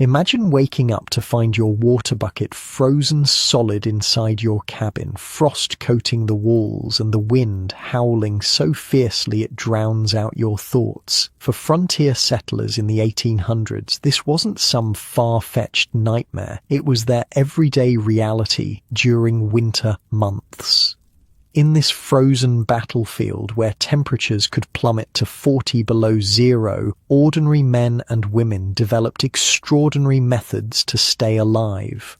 Imagine waking up to find your water bucket frozen solid inside your cabin, frost coating the walls and the wind howling so fiercely it drowns out your thoughts. For frontier settlers in the 1800s, this wasn't some far-fetched nightmare. It was their everyday reality during winter months. In this frozen battlefield where temperatures could plummet to 40 below zero, ordinary men and women developed extraordinary methods to stay alive.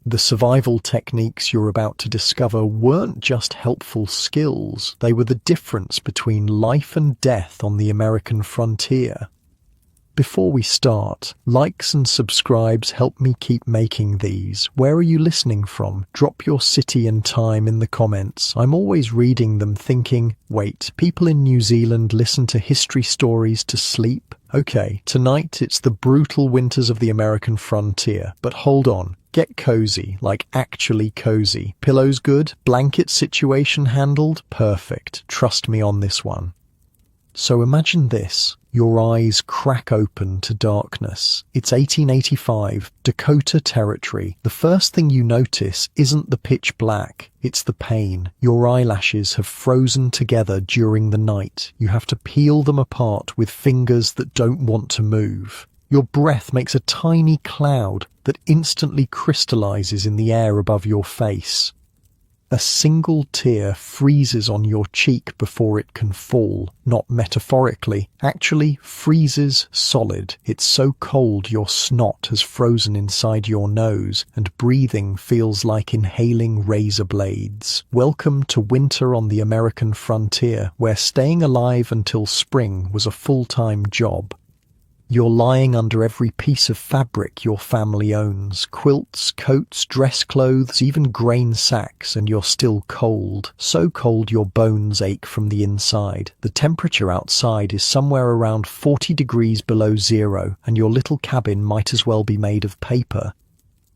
The survival techniques you're about to discover weren't just helpful skills, they were the difference between life and death on the American frontier. Before we start, likes and subscribes help me keep making these. Where are you listening from? Drop your city and time in the comments. I'm always reading them thinking, wait, people in New Zealand listen to history stories to sleep? Okay, tonight it's the brutal winters of the American frontier, but hold on. Get cozy, like actually cozy. Pillows good? Blanket situation handled? Perfect. Trust me on this one. So imagine this. Your eyes crack open to darkness. It's 1885, Dakota Territory. The first thing you notice isn't the pitch black, it's the pain. Your eyelashes have frozen together during the night. You have to peel them apart with fingers that don't want to move. Your breath makes a tiny cloud that instantly crystallizes in the air above your face. A single tear freezes on your cheek before it can fall, not metaphorically, actually freezes solid. It's so cold your snot has frozen inside your nose, and breathing feels like inhaling razor blades. Welcome to winter on the American frontier, where staying alive until spring was a full-time job. You're lying under every piece of fabric your family owns, quilts, coats, dress clothes, even grain sacks, and you're still cold. So cold your bones ache from the inside. The temperature outside is somewhere around 40 degrees below zero, and your little cabin might as well be made of paper.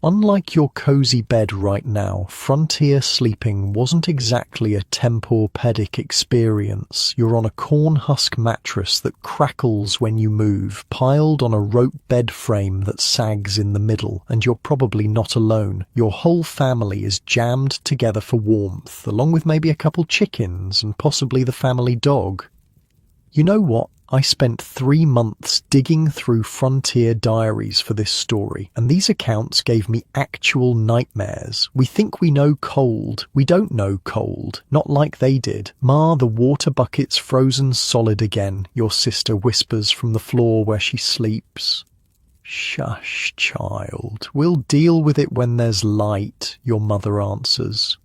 Unlike your cozy bed right now, frontier sleeping wasn't exactly a Tempur-Pedic experience. You're on a corn husk mattress that crackles when you move, piled on a rope bed frame that sags in the middle, and you're probably not alone. Your whole family is jammed together for warmth, along with maybe a couple chickens and possibly the family dog. You know what? I spent 3 months digging through frontier diaries for this story, and these accounts gave me actual nightmares. We think we know cold. We don't know cold. Not like they did. Ma, the water bucket's frozen solid again, your sister whispers from the floor where she sleeps. Shush, child. We'll deal with it when there's light, your mother answers.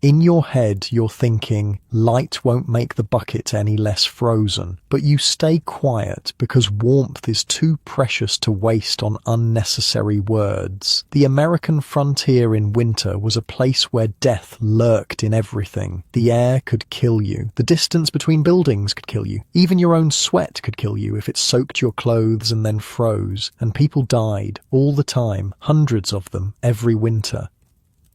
In your head, you're thinking, light won't make the bucket any less frozen, but you stay quiet because warmth is too precious to waste on unnecessary words. The American frontier in winter was a place where death lurked in everything. The air could kill you. The distance between buildings could kill you. Even your own sweat could kill you if it soaked your clothes and then froze. And people died all the time, hundreds of them, every winter.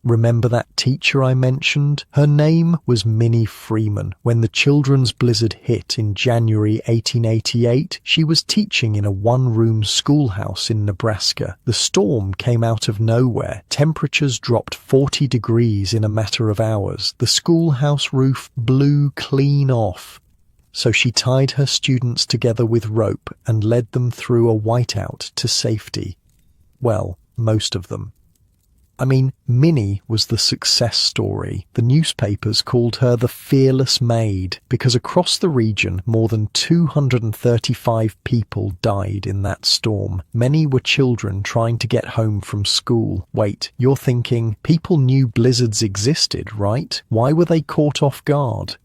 Remember that teacher I mentioned? Her name was Minnie Freeman. When the children's blizzard hit in January 1888, she was teaching in a one-room schoolhouse in Nebraska. The storm came out of nowhere. Temperatures dropped 40 degrees in a matter of hours. The schoolhouse roof blew clean off. So she tied her students together with rope and led them through a whiteout to safety. Well, most of them. I mean, Minnie was the success story. The newspapers called her the Fearless Maid because across the region, more than 235 people died in that storm. Many were children trying to get home from school. Wait, you're thinking, people knew blizzards existed, right? Why were they caught off guard?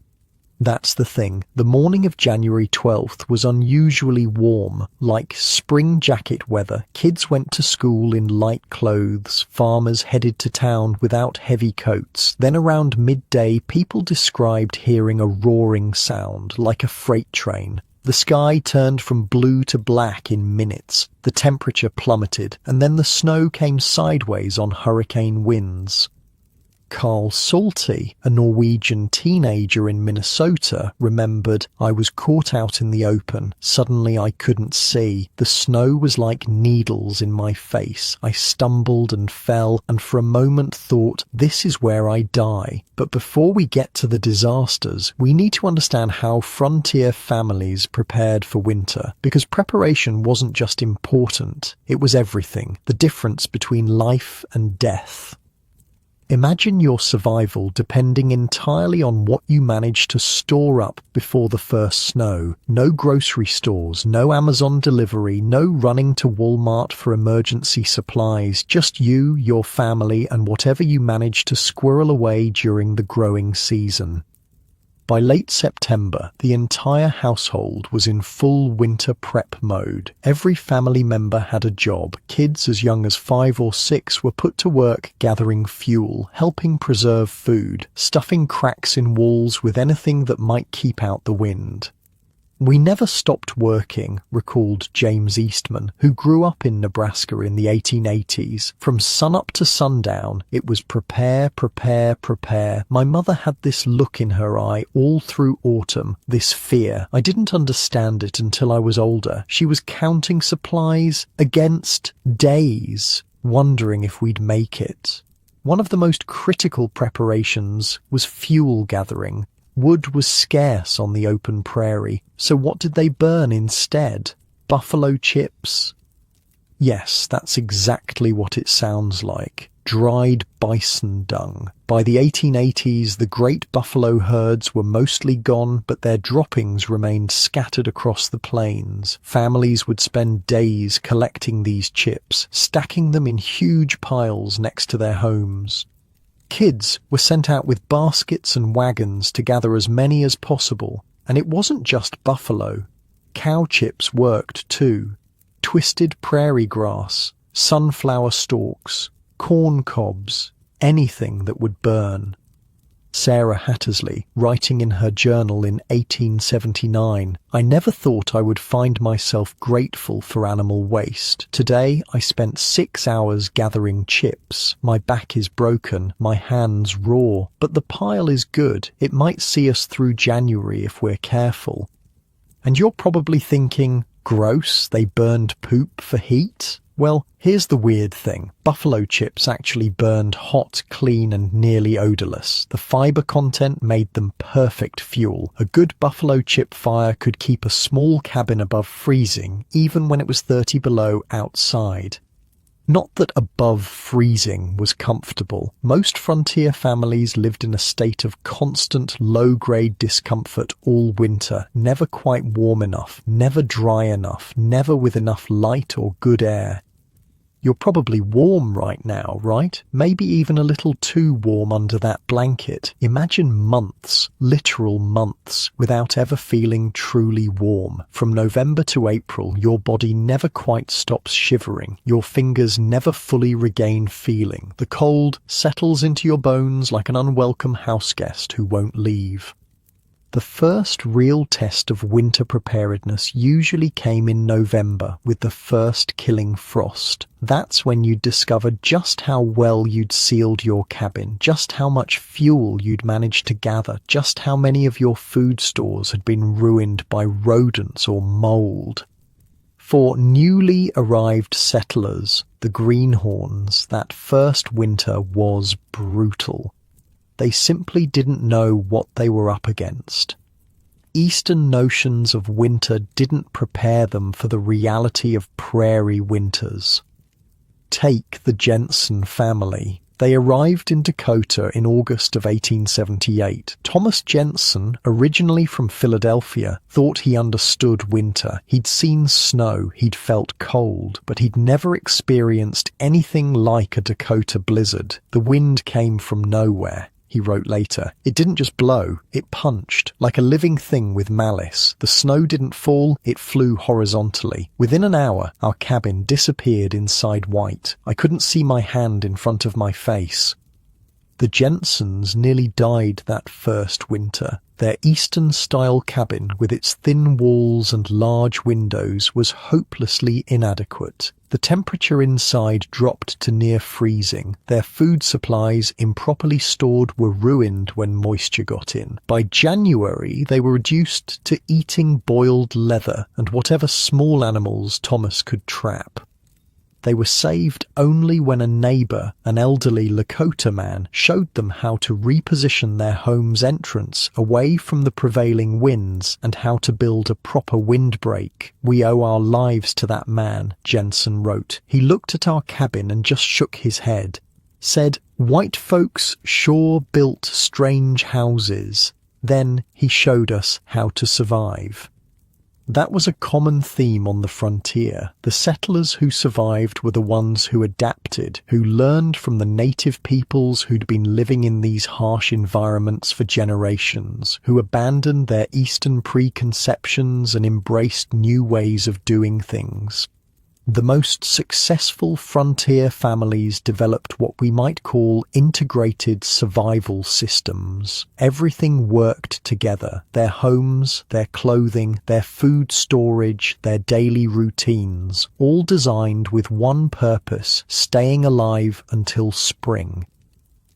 That's the thing. The morning of January 12th was unusually warm, like spring jacket weather. Kids went to school in light clothes. Farmers headed to town without heavy coats. Then around midday, people described hearing a roaring sound, like a freight train. The sky turned from blue to black in minutes. The temperature plummeted, and then the snow came sideways on hurricane winds. Carl Salty, a Norwegian teenager in Minnesota, remembered, "I was caught out in the open. Suddenly I couldn't see. The snow was like needles in my face. I stumbled and fell, and for a moment thought, this is where I die." But before we get to the disasters, we need to understand how frontier families prepared for winter, because preparation wasn't just important, it was everything, the difference between life and death. Imagine your survival depending entirely on what you manage to store up before the first snow. No grocery stores, no Amazon delivery, no running to Walmart for emergency supplies, just you, your family, and whatever you manage to squirrel away during the growing season. By late September, the entire household was in full winter prep mode. Every family member had a job. Kids as young as 5 or 6 were put to work gathering fuel, helping preserve food, stuffing cracks in walls with anything that might keep out the wind. "We never stopped working," recalled James Eastman, who grew up in Nebraska in the 1880s. "From sunup to sundown, it was prepare, prepare, prepare. My mother had this look in her eye all through autumn, this fear. I didn't understand it until I was older. She was counting supplies against days, wondering if we'd make it." One of the most critical preparations was fuel gathering. Wood was scarce on the open prairie, so what did they burn instead? Buffalo chips? Yes, that's exactly what it sounds like. Dried bison dung. By the 1880s, the great buffalo herds were mostly gone, but their droppings remained scattered across the plains. Families would spend days collecting these chips, stacking them in huge piles next to their homes. Kids were sent out with baskets and wagons to gather as many as possible, and it wasn't just buffalo. Cow chips worked too. Twisted prairie grass, sunflower stalks, corn cobs, anything that would burn. Sarah Hattersley, writing in her journal in 1879, "I never thought I would find myself grateful for animal waste. Today I spent 6 hours gathering chips. My back is broken, my hands raw, but the pile is good. It might see us through January if we're careful." And you're probably thinking, gross, they burned poop for heat? Well, here's the weird thing. Buffalo chips actually burned hot, clean, and nearly odorless. The fiber content made them perfect fuel. A good buffalo chip fire could keep a small cabin above freezing, even when it was 30 below outside. Not that above freezing was comfortable. Most frontier families lived in a state of constant low-grade discomfort all winter, never quite warm enough, never dry enough, never with enough light or good air. You're probably warm right now, right? Maybe even a little too warm under that blanket. Imagine months, literal months, without ever feeling truly warm. From November to April, your body never quite stops shivering. Your fingers never fully regain feeling. The cold settles into your bones like an unwelcome houseguest who won't leave. The first real test of winter preparedness usually came in November with the first killing frost. That's when you'd discover just how well you'd sealed your cabin, just how much fuel you'd managed to gather, just how many of your food stores had been ruined by rodents or mold. For newly arrived settlers, the greenhorns, that first winter was brutal. They simply didn't know what they were up against. Eastern notions of winter didn't prepare them for the reality of prairie winters. Take the Jensen family. They arrived in Dakota in August of 1878. Thomas Jensen, originally from Philadelphia, thought he understood winter. He'd seen snow, he'd felt cold, but he'd never experienced anything like a Dakota blizzard. The wind came from nowhere. He wrote later, "It didn't just blow, it punched, like a living thing with malice. The snow didn't fall, it flew horizontally. Within an hour, our cabin disappeared inside white. I couldn't see my hand in front of my face." The Jensens nearly died that first winter. Their Eastern-style cabin, with its thin walls and large windows, was hopelessly inadequate. The temperature inside dropped to near freezing. Their food supplies, improperly stored, were ruined when moisture got in. By January, they were reduced to eating boiled leather and whatever small animals Thomas could trap. They were saved only when a neighbour, an elderly Lakota man, showed them how to reposition their home's entrance away from the prevailing winds and how to build a proper windbreak. "We owe our lives to that man," Jensen wrote. "He looked at our cabin and just shook his head. Said, 'White folks sure built strange houses.' Then he showed us how to survive." That was a common theme on the frontier. The settlers who survived were the ones who adapted, who learned from the native peoples who'd been living in these harsh environments for generations, who abandoned their Eastern preconceptions and embraced new ways of doing things. The most successful frontier families developed what we might call integrated survival systems. Everything worked together: their homes, their clothing, their food storage, their daily routines, all designed with one purpose: staying alive until spring.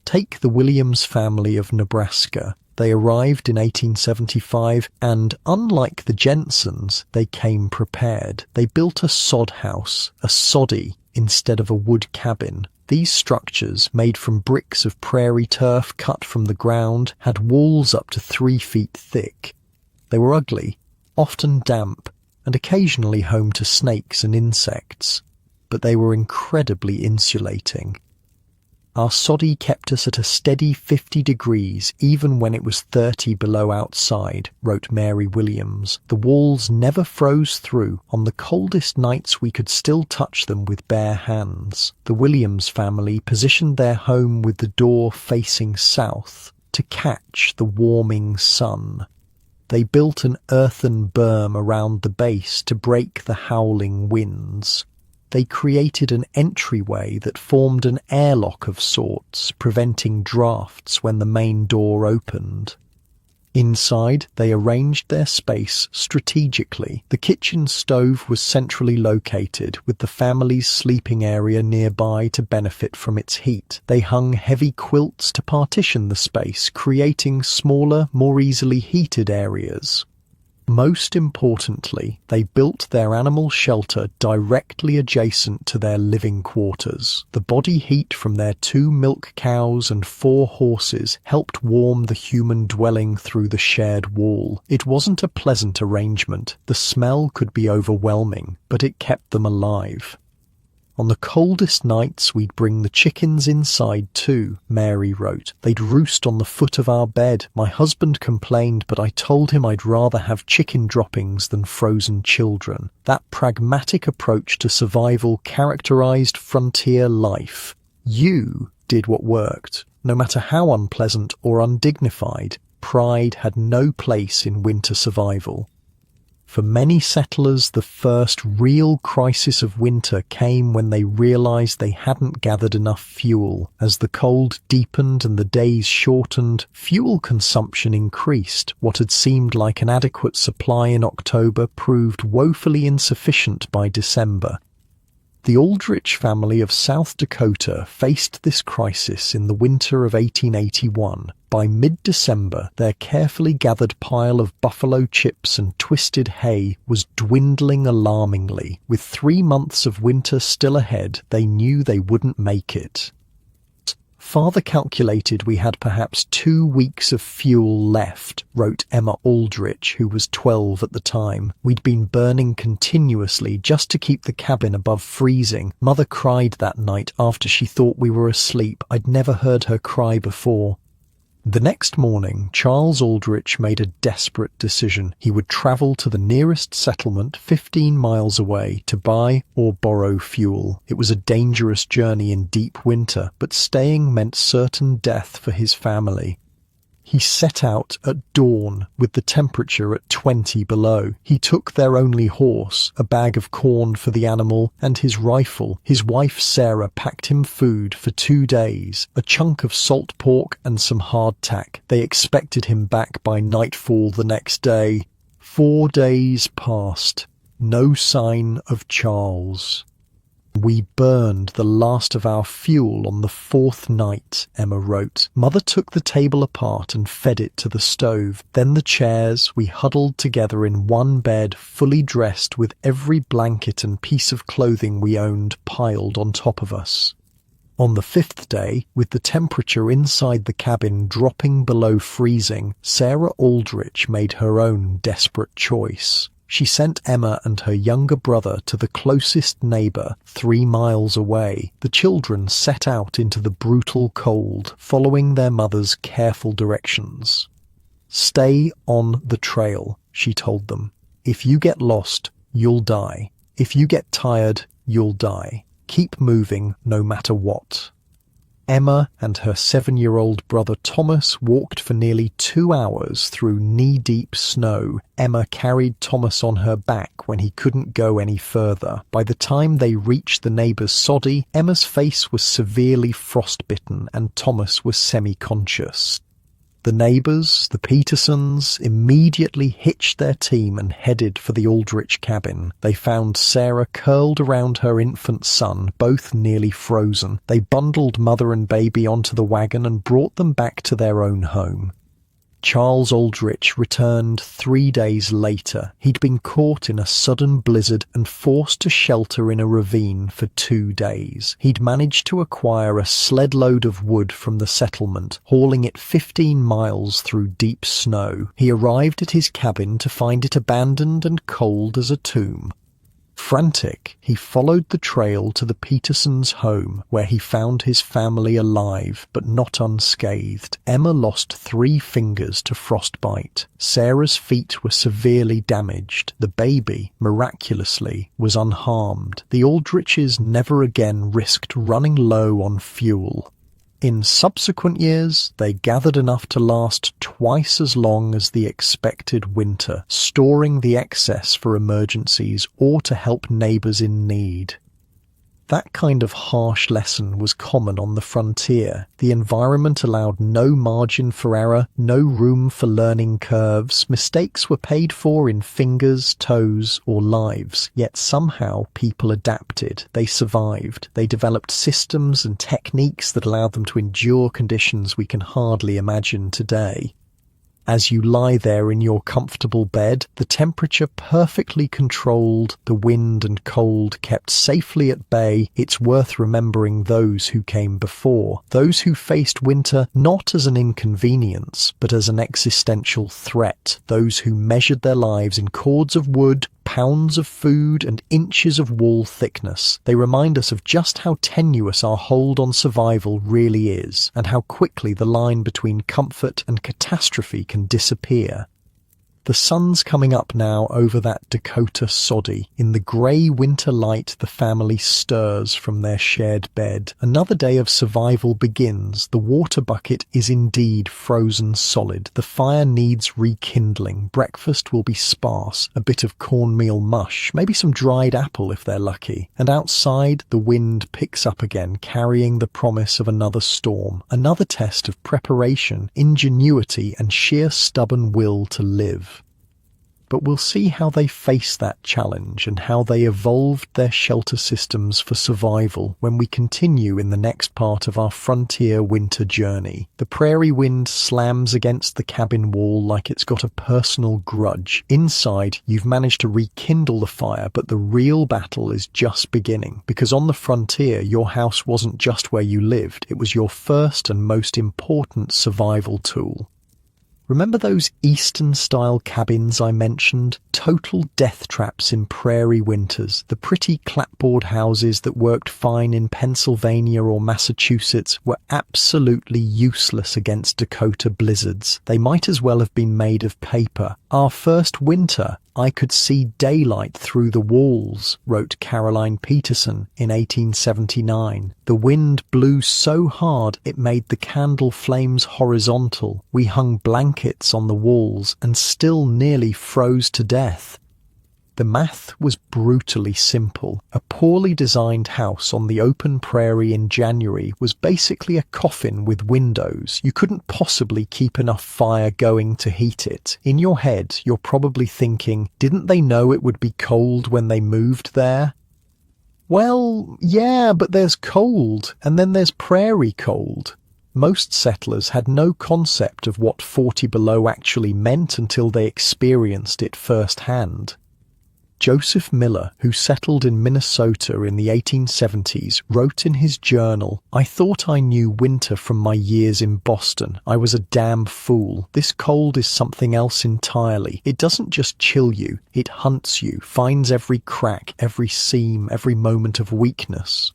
Take the Williams family of Nebraska. They arrived in 1875 and, unlike the Jensens, they came prepared. They built a sod house, a soddy, instead of a wood cabin. These structures, made from bricks of prairie turf cut from the ground, had walls up to 3 feet thick. They were ugly, often damp, and occasionally home to snakes and insects. But they were incredibly insulating. Our soddy kept us at a steady 50 degrees even when it was 30 below outside, wrote Mary Williams. The walls never froze through. On the coldest nights we could still touch them with bare hands. The Williams family positioned their home with the door facing south to catch the warming sun. They built an earthen berm around the base to break the howling winds. They created an entryway that formed an airlock of sorts, preventing drafts when the main door opened. Inside, they arranged their space strategically. The kitchen stove was centrally located, with the family's sleeping area nearby to benefit from its heat. They hung heavy quilts to partition the space, creating smaller, more easily heated areas. Most importantly, they built their animal shelter directly adjacent to their living quarters. The body heat from their 2 milk cows and 4 horses helped warm the human dwelling through the shared wall. It wasn't a pleasant arrangement. The smell could be overwhelming, but it kept them alive. On the coldest nights, we'd bring the chickens inside too, Mary wrote. They'd roost on the foot of our bed. My husband complained, but I told him I'd rather have chicken droppings than frozen children. That pragmatic approach to survival characterized frontier life. You did what worked. No matter how unpleasant or undignified, pride had no place in winter survival. For many settlers, the first real crisis of winter came when they realized they hadn't gathered enough fuel. As the cold deepened and the days shortened, fuel consumption increased. What had seemed like an adequate supply in October proved woefully insufficient by December. The Aldrich family of South Dakota faced this crisis in the winter of 1881. By mid-December, their carefully gathered pile of buffalo chips and twisted hay was dwindling alarmingly. With 3 months of winter still ahead, they knew they wouldn't make it. Father calculated we had perhaps 2 weeks of fuel left, wrote Emma Aldrich, who was 12 at the time. We'd been burning continuously just to keep the cabin above freezing. Mother cried that night after she thought we were asleep. I'd never heard her cry before. The next morning, Charles Aldrich made a desperate decision. He would travel to the nearest settlement 15 miles away to buy or borrow fuel. It was a dangerous journey in deep winter, but staying meant certain death for his family. He set out at dawn with the temperature at 20 below. He took their only horse, a bag of corn for the animal, and his rifle. His wife Sarah packed him food for 2 days, a chunk of salt pork and some hardtack. They expected him back by nightfall the next day. 4 days passed. No sign of Charles. "We burned the last of our fuel on the 4th night," Emma wrote. "Mother took the table apart and fed it to the stove. Then the chairs, we huddled together in one bed, fully dressed with every blanket and piece of clothing we owned piled on top of us." On the 5th day, with the temperature inside the cabin dropping below freezing, Sarah Aldrich made her own desperate choice. She sent Emma and her younger brother to the closest neighbour, 3 miles away. The children set out into the brutal cold, following their mother's careful directions. "Stay on the trail," she told them. "If you get lost, you'll die. If you get tired, you'll die. Keep moving no matter what." Emma and her 7-year-old brother Thomas walked for nearly 2 hours through knee-deep snow. Emma carried Thomas on her back when he couldn't go any further. By the time they reached the neighbour's soddy, Emma's face was severely frostbitten and Thomas was semi-conscious. The neighbours, the Petersons, immediately hitched their team and headed for the Aldrich cabin. They found Sarah curled around her infant son, both nearly frozen. They bundled mother and baby onto the wagon and brought them back to their own home. Charles Aldrich returned 3 days later. He'd been caught in a sudden blizzard and forced to shelter in a ravine for 2 days. He'd managed to acquire a sled load of wood from the settlement, hauling it 15 miles through deep snow. He arrived at his cabin to find it abandoned and cold as a tomb. Frantic, he followed the trail to the Petersons' home, where he found his family alive, but not unscathed. Emma lost 3 fingers to frostbite. Sarah's feet were severely damaged. The baby, miraculously, was unharmed. The Aldriches never again risked running low on fuel. In subsequent years, they gathered enough to last twice as long as the expected winter, storing the excess for emergencies or to help neighbours in need. That kind of harsh lesson was common on the frontier. The environment allowed no margin for error, no room for learning curves. Mistakes were paid for in fingers, toes, or lives. Yet somehow people adapted. They survived. They developed systems and techniques that allowed them to endure conditions we can hardly imagine today. As you lie there in your comfortable bed, the temperature perfectly controlled, the wind and cold kept safely at bay, it's worth remembering those who came before, those who faced winter not as an inconvenience, but as an existential threat, those who measured their lives in cords of wood, pounds of food and inches of wall thickness. They remind us of just how tenuous our hold on survival really is, and how quickly the line between comfort and catastrophe can disappear. The sun's coming up now over that Dakota soddy. In the grey winter light, the family stirs from their shared bed. Another day of survival begins. The water bucket is indeed frozen solid. The fire needs rekindling. Breakfast will be sparse. A bit of cornmeal mush, maybe some dried apple if they're lucky. And outside, the wind picks up again, carrying the promise of another storm. Another test of preparation, ingenuity, and sheer stubborn will to live. But we'll see how they face that challenge and how they evolved their shelter systems for survival when we continue in the next part of our frontier winter journey. The prairie wind slams against the cabin wall like it's got a personal grudge. Inside, you've managed to rekindle the fire, but the real battle is just beginning, because on the frontier, your house wasn't just where you lived, it was your first and most important survival tool. Remember those Eastern-style cabins I mentioned? Total death traps in prairie winters. The pretty clapboard houses that worked fine in Pennsylvania or Massachusetts were absolutely useless against Dakota blizzards. They might as well have been made of paper, Our first winter, I could see daylight through the walls, wrote Caroline Peterson in 1879. The wind blew so hard it made the candle flames horizontal. We hung blankets on the walls and still nearly froze to death. The math was brutally simple. A poorly designed house on the open prairie in January was basically a coffin with windows. You couldn't possibly keep enough fire going to heat it. In your head, you're probably thinking, didn't they know it would be cold when they moved there? Well, yeah, but there's cold, and then there's prairie cold. Most settlers had no concept of what 40 below actually meant until they experienced it firsthand. Joseph Miller, who settled in Minnesota in the 1870s, wrote in his journal, "I thought I knew winter from my years in Boston. I was a damn fool. This cold is something else entirely. It doesn't just chill you, it hunts you, finds every crack, every seam, every moment of weakness."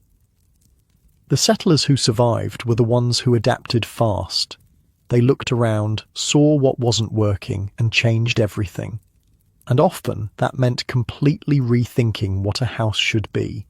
The settlers who survived were the ones who adapted fast. They looked around, saw what wasn't working, and changed everything. And often that meant completely rethinking what a house should be.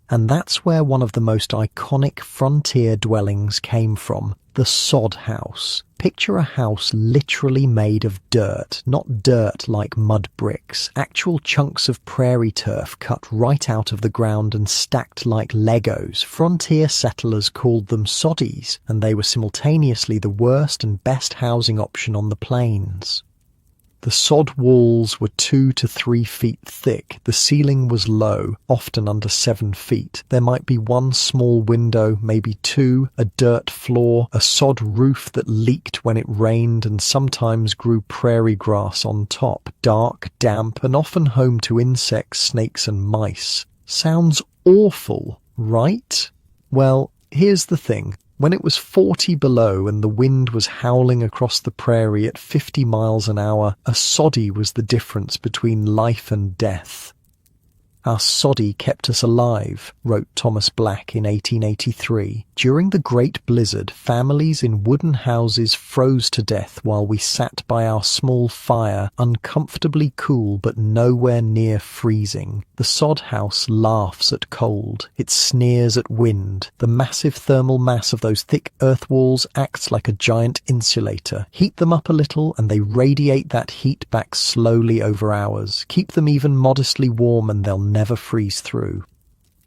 And that's where one of the most iconic frontier dwellings came from, the sod house. Picture a house literally made of dirt, not dirt like mud bricks, actual chunks of prairie turf cut right out of the ground and stacked like Legos. Frontier settlers called them soddies, and they were simultaneously the worst and best housing option on the plains. The sod walls were 2 to 3 feet thick. The ceiling was low, often under 7 feet. There might be one small window, maybe two, a dirt floor, a sod roof that leaked when it rained and sometimes grew prairie grass on top. Dark, damp, and often home to insects, snakes, and mice. Sounds awful, right? Well, here's the thing. When it was 40 below and the wind was howling across the prairie at 50 miles an hour, a soddy was the difference between life and death. Our soddy kept us alive, wrote Thomas Black in 1883. During the Great Blizzard, families in wooden houses froze to death while we sat by our small fire, uncomfortably cool but nowhere near freezing. The sod house laughs at cold. It sneers at wind. The massive thermal mass of those thick earth walls acts like a giant insulator. Heat them up a little and they radiate that heat back slowly over hours. Keep them even modestly warm and they'll never freeze through.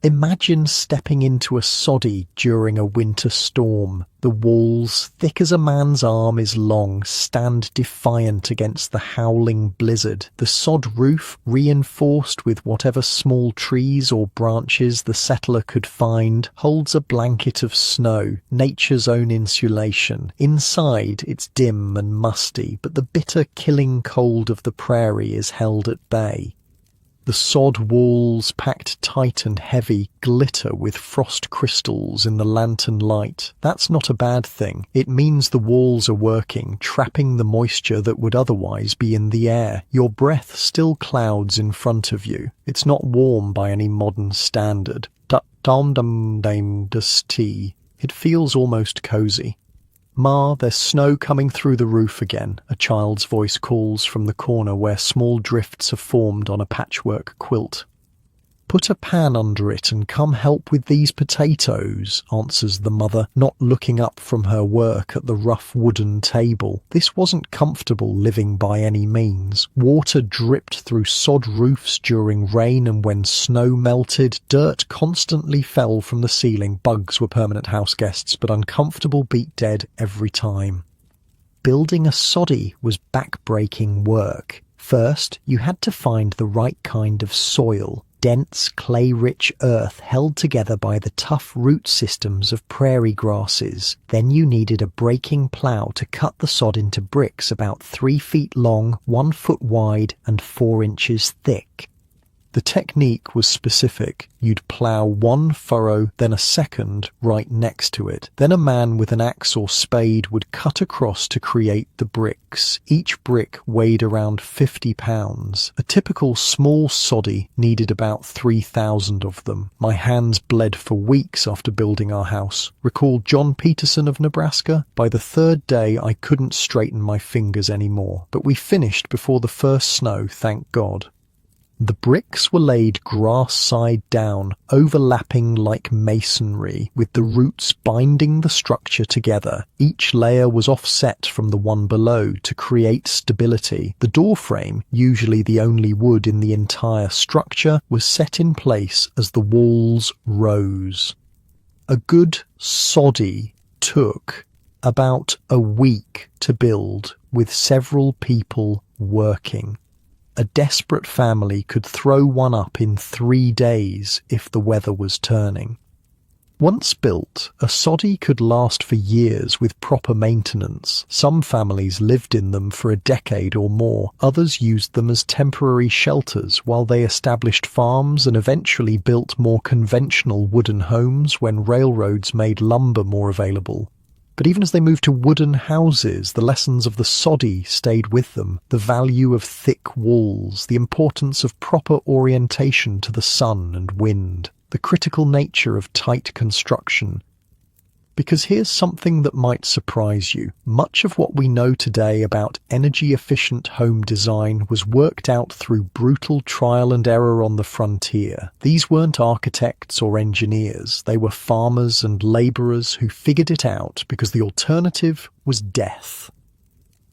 Imagine stepping into a soddy during a winter storm. The walls, thick as a man's arm is long, stand defiant against the howling blizzard. The sod roof, reinforced with whatever small trees or branches the settler could find, holds a blanket of snow, nature's own insulation. Inside, it's dim and musty, but the bitter killing cold of the prairie is held at bay. The sod walls, packed tight and heavy, glitter with frost crystals in the lantern light. That's not a bad thing. It means the walls are working, trapping the moisture that would otherwise be in the air. Your breath still clouds in front of you. It's not warm by any modern standard. It feels almost cozy. "Ma, there's snow coming through the roof again," a child's voice calls from the corner where small drifts are formed on a patchwork quilt. "Put a pan under it and come help with these potatoes," answers the mother, not looking up from her work at the rough wooden table. This wasn't comfortable living by any means. Water dripped through sod roofs during rain, and when snow melted, dirt constantly fell from the ceiling. Bugs were permanent house guests, but uncomfortable beat dead every time. Building a soddy was back-breaking work. First, you had to find the right kind of soil. Dense, clay-rich earth held together by the tough root systems of prairie grasses. Then you needed a breaking plough to cut the sod into bricks about 3 feet long, 1 foot wide, and 4 inches thick. The technique was specific. You'd plough one furrow, then a second right next to it. Then a man with an axe or spade would cut across to create the bricks. Each brick weighed around 50 pounds. A typical small soddy needed about 3,000 of them. My hands bled for weeks after building our house. Recall John Peterson of Nebraska? By the third day, I couldn't straighten my fingers anymore. But we finished before the first snow, thank God. The bricks were laid grass side down, overlapping like masonry, with the roots binding the structure together. Each layer was offset from the one below to create stability. The door frame, usually the only wood in the entire structure, was set in place as the walls rose. A good soddy took about a week to build, with several people working. A desperate family could throw one up in 3 days if the weather was turning. Once built, a soddy could last for years with proper maintenance. Some families lived in them for a decade or more. Others used them as temporary shelters while they established farms and eventually built more conventional wooden homes when railroads made lumber more available. But even as they moved to wooden houses, the lessons of the soddy stayed with them. The value of thick walls, the importance of proper orientation to the sun and wind, the critical nature of tight construction. Because here's something that might surprise you. Much of what we know today about energy-efficient home design was worked out through brutal trial and error on the frontier. These weren't architects or engineers. They were farmers and laborers who figured it out because the alternative was death.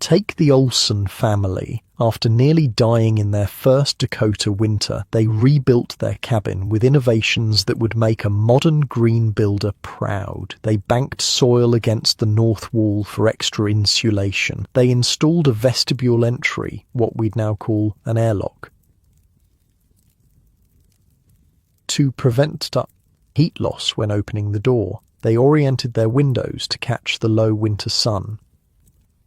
Take the Olson family. After nearly dying in their first Dakota winter, they rebuilt their cabin with innovations that would make a modern green builder proud. They banked soil against the north wall for extra insulation. They installed a vestibule entry, what we'd now call an airlock, to prevent heat loss when opening the door. They oriented their windows to catch the low winter sun.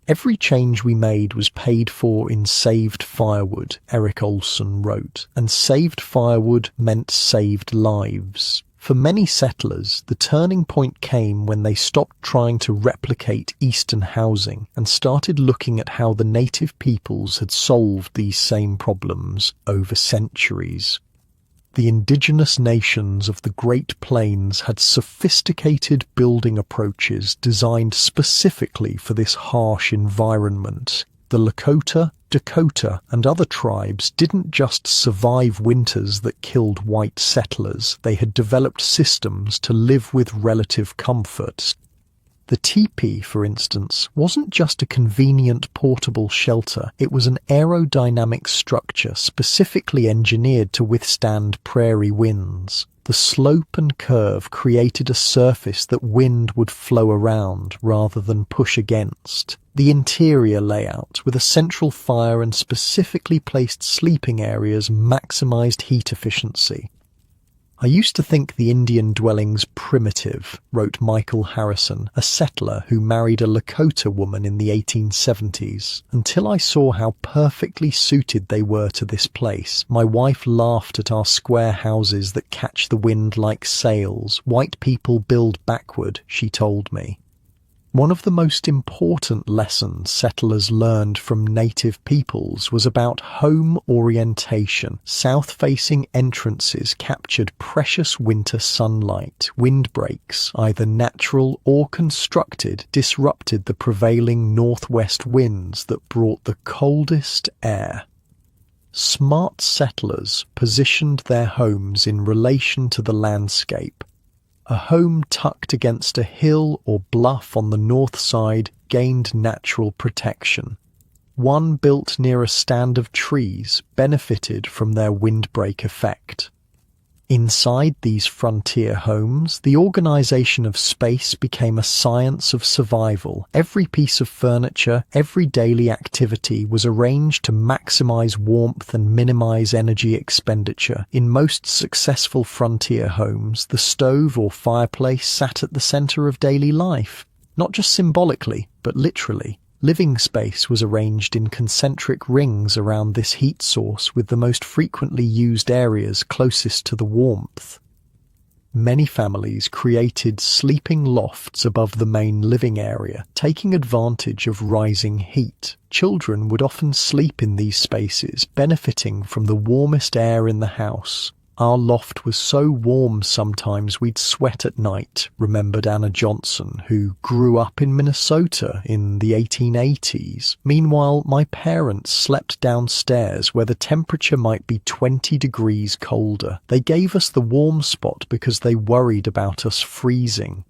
Every change we made was paid for in saved firewood, Eric Olson wrote, and saved firewood meant saved lives. For many settlers, the turning point came when they stopped trying to replicate Eastern housing and started looking at how the native peoples had solved these same problems over centuries. The indigenous nations of the Great Plains had sophisticated building approaches designed specifically for this harsh environment. The Lakota, Dakota, and other tribes didn't just survive winters that killed white settlers. They had developed systems to live with relative comfort. The teepee, for instance, wasn't just a convenient portable shelter. It was an aerodynamic structure specifically engineered to withstand prairie winds. The slope and curve created a surface that wind would flow around rather than push against. The interior layout, with a central fire and specifically placed sleeping areas, maximized heat efficiency. I used to think the Indian dwellings primitive, wrote Michael Harrison, a settler who married a Lakota woman in the 1870s, until I saw how perfectly suited they were to this place. My wife laughed at our square houses that catch the wind like sails. White people build backward, she told me. One of the most important lessons settlers learned from native peoples was about home orientation. South-facing entrances captured precious winter sunlight. Windbreaks, either natural or constructed, disrupted the prevailing northwest winds that brought the coldest air. Smart settlers positioned their homes in relation to the landscape. A home tucked against a hill or bluff on the north side gained natural protection. One built near a stand of trees benefited from their windbreak effect. Inside these frontier homes, the organization of space became a science of survival. Every piece of furniture, every daily activity was arranged to maximize warmth and minimize energy expenditure. In most successful frontier homes, the stove or fireplace sat at the center of daily life, not just symbolically, but literally. Living space was arranged in concentric rings around this heat source, with the most frequently used areas closest to the warmth. Many families created sleeping lofts above the main living area, taking advantage of rising heat. Children would often sleep in these spaces, benefiting from the warmest air in the house. Our loft was so warm sometimes we'd sweat at night, remembered Anna Johnson, who grew up in Minnesota in the 1880s. Meanwhile, my parents slept downstairs where the temperature might be 20 degrees colder. They gave us the warm spot because they worried about us freezing.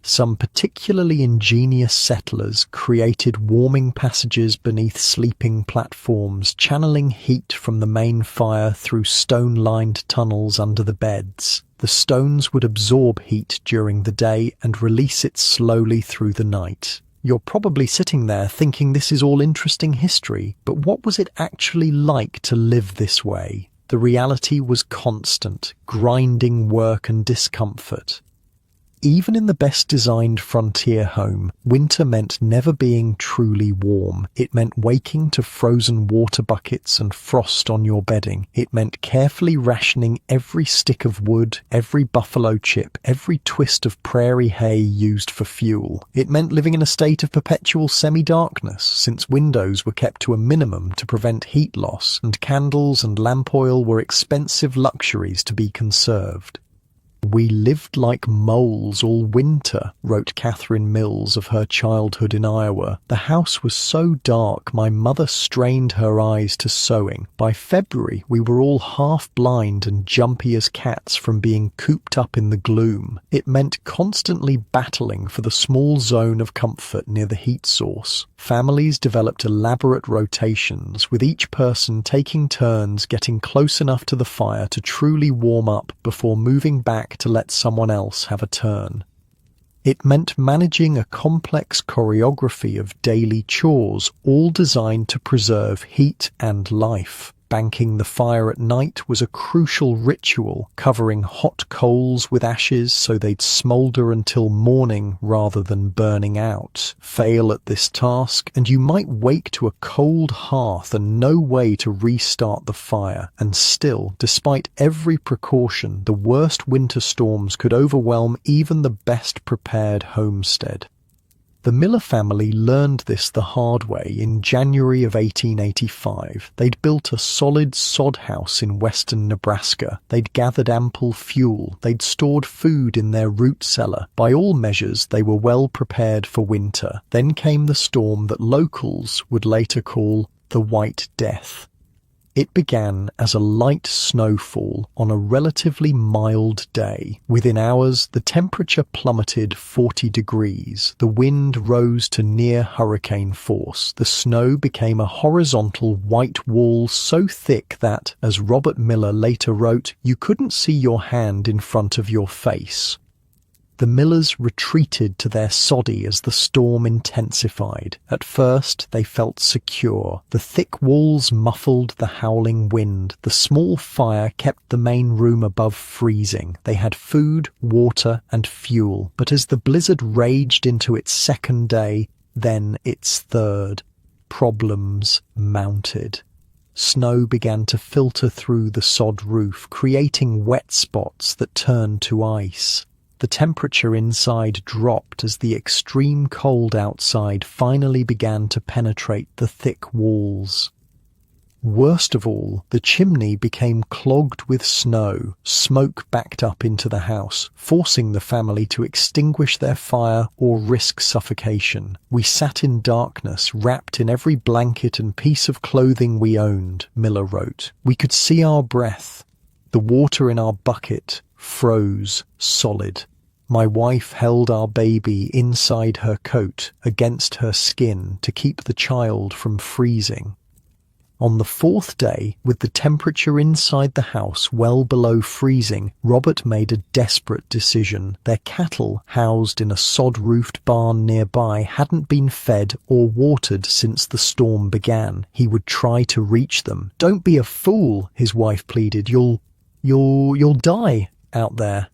Some particularly ingenious settlers created warming passages beneath sleeping platforms, channeling heat from the main fire through stone-lined tunnels under the beds. The stones would absorb heat during the day and release it slowly through the night. You're probably sitting there thinking this is all interesting history, but what was it actually like to live this way? The reality was constant, grinding work and discomfort. Even in the best-designed frontier home, winter meant never being truly warm. It meant waking to frozen water buckets and frost on your bedding. It meant carefully rationing every stick of wood, every buffalo chip, every twist of prairie hay used for fuel. It meant living in a state of perpetual semi-darkness, since windows were kept to a minimum to prevent heat loss, and candles and lamp oil were expensive luxuries to be conserved. "We lived like moles all winter," wrote Catherine Mills of her childhood in Iowa. "The house was so dark my mother strained her eyes to sewing. By February we were all half blind and jumpy as cats from being cooped up in the gloom." It meant constantly battling for the small zone of comfort near the heat source. Families developed elaborate rotations, with each person taking turns getting close enough to the fire to truly warm up before moving back to let someone else have a turn. It meant managing a complex choreography of daily chores, all designed to preserve heat and life. Banking the fire at night was a crucial ritual, covering hot coals with ashes so they'd smoulder until morning rather than burning out. Fail at this task, and you might wake to a cold hearth and no way to restart the fire. And still, despite every precaution, the worst winter storms could overwhelm even the best prepared homestead. The Miller family learned this the hard way in January of 1885. They'd built a solid sod house in western Nebraska. They'd gathered ample fuel. They'd stored food in their root cellar. By all measures, they were well prepared for winter. Then came the storm that locals would later call the White Death. It began as a light snowfall on a relatively mild day. Within hours, the temperature plummeted 40 degrees. The wind rose to near hurricane force. The snow became a horizontal white wall so thick that, as Robert Miller later wrote, you couldn't see your hand in front of your face. The Millers retreated to their soddy as the storm intensified. At first, they felt secure. The thick walls muffled the howling wind. The small fire kept the main room above freezing. They had food, water, and fuel. But as the blizzard raged into its second day, then its third, problems mounted. Snow began to filter through the sod roof, creating wet spots that turned to ice. The temperature inside dropped as the extreme cold outside finally began to penetrate the thick walls. Worst of all, the chimney became clogged with snow. Smoke backed up into the house, forcing the family to extinguish their fire or risk suffocation. "We sat in darkness, wrapped in every blanket and piece of clothing we owned," Miller wrote. "We could see our breath. The water in our bucket froze solid. My wife held our baby inside her coat, against her skin, to keep the child from freezing." On the fourth day, with the temperature inside the house well below freezing, Robert made a desperate decision. Their cattle, housed in a sod-roofed barn nearby, hadn't been fed or watered since the storm began. He would try to reach them. "Don't be a fool," his wife pleaded. You'll die out there."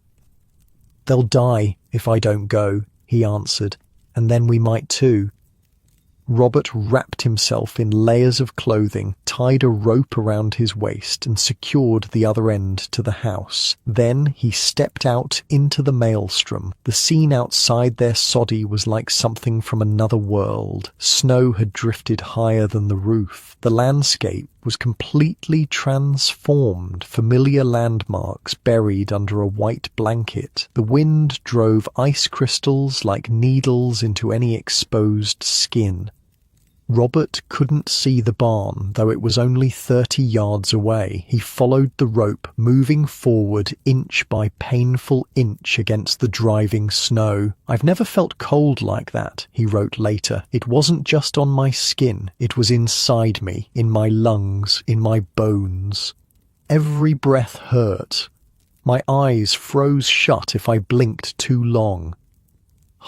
"They'll die if I don't go," he answered, "and then we might too." Robert wrapped himself in layers of clothing, tied a rope around his waist, and secured the other end to the house. Then he stepped out into the maelstrom. The scene outside their soddy was like something from another world. Snow had drifted higher than the roof. The landscape was completely transformed, familiar landmarks buried under a white blanket. The wind drove ice crystals like needles into any exposed skin. Robert couldn't see the barn, though it was only 30 yards away. He followed the rope, moving forward inch by painful inch against the driving snow. "I've never felt cold like that," he wrote later. "It wasn't just on my skin, it was inside me, in my lungs, in my bones. Every breath hurt. My eyes froze shut if I blinked too long."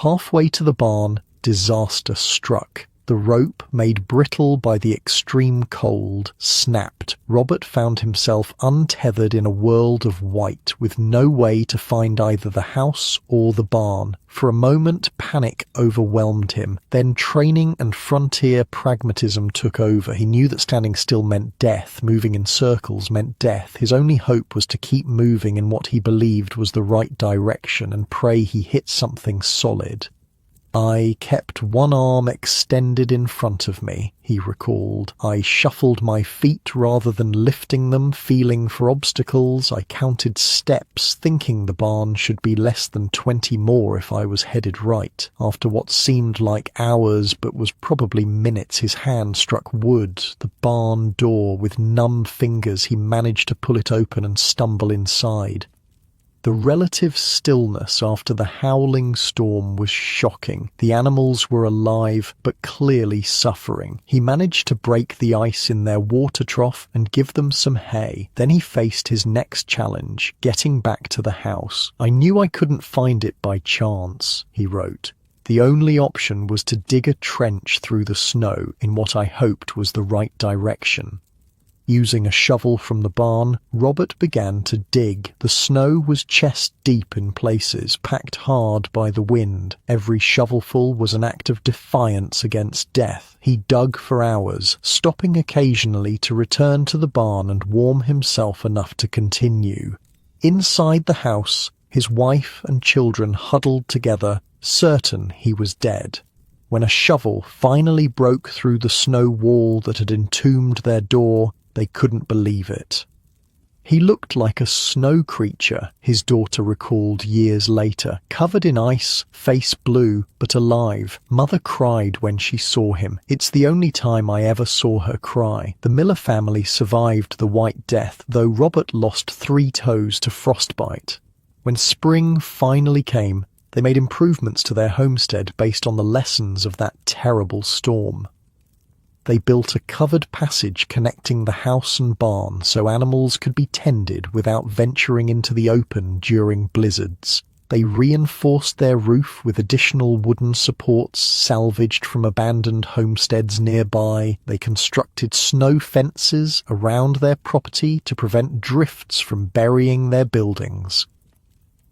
Halfway to the barn, disaster struck. The rope, made brittle by the extreme cold, snapped. Robert found himself untethered in a world of white, with no way to find either the house or the barn. For a moment, panic overwhelmed him. Then training and frontier pragmatism took over. He knew that standing still meant death, moving in circles meant death. His only hope was to keep moving in what he believed was the right direction and pray he hit something solid. "I kept one arm extended in front of me," he recalled. "I shuffled my feet rather than lifting them, feeling for obstacles. I counted steps, thinking the barn should be less than 20 more if I was headed right. After what seemed like hours but was probably minutes, his hand struck wood, the barn door. With numb fingers, he managed to pull it open and stumble inside. The relative stillness after the howling storm was shocking. The animals were alive, but clearly suffering. He managed to break the ice in their water trough and give them some hay. Then he faced his next challenge, getting back to the house. "I knew I couldn't find it by chance," he wrote. "The only option was to dig a trench through the snow in what I hoped was the right direction." Using a shovel from the barn, Robert began to dig. The snow was chest deep in places, packed hard by the wind. Every shovelful was an act of defiance against death. He dug for hours, stopping occasionally to return to the barn and warm himself enough to continue. Inside the house, his wife and children huddled together, certain he was dead. When a shovel finally broke through the snow wall that had entombed their door, they couldn't believe it. "He looked like a snow creature," his daughter recalled years later, "covered in ice, face blue, but alive. Mother cried when she saw him. It's the only time I ever saw her cry." The Miller family survived the White Death, though Robert lost 3 toes to frostbite. When spring finally came, they made improvements to their homestead based on the lessons of that terrible storm. They built a covered passage connecting the house and barn so animals could be tended without venturing into the open during blizzards. They reinforced their roof with additional wooden supports salvaged from abandoned homesteads nearby. They constructed snow fences around their property to prevent drifts from burying their buildings.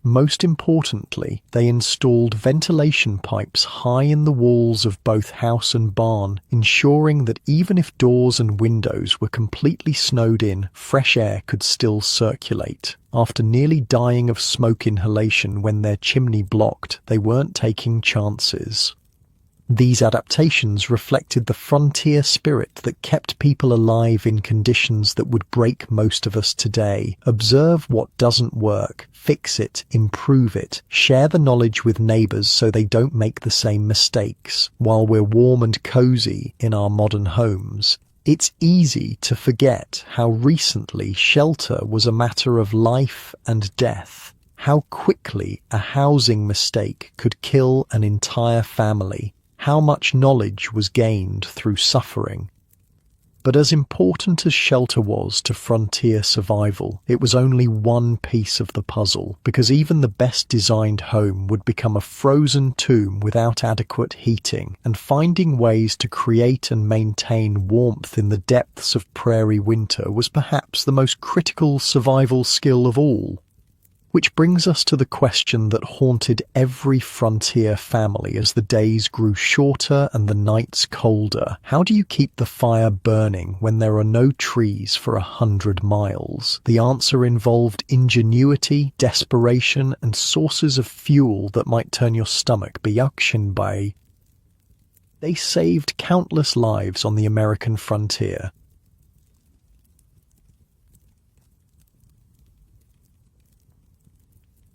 Most importantly, they installed ventilation pipes high in the walls of both house and barn, ensuring that even if doors and windows were completely snowed in, fresh air could still circulate. After nearly dying of smoke inhalation when their chimney blocked, they weren't taking chances. These adaptations reflected the frontier spirit that kept people alive in conditions that would break most of us today. Observe what doesn't work, fix it, improve it, share the knowledge with neighbors so they don't make the same mistakes. While we're warm and cozy in our modern homes, it's easy to forget how recently shelter was a matter of life and death. How quickly a housing mistake could kill an entire family. How much knowledge was gained through suffering. But as important as shelter was to frontier survival, it was only one piece of the puzzle, because even the best designed home would become a frozen tomb without adequate heating, and finding ways to create and maintain warmth in the depths of prairie winter was perhaps the most critical survival skill of all. Which brings us to the question that haunted every frontier family as the days grew shorter and the nights colder. How do you keep the fire burning when there are no trees for 100 miles? The answer involved ingenuity, desperation, and sources of fuel that might turn your stomach by. They saved countless lives on the American frontier.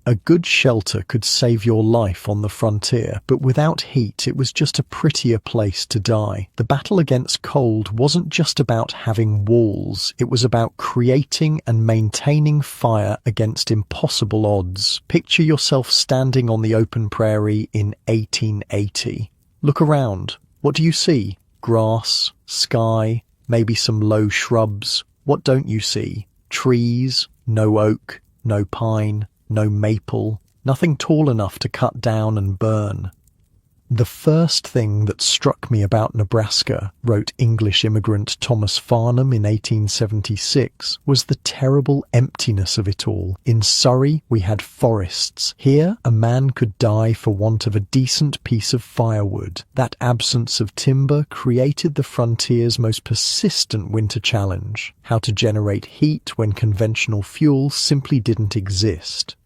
A good shelter could save your life on the frontier, but without heat it was just a prettier place to die. The battle against cold wasn't just about having walls, it was about creating and maintaining fire against impossible odds. Picture yourself standing on the open prairie in 1880. Look around. What do you see? Grass, sky, maybe some low shrubs. What don't you see? Trees, no oak, no pine, no maple, nothing tall enough to cut down and burn. The first thing that struck me about Nebraska, wrote English immigrant Thomas Farnham in 1876, was the terrible emptiness of it all. In Surrey, we had forests. Here, a man could die for want of a decent piece of firewood. That absence of timber created the frontier's most persistent winter challenge: how to generate heat when conventional fuel simply didn't exist.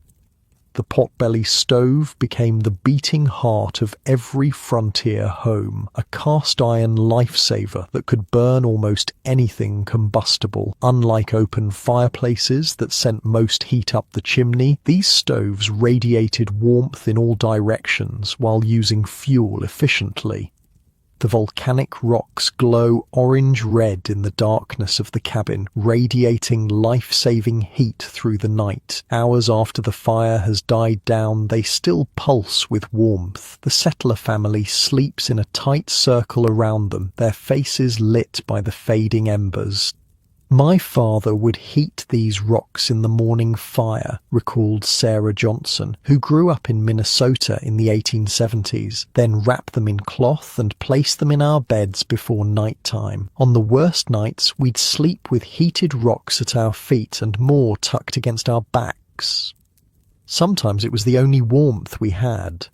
The potbelly stove became the beating heart of every frontier home, a cast-iron lifesaver that could burn almost anything combustible. Unlike open fireplaces that sent most heat up the chimney, these stoves radiated warmth in all directions while using fuel efficiently. The volcanic rocks glow orange-red in the darkness of the cabin, radiating life-saving heat through the night. Hours after the fire has died down, they still pulse with warmth. The settler family sleeps in a tight circle around them, their faces lit by the fading embers. My father would heat these rocks in the morning fire, recalled Sarah Johnson, who grew up in Minnesota in the 1870s, then wrap them in cloth and place them in our beds before night time. On the worst nights, we'd sleep with heated rocks at our feet and more tucked against our backs. Sometimes it was the only warmth we had.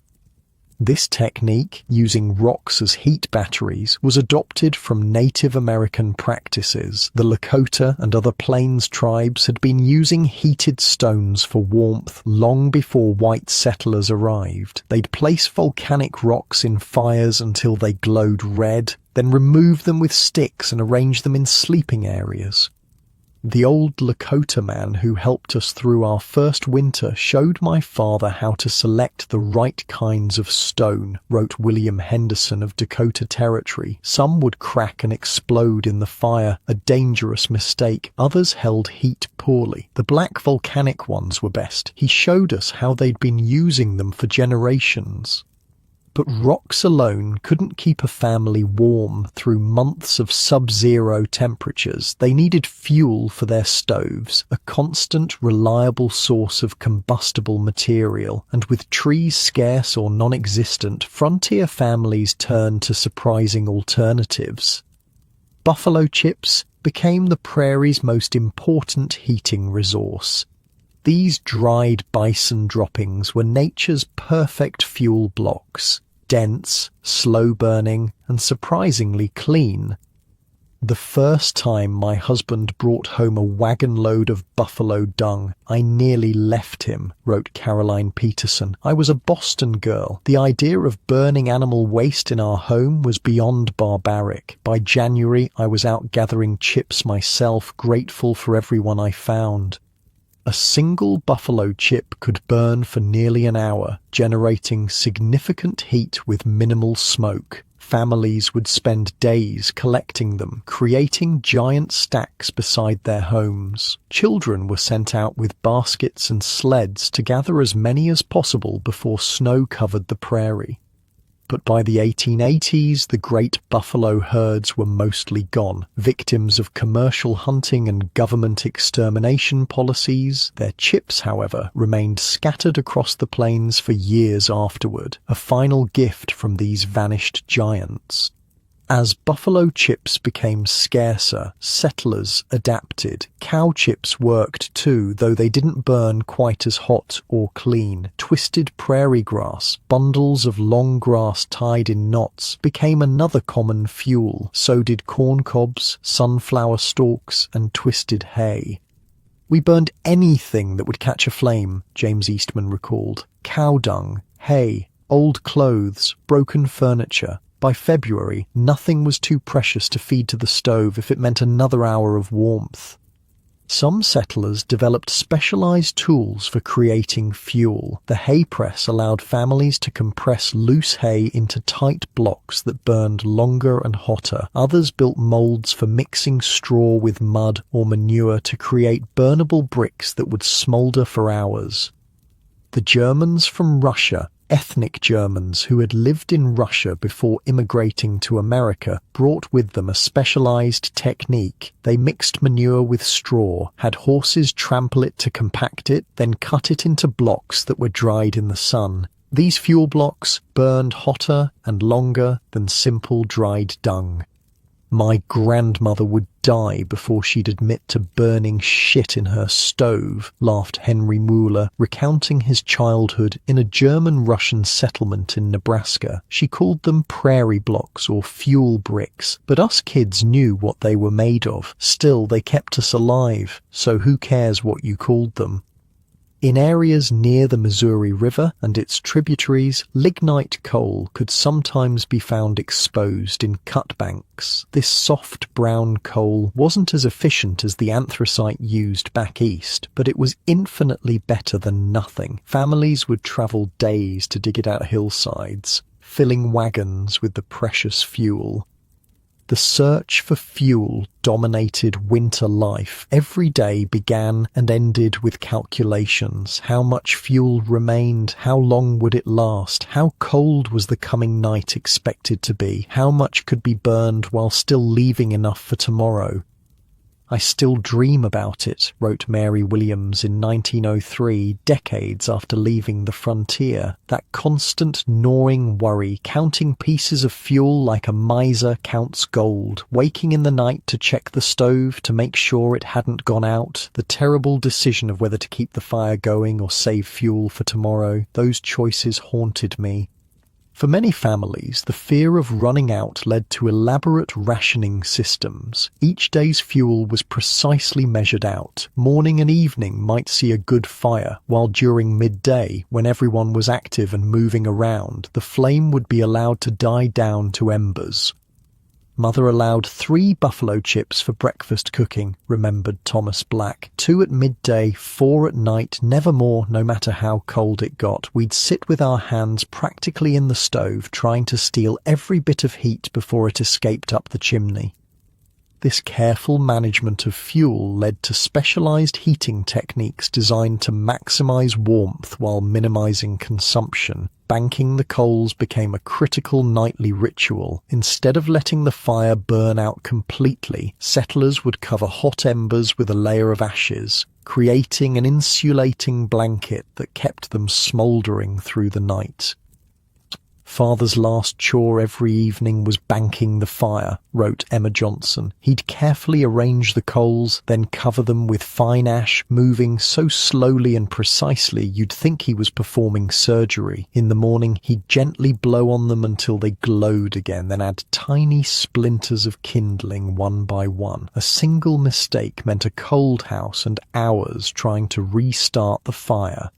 This technique, using rocks as heat batteries, was adopted from Native American practices. The Lakota and other plains tribes had been using heated stones for warmth long before white settlers arrived. They'd place volcanic rocks in fires until they glowed red, then remove them with sticks and arrange them in sleeping areas. The old Lakota man who helped us through our first winter showed my father how to select the right kinds of stone, wrote William Henderson of Dakota Territory. Some would crack and explode in the fire, a dangerous mistake. Others held heat poorly. The black volcanic ones were best. He showed us how they'd been using them for generations. But rocks alone couldn't keep a family warm through months of sub-zero temperatures. They needed fuel for their stoves, a constant, reliable source of combustible material. And with trees scarce or non-existent, frontier families turned to surprising alternatives. Buffalo chips became the prairie's most important heating resource. These dried bison droppings were nature's perfect fuel blocks, dense, slow-burning, and surprisingly clean. The first time my husband brought home a wagon load of buffalo dung, I nearly left him, wrote Caroline Peterson. I was a Boston girl. The idea of burning animal waste in our home was beyond barbaric. By January, I was out gathering chips myself, grateful for everyone I found. A single buffalo chip could burn for nearly an hour, generating significant heat with minimal smoke. Families would spend days collecting them, creating giant stacks beside their homes. Children were sent out with baskets and sleds to gather as many as possible before snow covered the prairie. But by the 1880s, the great buffalo herds were mostly gone. Victims of commercial hunting and government extermination policies, their chips, however, remained scattered across the plains for years afterward, a final gift from these vanished giants. As buffalo chips became scarcer, settlers adapted. Cow chips worked too, though they didn't burn quite as hot or clean. Twisted prairie grass, bundles of long grass tied in knots, became another common fuel. So did corn cobs, sunflower stalks, and twisted hay. "We burned anything that would catch a flame," James Eastman recalled. "Cow dung, hay, old clothes, broken furniture. By February, nothing was too precious to feed to the stove if it meant another hour of warmth." Some settlers developed specialized tools for creating fuel. The hay press allowed families to compress loose hay into tight blocks that burned longer and hotter. Others built molds for mixing straw with mud or manure to create burnable bricks that would smolder for hours. The Germans from Russia, ethnic Germans who had lived in Russia before immigrating to America, brought with them a specialized technique. They mixed manure with straw, had horses trample it to compact it, then cut it into blocks that were dried in the sun. These fuel blocks burned hotter and longer than simple dried dung. "My grandmother would die before she'd admit to burning shit in her stove," laughed Henry Mueller, recounting his childhood in a German-Russian settlement in Nebraska. "She called them prairie blocks or fuel bricks, but us kids knew what they were made of. Still, they kept us alive, so who cares what you called them?" In areas near the Missouri River and its tributaries, lignite coal could sometimes be found exposed in cut banks. This soft brown coal wasn't as efficient as the anthracite used back east, but it was infinitely better than nothing. Families would travel days to dig it out hillsides, filling wagons with the precious fuel. The search for fuel dominated winter life. Every day began and ended with calculations. How much fuel remained? How long would it last? How cold was the coming night expected to be? How much could be burned while still leaving enough for tomorrow? "I still dream about it," wrote Mary Williams in 1903, decades after leaving the frontier. "That constant gnawing worry, counting pieces of fuel like a miser counts gold, waking in the night to check the stove to make sure it hadn't gone out, the terrible decision of whether to keep the fire going or save fuel for tomorrow, those choices haunted me." For many families, the fear of running out led to elaborate rationing systems. Each day's fuel was precisely measured out. Morning and evening might see a good fire, while during midday, when everyone was active and moving around, the flame would be allowed to die down to embers. "Mother allowed 3 buffalo chips for breakfast cooking," remembered Thomas Black. 2 at midday, 4 at night, never more, no matter how cold it got. We'd sit with our hands practically in the stove, trying to steal every bit of heat before it escaped up the chimney. This careful management of fuel led to specialized heating techniques designed to maximize warmth while minimizing consumption. Banking the coals became a critical nightly ritual. Instead of letting the fire burn out completely, settlers would cover hot embers with a layer of ashes, creating an insulating blanket that kept them smoldering through the night. "Father's last chore every evening was banking the fire," wrote Emma Johnson. "He'd carefully arrange the coals, then cover them with fine ash, moving so slowly and precisely you'd think he was performing surgery. In the morning, he'd gently blow on them until they glowed again, then add tiny splinters of kindling one by one. A single mistake meant a cold house and hours trying to restart the fire."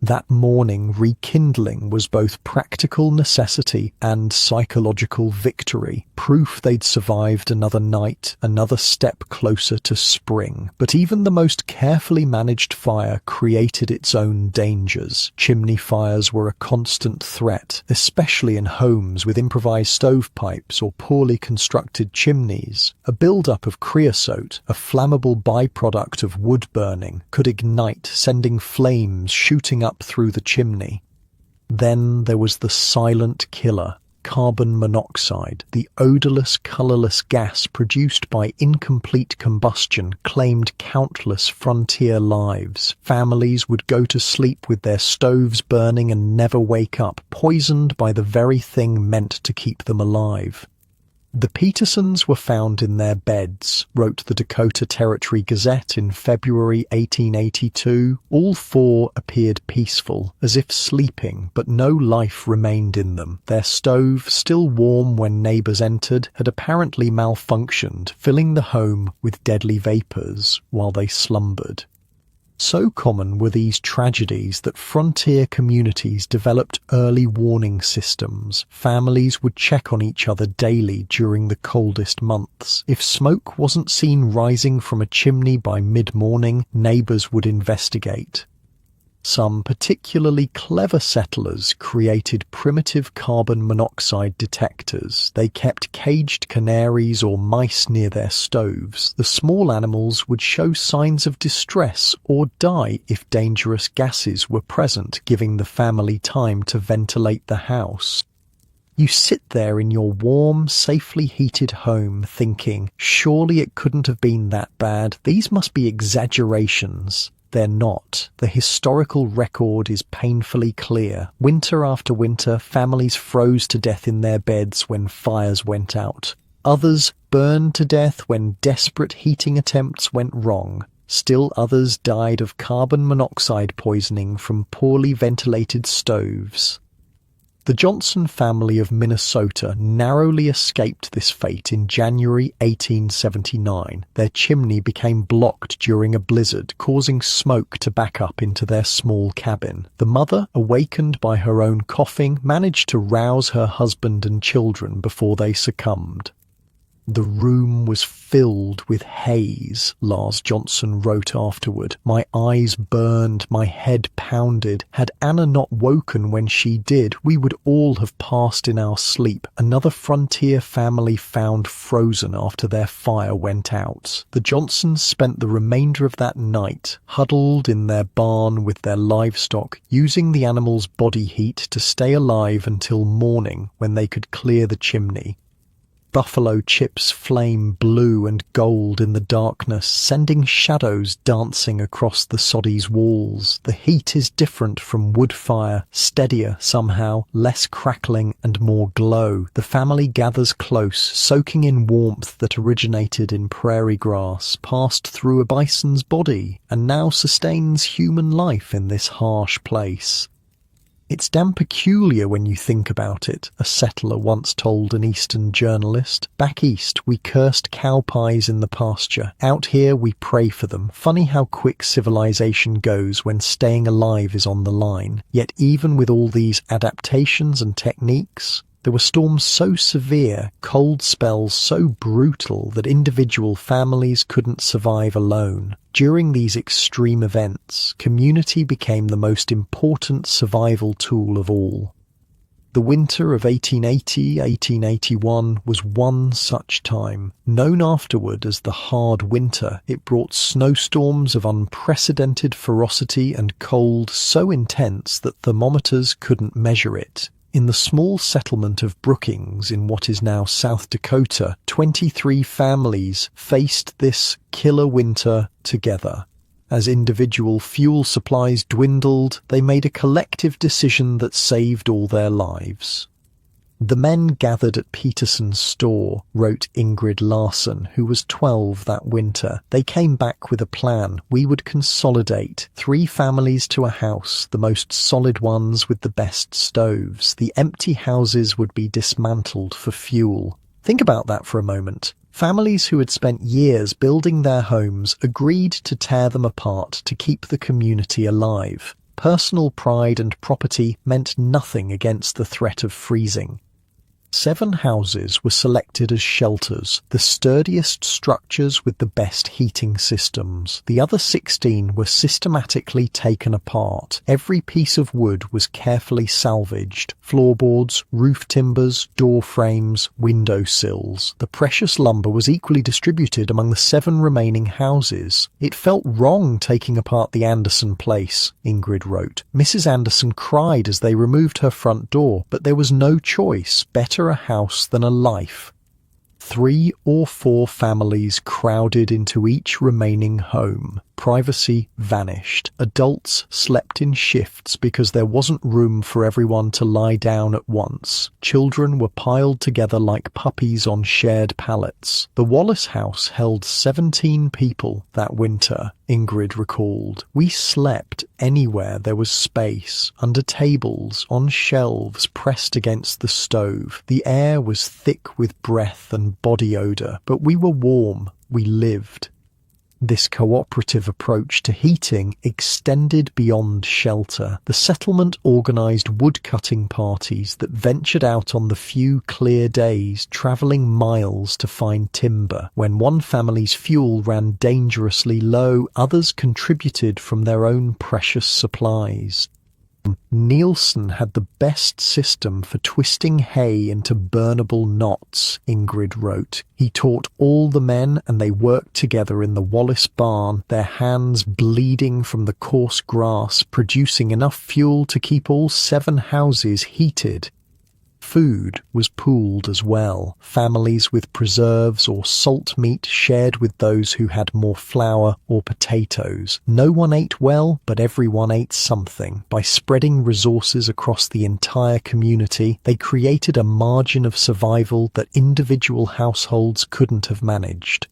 That morning, rekindling was both practical necessity and psychological victory, proof they'd survived another night, another step closer to spring. But even the most carefully managed fire created its own dangers. Chimney fires were a constant threat, especially in homes with improvised stovepipes or poorly constructed chimneys. A build-up of creosote, a flammable byproduct of wood burning, could ignite, sending flames shooting up through the chimney. Then there was the silent killer, carbon monoxide. The odorless, colorless gas produced by incomplete combustion claimed countless frontier lives. Families would go to sleep with their stoves burning and never wake up, poisoned by the very thing meant to keep them alive. The Petersons were found in their beds, wrote the Dakota Territory Gazette in February 1882. All four appeared peaceful, as if sleeping, but no life remained in them. Their stove, still warm when neighbors entered, had apparently malfunctioned, filling the home with deadly vapors while they slumbered. So common were these tragedies that frontier communities developed early warning systems. Families would check on each other daily during the coldest months. If smoke wasn't seen rising from a chimney by mid-morning, neighbors would investigate. Some particularly clever settlers created primitive carbon monoxide detectors. They kept caged canaries or mice near their stoves. The small animals would show signs of distress or die if dangerous gases were present, giving the family time to ventilate the house. You sit there in your warm, safely heated home thinking, surely it couldn't have been that bad. These must be exaggerations. They're not. The historical record is painfully clear. Winter after winter, families froze to death in their beds when fires went out. Others burned to death when desperate heating attempts went wrong. Still others died of carbon monoxide poisoning from poorly ventilated stoves. The Johnson family of Minnesota narrowly escaped this fate in January 1879. Their chimney became blocked during a blizzard, causing smoke to back up into their small cabin. The mother, awakened by her own coughing, managed to rouse her husband and children before they succumbed. The room was filled with haze, Lars Johnson wrote afterward. My eyes burned, my head pounded. Had Anna not woken when she did, we would all have passed in our sleep. Another frontier family found frozen after their fire went out. The Johnsons spent the remainder of that night huddled in their barn with their livestock, using the animals' body heat to stay alive until morning when they could clear the chimney. Buffalo chips flame blue and gold in the darkness, sending shadows dancing across the soddy's walls. The heat is different from wood fire, steadier somehow, less crackling and more glow. The family gathers close, soaking in warmth that originated in prairie grass, passed through a bison's body, and now sustains human life in this harsh place. It's damn peculiar when you think about it, a settler once told an Eastern journalist. Back east, we cursed cow pies in the pasture. Out here, we pray for them. Funny how quick civilization goes when staying alive is on the line. Yet even with all these adaptations and techniques, there were storms so severe, cold spells so brutal that individual families couldn't survive alone. During these extreme events, community became the most important survival tool of all. The winter of 1880-1881 was one such time. Known afterward as the Hard Winter, it brought snowstorms of unprecedented ferocity and cold so intense that thermometers couldn't measure it. In the small settlement of Brookings in what is now South Dakota, 23 families faced this killer winter together. As individual fuel supplies dwindled, they made a collective decision that saved all their lives. The men gathered at Peterson's store, wrote Ingrid Larson, who was 12 that winter. They came back with a plan. We would consolidate 3 families to a house, the most solid ones with the best stoves. The empty houses would be dismantled for fuel. Think about that for a moment. Families who had spent years building their homes agreed to tear them apart to keep the community alive. Personal pride and property meant nothing against the threat of freezing. 7 houses were selected as shelters, the sturdiest structures with the best heating systems. The other 16 were systematically taken apart. Every piece of wood was carefully salvaged. Floorboards, roof timbers, door frames, window sills. The precious lumber was equally distributed among the 7 remaining houses. It felt wrong taking apart the Anderson place, Ingrid wrote. Mrs. Anderson cried as they removed her front door, but there was no choice. Better a house than a life. 3 or 4 families crowded into each remaining home. Privacy vanished. Adults slept in shifts because there wasn't room for everyone to lie down at once. Children were piled together like puppies on shared pallets. The Wallace house held 17 people that winter, Ingrid recalled. We slept anywhere there was space, under tables, on shelves, pressed against the stove. The air was thick with breath and body odor, but we were warm. We lived. This cooperative approach to heating extended beyond shelter. The settlement organized woodcutting parties that ventured out on the few clear days, traveling miles to find timber. When one family's fuel ran dangerously low, others contributed from their own precious supplies. Nielsen had the best system for twisting hay into burnable knots, Ingrid wrote. He taught all the men and they worked together in the Wallace barn, their hands bleeding from the coarse grass, producing enough fuel to keep all 7 houses heated. Food was pooled as well. Families with preserves or salt meat shared with those who had more flour or potatoes. No one ate well, but everyone ate something. By spreading resources across the entire community, they created a margin of survival that individual households couldn't have managed.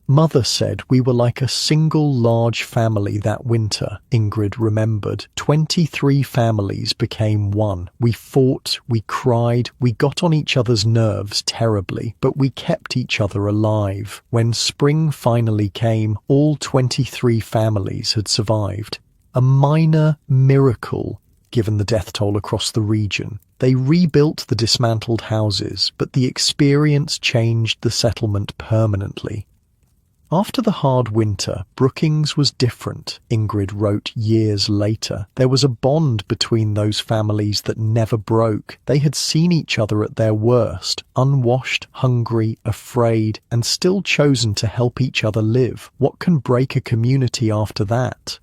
Mother said we were like a single large family that winter, Ingrid remembered. 23 families became one. We fought, we cried, we got on each other's nerves terribly, but we kept each other alive. When spring finally came, all 23 families had survived. A minor miracle, given the death toll across the region. They rebuilt the dismantled houses, but the experience changed the settlement permanently. After the hard winter, Brookings was different, Ingrid wrote years later. There was a bond between those families that never broke. They had seen each other at their worst, unwashed, hungry, afraid, and still chosen to help each other live. What can break a community after that?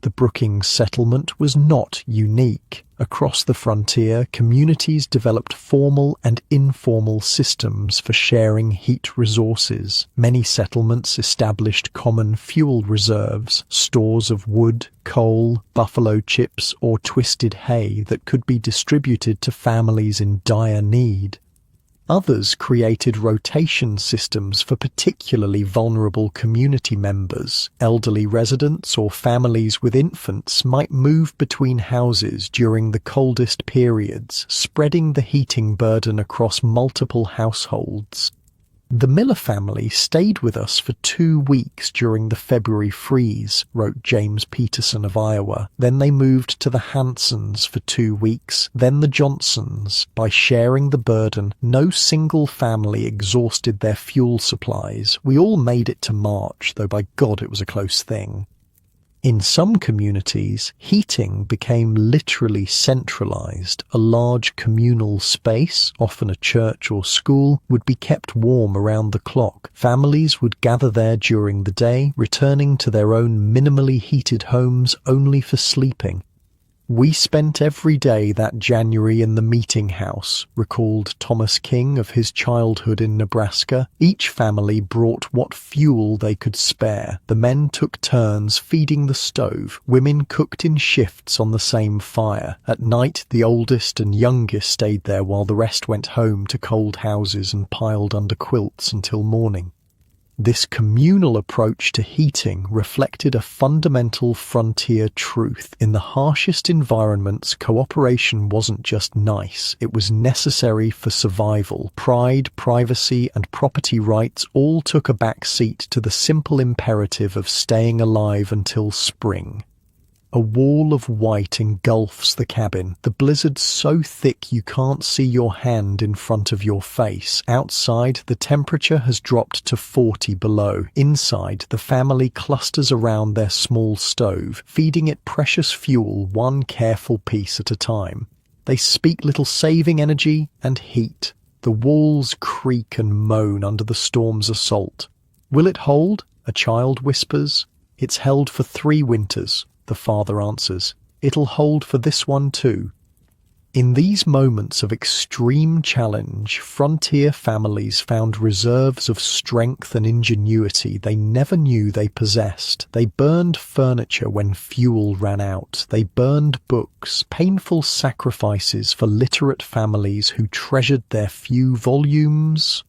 The Brookings settlement was not unique. Across the frontier, communities developed formal and informal systems for sharing heat resources. Many settlements established common fuel reserves, stores of wood, coal, buffalo chips, or twisted hay that could be distributed to families in dire need. Others created rotation systems for particularly vulnerable community members. Elderly residents or families with infants might move between houses during the coldest periods, spreading the heating burden across multiple households. The Miller family stayed with us for 2 weeks during the February freeze, wrote James Peterson of Iowa. Then they moved to the Hansons for 2 weeks, then the Johnsons. By sharing the burden, no single family exhausted their fuel supplies. We all made it to March, though by God it was a close thing. In some communities, heating became literally centralized. A large communal space, often a church or school, would be kept warm around the clock. Families would gather there during the day, returning to their own minimally heated homes only for sleeping. We spent every day that January in the meeting house, recalled Thomas King of his childhood in Nebraska. Each family brought what fuel they could spare. The men took turns feeding the stove. Women cooked in shifts on the same fire. At night, the oldest and youngest stayed there while the rest went home to cold houses and piled under quilts until morning. This communal approach to heating reflected a fundamental frontier truth. In the harshest environments, cooperation wasn't just nice, it was necessary for survival. Pride, privacy, and property rights all took a back seat to the simple imperative of staying alive until spring. A wall of white engulfs the cabin, the blizzard so thick you can't see your hand in front of your face. Outside, the temperature has dropped to 40 below. Inside, the family clusters around their small stove, feeding it precious fuel one careful piece at a time. They speak little saving energy and heat. The walls creak and moan under the storm's assault. Will it hold? A child whispers. It's held for 3 winters. The father answers, it'll hold for this one too. In these moments of extreme challenge, frontier families found reserves of strength and ingenuity they never knew they possessed. They burned furniture when fuel ran out. They burned books, painful sacrifices for literate families who treasured their few volumes.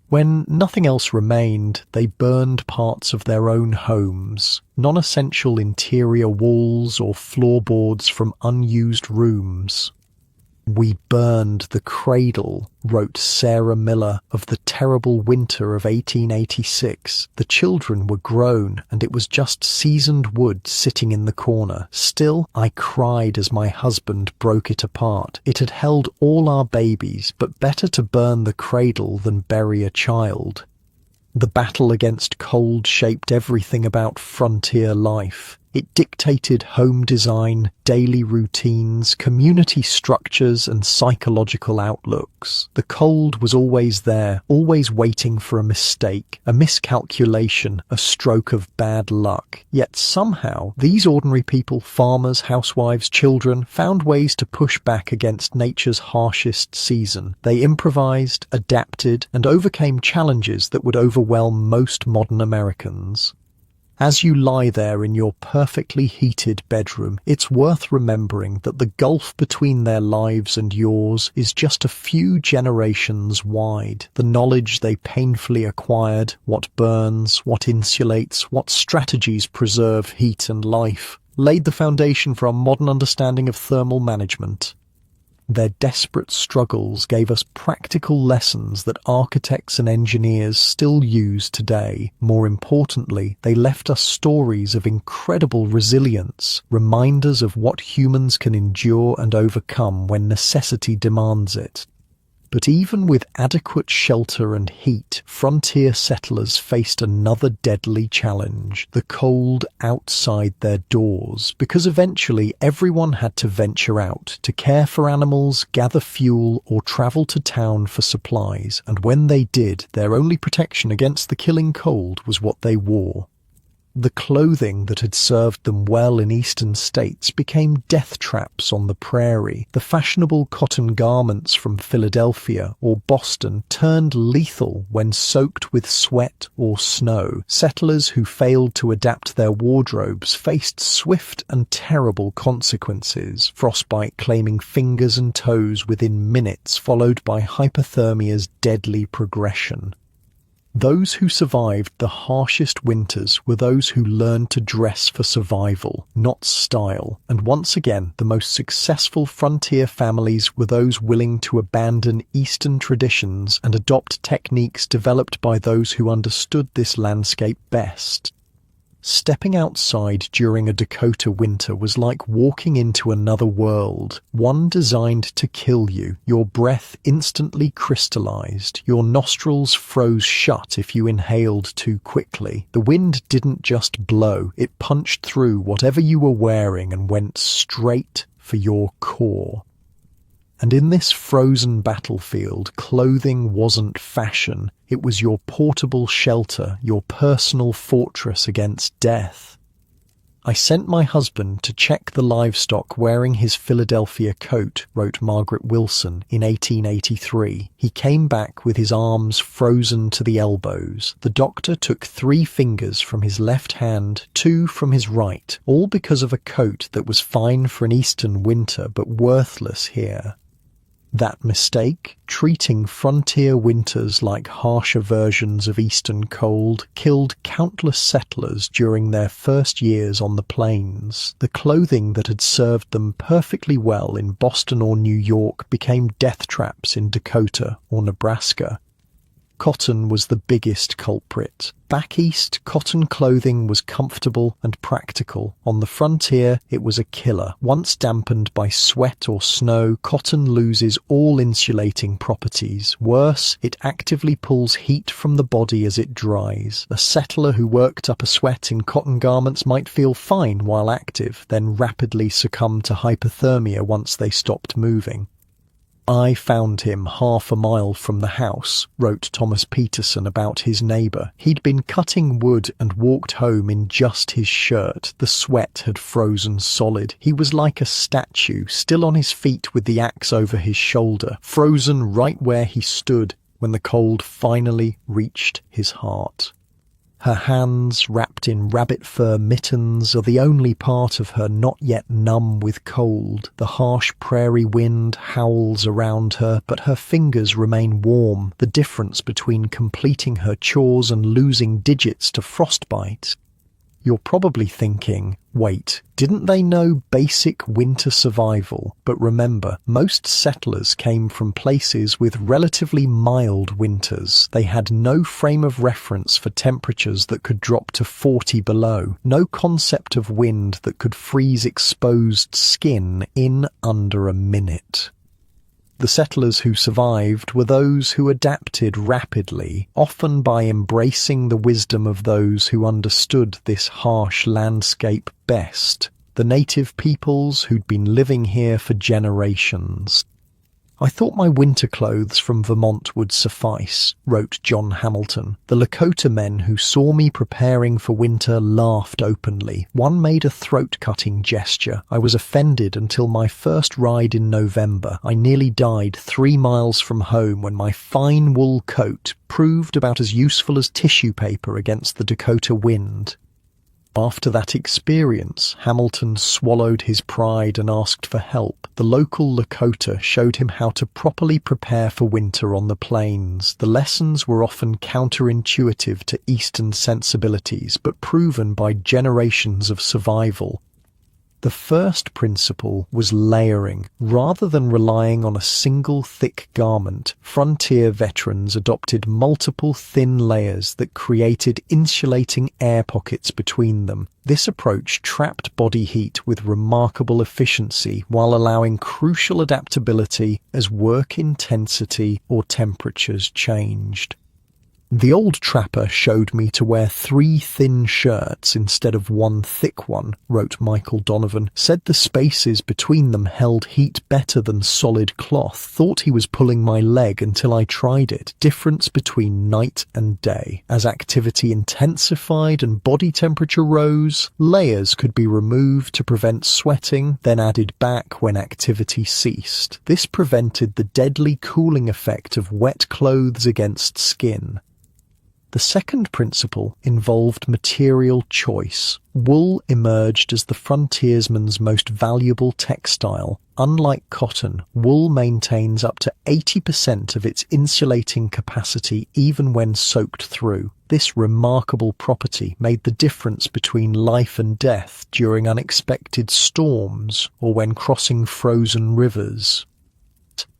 When nothing else remained, they burned parts of their own homes, non-essential interior walls or floorboards from unused rooms. "We burned the cradle," wrote Sarah Miller of the terrible winter of 1886. "The children were grown, and it was just seasoned wood sitting in the corner. Still, I cried as my husband broke it apart. It had held all our babies, but better to burn the cradle than bury a child." The battle against cold shaped everything about frontier life. It dictated home design, daily routines, community structures, and psychological outlooks. The cold was always there, always waiting for a mistake, a miscalculation, a stroke of bad luck. Yet somehow, these ordinary people, farmers, housewives, children, found ways to push back against nature's harshest season. They improvised, adapted, and overcame challenges that would overwhelm most modern Americans. As you lie there in your perfectly heated bedroom, it's worth remembering that the gulf between their lives and yours is just a few generations wide. The knowledge they painfully acquired, what burns, what insulates, what strategies preserve heat and life, laid the foundation for our modern understanding of thermal management. Their desperate struggles gave us practical lessons that architects and engineers still use today. More importantly, they left us stories of incredible resilience, reminders of what humans can endure and overcome when necessity demands it. But even with adequate shelter and heat, frontier settlers faced another deadly challenge, the cold outside their doors, because eventually everyone had to venture out to care for animals, gather fuel, or travel to town for supplies, and when they did, their only protection against the killing cold was what they wore. The clothing that had served them well in eastern states became death traps on the prairie. The fashionable cotton garments from Philadelphia or Boston turned lethal when soaked with sweat or snow. Settlers who failed to adapt their wardrobes faced swift and terrible consequences, frostbite claiming fingers and toes within minutes, followed by hypothermia's deadly progression. Those who survived the harshest winters were those who learned to dress for survival, not style. And once again, the most successful frontier families were those willing to abandon Eastern traditions and adopt techniques developed by those who understood this landscape best. Stepping outside during a Dakota winter was like walking into another world, one designed to kill you. Your breath instantly crystallized. Your nostrils froze shut if you inhaled too quickly. The wind didn't just blow, it punched through whatever you were wearing and went straight for your core. And in this frozen battlefield, clothing wasn't fashion. It was your portable shelter, your personal fortress against death. I sent my husband to check the livestock wearing his Philadelphia coat, wrote Margaret Wilson in 1883. He came back with his arms frozen to the elbows. The doctor took 3 fingers from his left hand, 2 from his right, all because of a coat that was fine for an eastern winter but worthless here. That mistake, treating frontier winters like harsher versions of eastern cold, killed countless settlers during their first years on the plains. The clothing that had served them perfectly well in Boston or New York became death traps in Dakota or Nebraska. Cotton was the biggest culprit. Back east, cotton clothing was comfortable and practical. On the frontier, it was a killer. Once dampened by sweat or snow, cotton loses all insulating properties. Worse, it actively pulls heat from the body as it dries. A settler who worked up a sweat in cotton garments might feel fine while active, then rapidly succumb to hypothermia once they stopped moving. "I found him half a mile from the house," wrote Thomas Peterson about his neighbour. He'd been cutting wood and walked home in just his shirt. The sweat had frozen solid. He was like a statue, still on his feet with the axe over his shoulder, frozen right where he stood when the cold finally reached his heart. Her hands, wrapped in rabbit fur mittens, are the only part of her not yet numb with cold. The harsh prairie wind howls around her, but her fingers remain warm, the difference between completing her chores and losing digits to frostbite. You're probably thinking, wait, didn't they know basic winter survival? But remember, most settlers came from places with relatively mild winters. They had no frame of reference for temperatures that could drop to 40 below, no concept of wind that could freeze exposed skin in under a minute. The settlers who survived were those who adapted rapidly, often by embracing the wisdom of those who understood this harsh landscape best, the native peoples who'd been living here for generations. "I thought my winter clothes from Vermont would suffice," wrote John Hamilton. "The Lakota men who saw me preparing for winter laughed openly. One made a throat-cutting gesture. I was offended until my first ride in November. I nearly died 3 miles from home when my fine wool coat proved about as useful as tissue paper against the Dakota wind." After that experience, Hamilton swallowed his pride and asked for help. The local Lakota showed him how to properly prepare for winter on the plains. The lessons were often counterintuitive to Eastern sensibilities, but proven by generations of survival. The first principle was layering. Rather than relying on a single thick garment, frontier veterans adopted multiple thin layers that created insulating air pockets between them. This approach trapped body heat with remarkable efficiency while allowing crucial adaptability as work intensity or temperatures changed. "The old trapper showed me to wear 3 thin shirts instead of 1 thick one," wrote Michael Donovan. "Said the spaces between them held heat better than solid cloth. Thought he was pulling my leg until I tried it. Difference between night and day. As activity intensified and body temperature rose, layers could be removed to prevent sweating, then added back when activity ceased. This prevented the deadly cooling effect of wet clothes against skin." The second principle involved material choice. Wool emerged as the frontiersman's most valuable textile. Unlike cotton, wool maintains up to 80% of its insulating capacity even when soaked through. This remarkable property made the difference between life and death during unexpected storms or when crossing frozen rivers.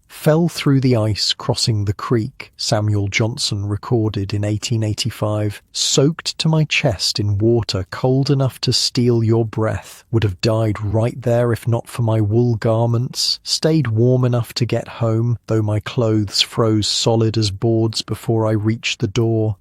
"Fell through the ice crossing the creek," Samuel Johnson recorded in 1885. "Soaked to my chest in water cold enough to steal your breath. Would have died right there if not for my wool garments. Stayed warm enough to get home, though my clothes froze solid as boards before I reached the door."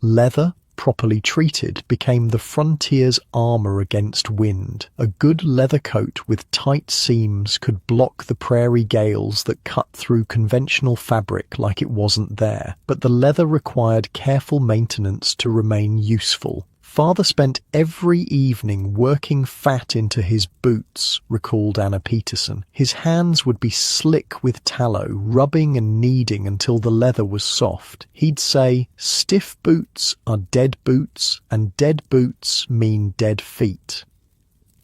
Leather, properly treated, became the frontier's armor against wind. A good leather coat with tight seams could block the prairie gales that cut through conventional fabric like it wasn't there, but the leather required careful maintenance to remain useful. "Father spent every evening working fat into his boots," recalled Anna Peterson. "His hands would be slick with tallow, rubbing and kneading until the leather was soft. He'd say, 'Stiff boots are dead boots, and dead boots mean dead feet.'"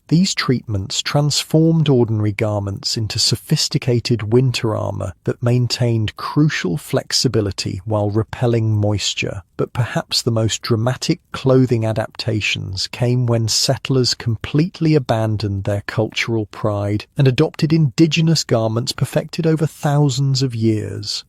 These treatments transformed ordinary garments into sophisticated winter armor that maintained crucial flexibility while repelling moisture. But perhaps the most dramatic clothing adaptations came when settlers completely abandoned their cultural pride and adopted indigenous garments perfected over thousands of years.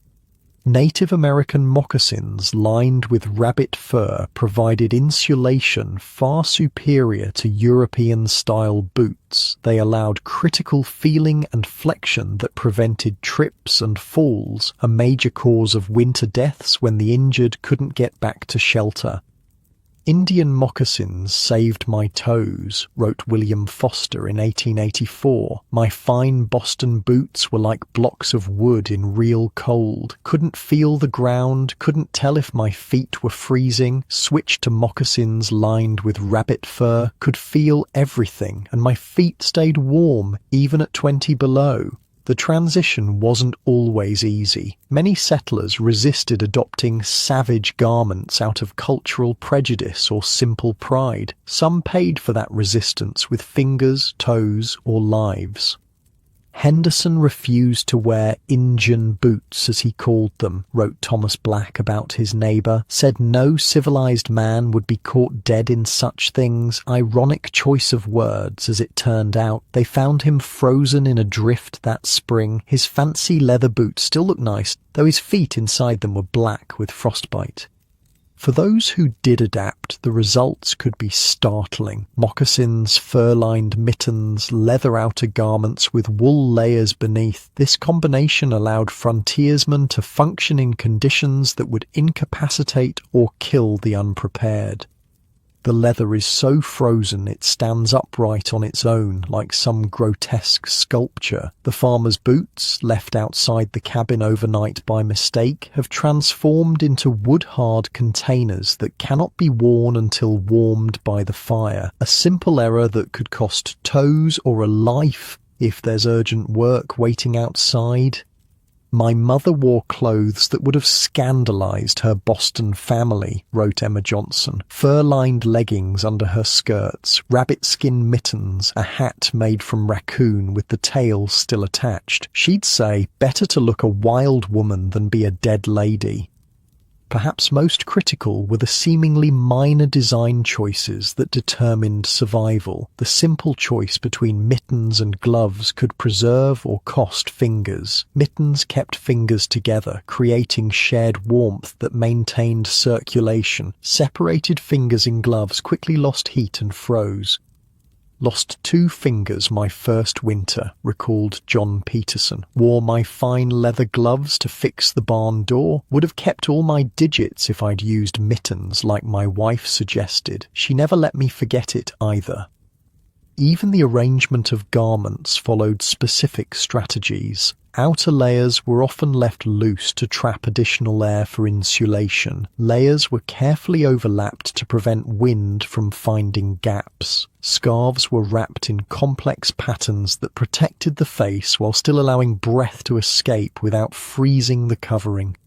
Native American moccasins lined with rabbit fur provided insulation far superior to European-style boots. They allowed critical feeling and flexion that prevented trips and falls, a major cause of winter deaths when the injured couldn't get back to shelter. Indian moccasins saved my toes, wrote William Foster in 1884. My fine Boston boots were like blocks of wood in real cold. Couldn't feel the ground, couldn't tell if my feet were freezing. Switched to moccasins lined with rabbit fur, could feel everything, and my feet stayed warm, even at 20 below. The transition wasn't always easy. Many settlers resisted adopting savage garments out of cultural prejudice or simple pride. Some paid for that resistance with fingers, toes, or lives. Henderson refused to wear Injun boots, as he called them, wrote Thomas Black about his neighbour, said no civilized man would be caught dead in such things. Ironic choice of words, as it turned out. They found him frozen in a drift that spring. His fancy leather boots still looked nice, though his feet inside them were black with frostbite. For those who did adapt, the results could be startling. Moccasins, fur-lined mittens, leather outer garments with wool layers beneath. This combination allowed frontiersmen to function in conditions that would incapacitate or kill the unprepared. The leather is so frozen it stands upright on its own, like some grotesque sculpture. The farmer's boots, left outside the cabin overnight by mistake, have transformed into wood-hard containers that cannot be worn until warmed by the fire. A simple error that could cost toes or a life if there's urgent work waiting outside. My mother wore clothes that would have scandalized her Boston family, wrote Emma Johnson. Fur-lined leggings under her skirts, rabbit-skin mittens, a hat made from raccoon with the tail still attached. She'd say, better to look a wild woman than be a dead lady. Perhaps most critical were the seemingly minor design choices that determined survival. The simple choice between mittens and gloves could preserve or cost fingers. Mittens kept fingers together, creating shared warmth that maintained circulation. Separated fingers in gloves quickly lost heat and froze. Lost 2 fingers my first winter, recalled John Peterson. Wore my fine leather gloves to fix the barn door. Would have kept all my digits if I'd used mittens like my wife suggested. She never let me forget it either. Even the arrangement of garments followed specific strategies. Outer layers were often left loose to trap additional air for insulation. Layers were carefully overlapped to prevent wind from finding gaps. Scarves were wrapped in complex patterns that protected the face while still allowing breath to escape without freezing the covering.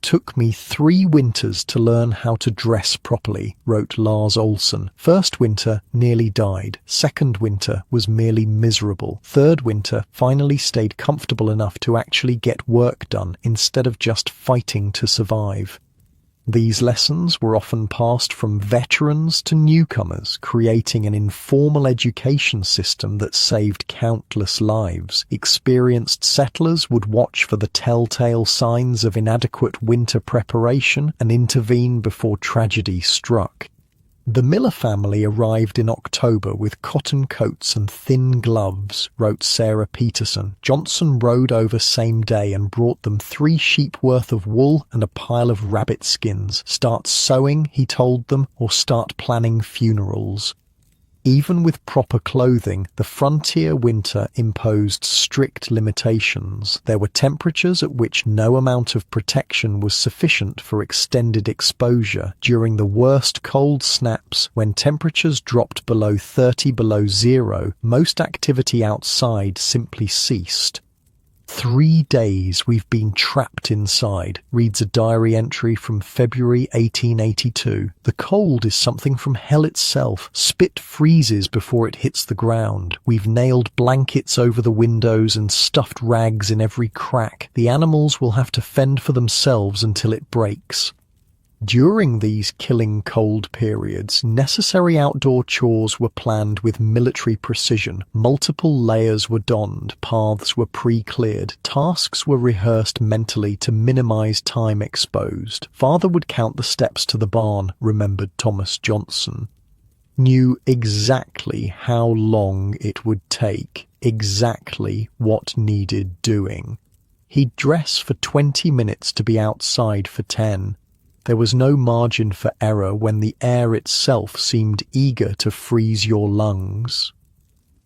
Took me 3 winters to learn how to dress properly, wrote Lars Olsen. First winter nearly died. Second winter was merely miserable. Third winter finally stayed comfortable enough to actually get work done instead of just fighting to survive. These lessons were often passed from veterans to newcomers, creating an informal education system that saved countless lives. Experienced settlers would watch for the telltale signs of inadequate winter preparation and intervene before tragedy struck. The Miller family arrived in October with cotton coats and thin gloves, wrote Sarah Peterson. Johnson rode over same day and brought them 3 sheep worth of wool and a pile of rabbit skins. Start sewing, he told them, or start planning funerals. Even with proper clothing, the frontier winter imposed strict limitations. There were temperatures at which no amount of protection was sufficient for extended exposure. During the worst cold snaps, when temperatures dropped below 30 below zero, most activity outside simply ceased. 3 days we've been trapped inside, reads a diary entry from February 1882. The cold is something from hell itself. Spit freezes before it hits the ground. We've nailed blankets over the windows and stuffed rags in every crack. The animals will have to fend for themselves until it breaks. During these killing cold periods, necessary outdoor chores were planned with military precision. Multiple layers were donned, paths were pre-cleared, tasks were rehearsed mentally to minimize time exposed. Father would count the steps to the barn, remembered Thomas Johnson. Knew exactly how long it would take, exactly what needed doing. He'd dress for 20 minutes to be outside for 10. There was no margin for error when the air itself seemed eager to freeze your lungs.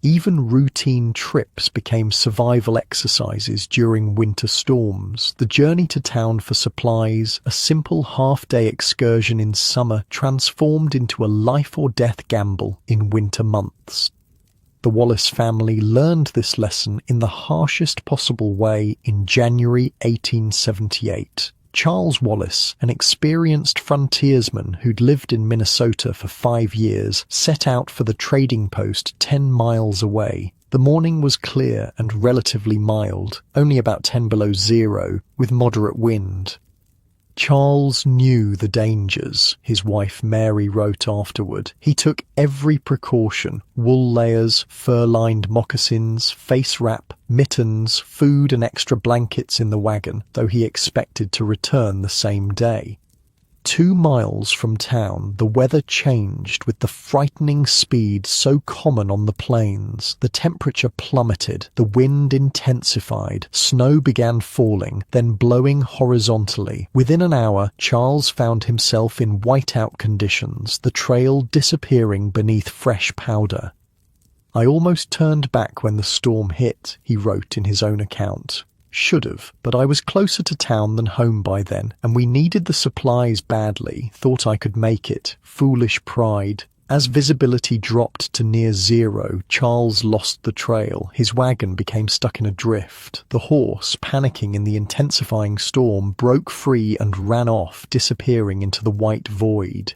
Even routine trips became survival exercises during winter storms. The journey to town for supplies, a simple half-day excursion in summer, transformed into a life-or-death gamble in winter months. The Wallace family learned this lesson in the harshest possible way in January 1878. Charles Wallace, an experienced frontiersman who'd lived in Minnesota for 5 years, set out for the trading post 10 miles away. The morning was clear and relatively mild, only about 10 below zero, with moderate wind. Charles knew the dangers, his wife Mary wrote afterward. He took every precaution: wool layers, fur-lined moccasins, face wrap, mittens, food and extra blankets in the wagon, though he expected to return the same day. 2 miles from town, the weather changed with the frightening speed so common on the plains. The temperature plummeted, the wind intensified, snow began falling, then blowing horizontally. Within an hour, Charles found himself in whiteout conditions, the trail disappearing beneath fresh powder. "I almost turned back when the storm hit," he wrote in his own account. "Should have, but I was closer to town than home by then, and we needed the supplies badly, thought I could make it. Foolish pride." As visibility dropped to near zero, Charles lost the trail. His wagon became stuck in a drift. The horse, panicking in the intensifying storm, broke free and ran off, disappearing into the white void.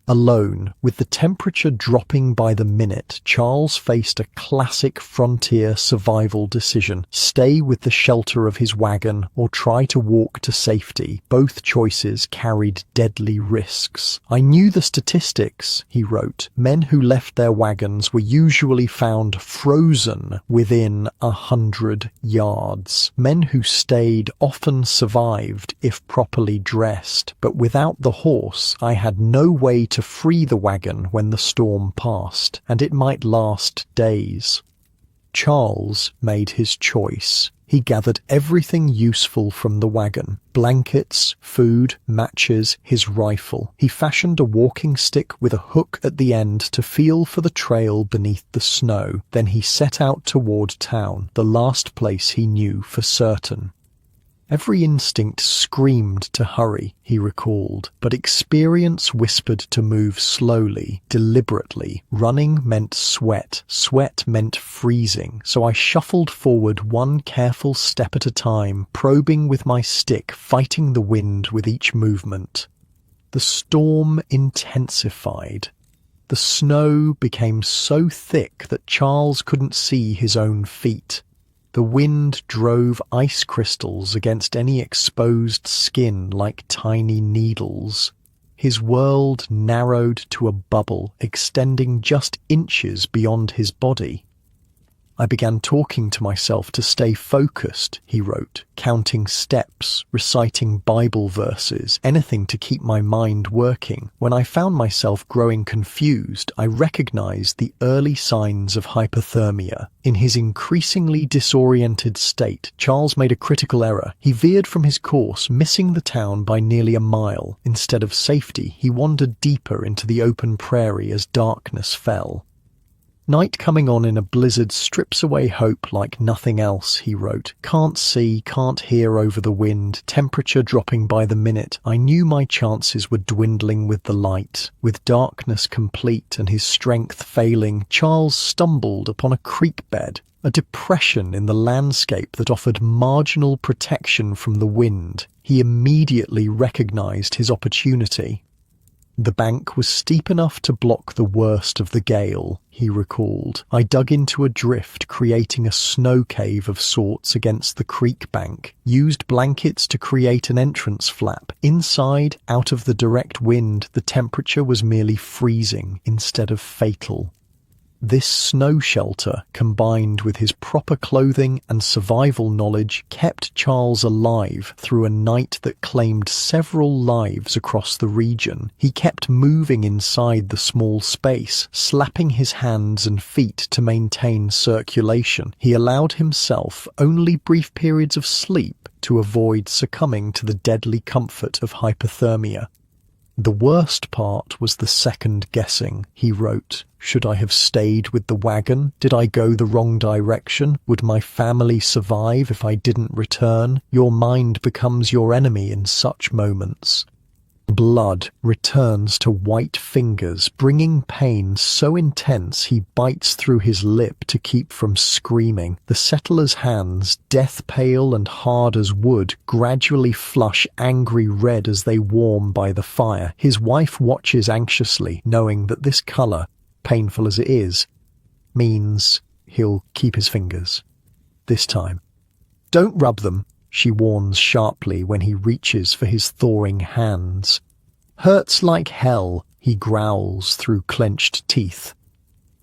Alone, with the temperature dropping by the minute, Charles faced a classic frontier survival decision: stay with the shelter of his wagon or try to walk to safety. Both choices carried deadly risks. "I knew the statistics," he wrote. "Men who left their wagons were usually found frozen within 100 yards. Men who stayed often survived if properly dressed, but without the horse, I had no way to free the wagon when the storm passed, and it might last days." Charles made his choice. He gathered everything useful from the wagon: blankets, food, matches, his rifle. He fashioned a walking stick with a hook at the end to feel for the trail beneath the snow. Then he set out toward town, the last place he knew for certain. Every instinct screamed to hurry, he recalled, but experience whispered to move slowly, deliberately. Running meant sweat. Sweat meant freezing. So I shuffled forward one careful step at a time, probing with my stick, fighting the wind with each movement. The storm intensified. The snow became so thick that Charles couldn't see his own feet. The wind drove ice crystals against any exposed skin like tiny needles. His world narrowed to a bubble, extending just inches beyond his body. "I began talking to myself to stay focused," he wrote, counting steps, reciting Bible verses, anything to keep my mind working. "When I found myself growing confused, I recognized the early signs of hypothermia." In his increasingly disoriented state, Charles made a critical error. He veered from his course, missing the town by nearly a mile. Instead of safety, he wandered deeper into the open prairie as darkness fell. "Night coming on in a blizzard strips away hope like nothing else," he wrote. "Can't see, can't hear over the wind, temperature dropping by the minute. I knew my chances were dwindling with the light." With darkness complete and his strength failing, Charles stumbled upon a creek bed, a depression in the landscape that offered marginal protection from the wind. He immediately recognized his opportunity. "The bank was steep enough to block the worst of the gale," he recalled. "I dug into a drift, creating a snow cave of sorts against the creek bank, used blankets to create an entrance flap. Inside, out of the direct wind, the temperature was merely freezing instead of fatal." This snow shelter, combined with his proper clothing and survival knowledge, kept Charles alive through a night that claimed several lives across the region. He kept moving inside the small space, slapping his hands and feet to maintain circulation. He allowed himself only brief periods of sleep to avoid succumbing to the deadly comfort of hypothermia. The worst part was the second guessing, he wrote. Should I have stayed with the wagon? Did I go the wrong direction? Would my family survive if I didn't return? Your mind becomes your enemy in such moments. Blood returns to white fingers, bringing pain so intense he bites through his lip to keep from screaming. The settler's hands, death pale and hard as wood, gradually flush angry red as they warm by the fire. His wife watches anxiously, knowing that this colour, painful as it is, means he'll keep his fingers. This time. Don't rub them, she warns sharply when he reaches for his thawing hands. Hurts like hell, he growls through clenched teeth.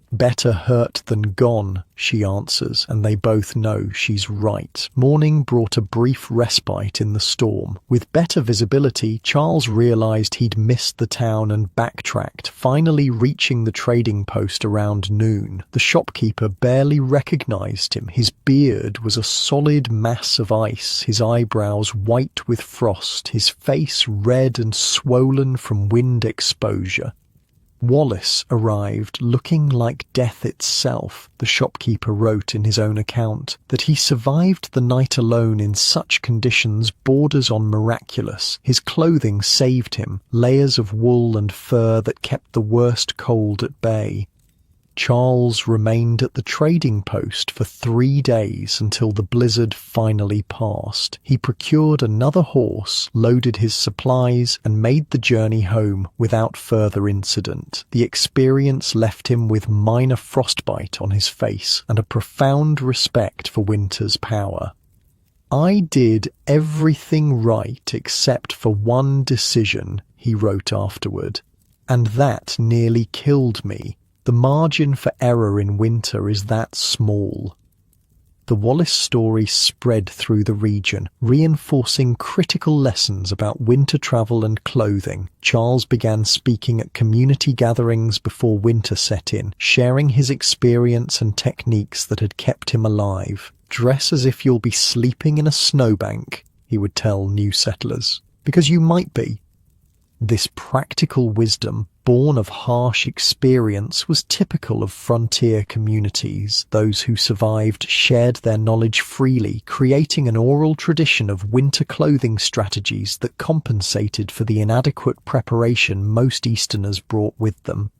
Better hurt than gone, she answers, and they both know she's right. Morning brought a brief respite in the storm. With better visibility, Charles realized he'd missed the town and backtracked, finally reaching the trading post around noon. The shopkeeper barely recognized him. His beard was a solid mass of ice, his eyebrows white with frost, his face red and swollen from wind exposure. Wallace arrived looking like death itself. The shopkeeper wrote in his own account that he survived the night alone in such conditions borders on miraculous. His clothing saved him, layers of wool and fur that kept the worst cold at bay. Charles remained at the trading post for 3 days until the blizzard finally passed. He procured another horse, loaded his supplies, and made the journey home without further incident. The experience left him with minor frostbite on his face and a profound respect for winter's power. I did everything right except for one decision, he wrote afterward, and that nearly killed me. The margin for error in winter is that small. The Wallace story spread through the region, reinforcing critical lessons about winter travel and clothing. Charles began speaking at community gatherings before winter set in, sharing his experience and techniques that had kept him alive. Dress as if you'll be sleeping in a snowbank, he would tell new settlers, because you might be. This practical wisdom, born of harsh experience, was typical of frontier communities. Those who survived shared their knowledge freely, creating an oral tradition of winter clothing strategies that compensated for the inadequate preparation most Easterners brought with them.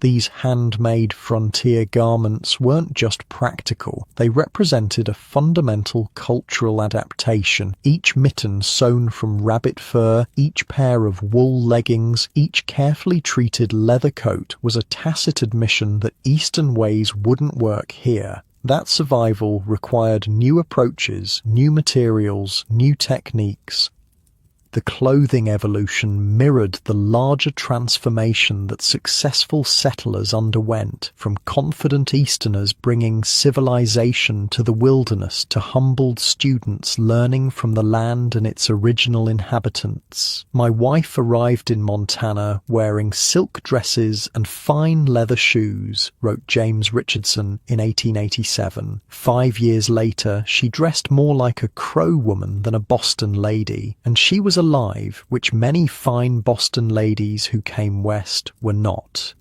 These handmade frontier garments weren't just practical, they represented a fundamental cultural adaptation. Each mitten sewn from rabbit fur, each pair of wool leggings, each carefully treated leather coat was a tacit admission that Eastern ways wouldn't work here. That survival required new approaches, new materials, new techniques. The clothing evolution mirrored the larger transformation that successful settlers underwent, from confident Easterners bringing civilization to the wilderness to humbled students learning from the land and its original inhabitants. My wife arrived in Montana wearing silk dresses and fine leather shoes, wrote James Richardson in 1887. 5 years later, she dressed more like a Crow woman than a Boston lady, and she was alive, which many fine Boston ladies who came west were not.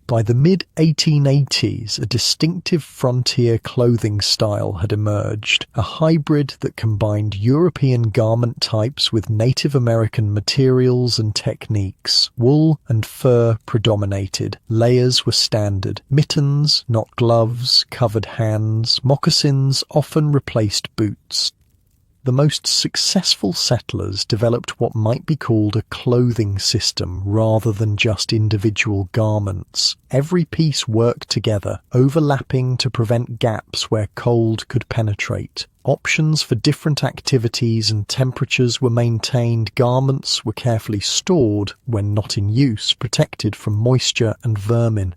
By the mid-1880s, a distinctive frontier clothing style had emerged, a hybrid that combined European garment types with Native American materials and techniques. Wool and fur predominated. Layers were standard. Mittens, not gloves, covered hands. Moccasins often replaced boots. The most successful settlers developed what might be called a clothing system rather than just individual garments. Every piece worked together, overlapping to prevent gaps where cold could penetrate. Options for different activities and temperatures were maintained. Garments were carefully stored, when not in use, protected from moisture and vermin.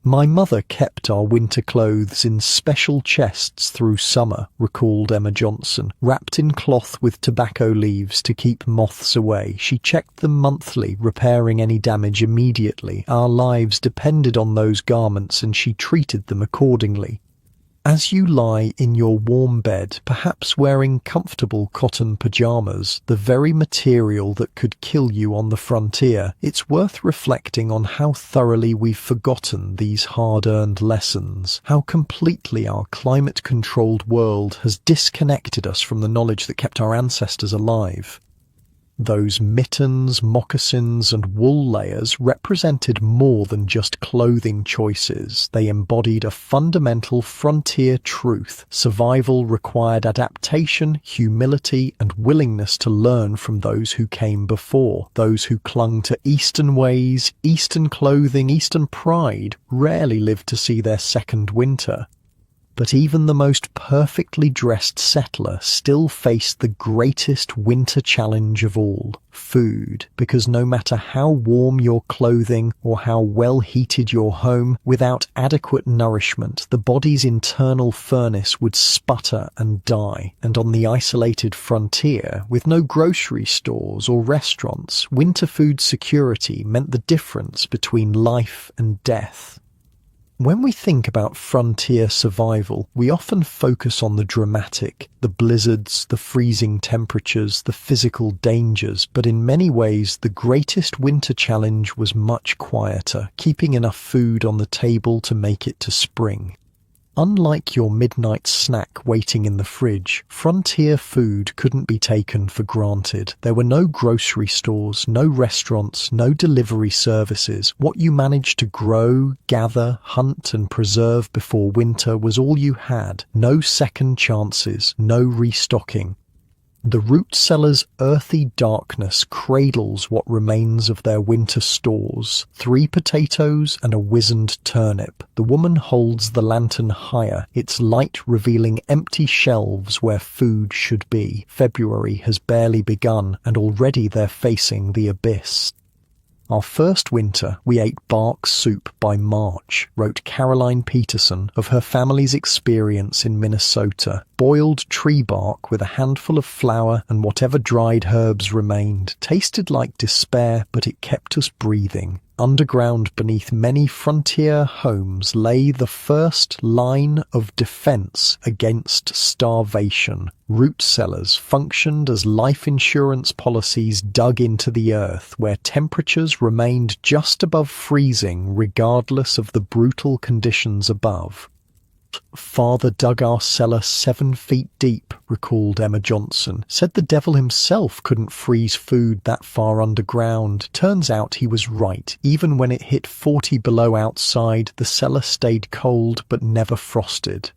"My mother kept our winter clothes in special chests through summer," recalled Emma Johnson. "Wrapped in cloth with tobacco leaves to keep moths away. She checked them monthly, repairing any damage immediately. Our lives depended on those garments and she treated them accordingly." As you lie in your warm bed, perhaps wearing comfortable cotton pajamas, the very material that could kill you on the frontier, it's worth reflecting on how thoroughly we've forgotten these hard-earned lessons, how completely our climate-controlled world has disconnected us from the knowledge that kept our ancestors alive. Those mittens, moccasins, and wool layers represented more than just clothing choices. They embodied a fundamental frontier truth. Survival required adaptation, humility, and willingness to learn from those who came before. Those who clung to Eastern ways, Eastern clothing, Eastern pride rarely lived to see their second winter. But even the most perfectly dressed settler still faced the greatest winter challenge of all, food, because no matter how warm your clothing or how well heated your home, without adequate nourishment, the body's internal furnace would sputter and die. And on the isolated frontier, with no grocery stores or restaurants, winter food security meant the difference between life and death. When we think about frontier survival, we often focus on the dramatic, the blizzards, the freezing temperatures, the physical dangers, but in many ways the greatest winter challenge was much quieter, keeping enough food on the table to make it to spring. Unlike your midnight snack waiting in the fridge, frontier food couldn't be taken for granted. There were no grocery stores, no restaurants, no delivery services. What you managed to grow, gather, hunt, and preserve before winter was all you had. No second chances, no restocking. The root cellar's earthy darkness cradles what remains of their winter stores. 3 potatoes and a wizened turnip. The woman holds the lantern higher, its light revealing empty shelves where food should be. February has barely begun, and already they're facing the abyss. "Our first winter, we ate bark soup by March," wrote Caroline Peterson of her family's experience in Minnesota. "Boiled tree bark with a handful of flour and whatever dried herbs remained. Tasted like despair, but it kept us breathing." Underground beneath many frontier homes lay the first line of defense against starvation. Root cellars functioned as life insurance policies dug into the earth, where temperatures remained just above freezing regardless of the brutal conditions above. "Father dug our cellar 7 feet deep," recalled Emma Johnson. "Said the devil himself couldn't freeze food that far underground. Turns out he was right. Even when it hit 40 below outside, the cellar stayed cold but never frosted."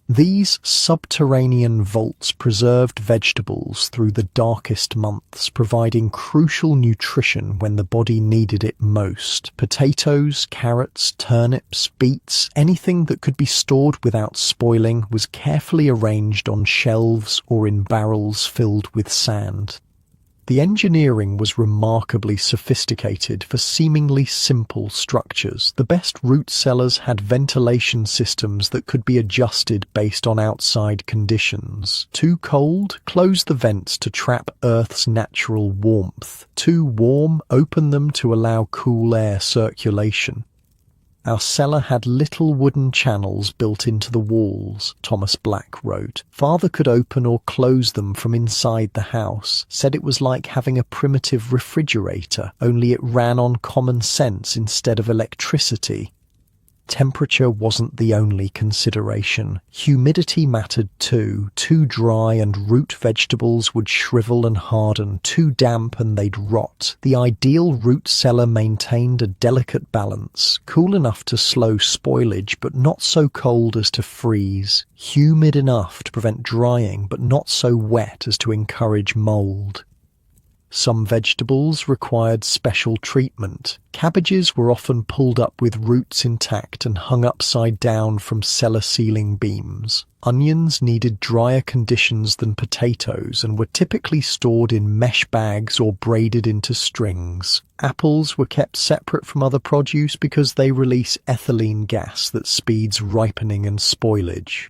These subterranean vaults preserved vegetables through the darkest months, providing crucial nutrition when the body needed it most. Potatoes, carrots, turnips, beets, anything that could be stored without spoiling was carefully arranged on shelves or in barrels filled with sand. The engineering was remarkably sophisticated for seemingly simple structures. The best root cellars had ventilation systems that could be adjusted based on outside conditions. Too cold? Close the vents to trap Earth's natural warmth. Too warm? Open them to allow cool air circulation. "Our cellar had little wooden channels built into the walls," Thomas Black wrote. "Father could open or close them from inside the house. Said it was like having a primitive refrigerator, only it ran on common sense instead of electricity." Temperature wasn't the only consideration. Humidity mattered too. Too dry and root vegetables would shrivel and harden. Too damp and they'd rot. The ideal root cellar maintained a delicate balance, cool enough to slow spoilage but not so cold as to freeze, humid enough to prevent drying but not so wet as to encourage mold. Some vegetables required special treatment. Cabbages were often pulled up with roots intact and hung upside down from cellar ceiling beams. Onions needed drier conditions than potatoes and were typically stored in mesh bags or braided into strings. Apples were kept separate from other produce because they release ethylene gas that speeds ripening and spoilage.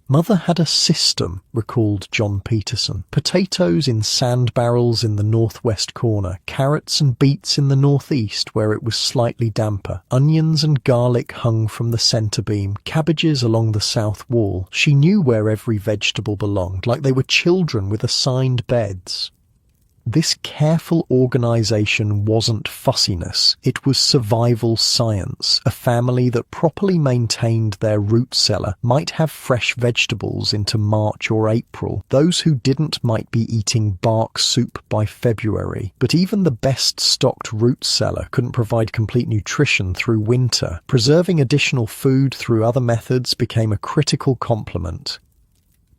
Mother had a system, recalled John Peterson. Potatoes in sand barrels in the northwest corner, carrots and beets in the northeast where it was slightly damper, onions and garlic hung from the centre beam, cabbages along the south wall. She knew where every vegetable belonged, like they were children with assigned beds. This careful organisation wasn't fussiness, it was survival science. A family that properly maintained their root cellar might have fresh vegetables into March or April. Those who didn't might be eating bark soup by February. But even the best stocked root cellar couldn't provide complete nutrition through winter. Preserving additional food through other methods became a critical complement.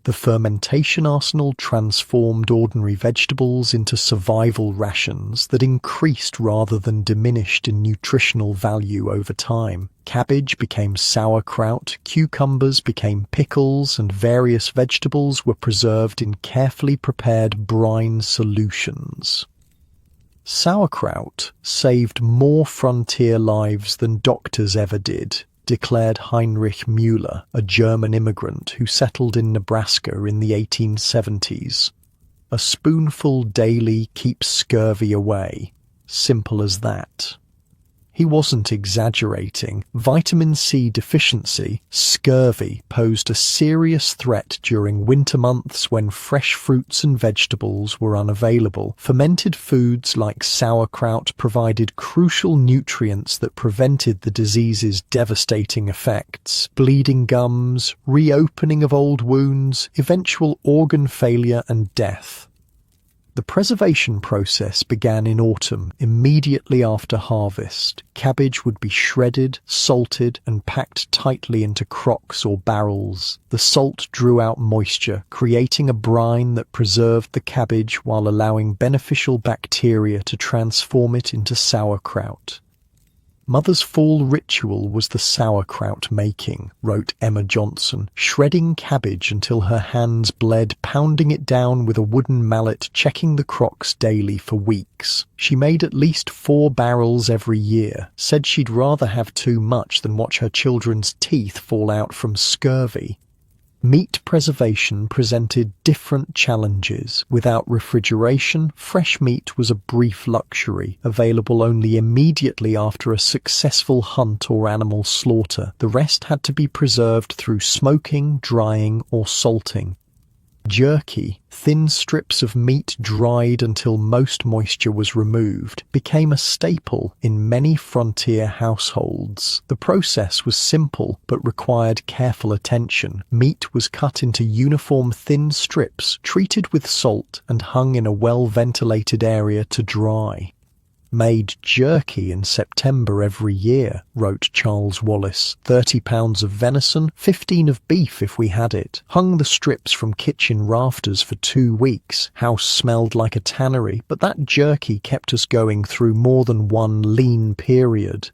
The fermentation arsenal transformed ordinary vegetables into survival rations that increased rather than diminished in nutritional value over time. Cabbage became sauerkraut, cucumbers became pickles, and various vegetables were preserved in carefully prepared brine solutions. Sauerkraut saved more frontier lives than doctors ever did, declared Heinrich Müller, a German immigrant who settled in Nebraska in the 1870s. A spoonful daily keeps scurvy away. Simple as that. He wasn't exaggerating. Vitamin C deficiency, scurvy, posed a serious threat during winter months when fresh fruits and vegetables were unavailable. Fermented foods like sauerkraut provided crucial nutrients that prevented the disease's devastating effects: bleeding gums, reopening of old wounds, eventual organ failure and death. The preservation process began in autumn, immediately after harvest. Cabbage would be shredded, salted, and packed tightly into crocks or barrels. The salt drew out moisture, creating a brine that preserved the cabbage while allowing beneficial bacteria to transform it into sauerkraut. Mother's fall ritual was the sauerkraut making, wrote Emma Johnson, shredding cabbage until her hands bled, pounding it down with a wooden mallet, checking the crocks daily for weeks. She made at least 4 barrels every year, said she'd rather have too much than watch her children's teeth fall out from scurvy. Meat preservation presented different challenges. Without refrigeration, fresh meat was a brief luxury, available only immediately after a successful hunt or animal slaughter. The rest had to be preserved through smoking, drying, or salting. Jerky, thin strips of meat dried until most moisture was removed, became a staple in many frontier households. The process was simple but required careful attention. Meat was cut into uniform thin strips, treated with salt, and hung in a well-ventilated area to dry. Made jerky in September every year, wrote Charles Wallace. 30 pounds of venison, 15 of beef if we had it. Hung the strips from kitchen rafters for 2 weeks. House smelled like a tannery, but that jerky kept us going through more than one lean period.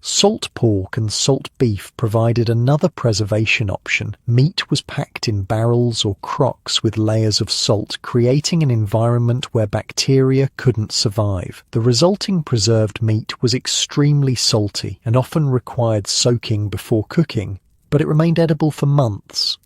Salt pork and salt beef provided another preservation option. Meat was packed in barrels or crocks with layers of salt, creating an environment where bacteria couldn't survive. The resulting preserved meat was extremely salty and often required soaking before cooking, but it remained edible for months.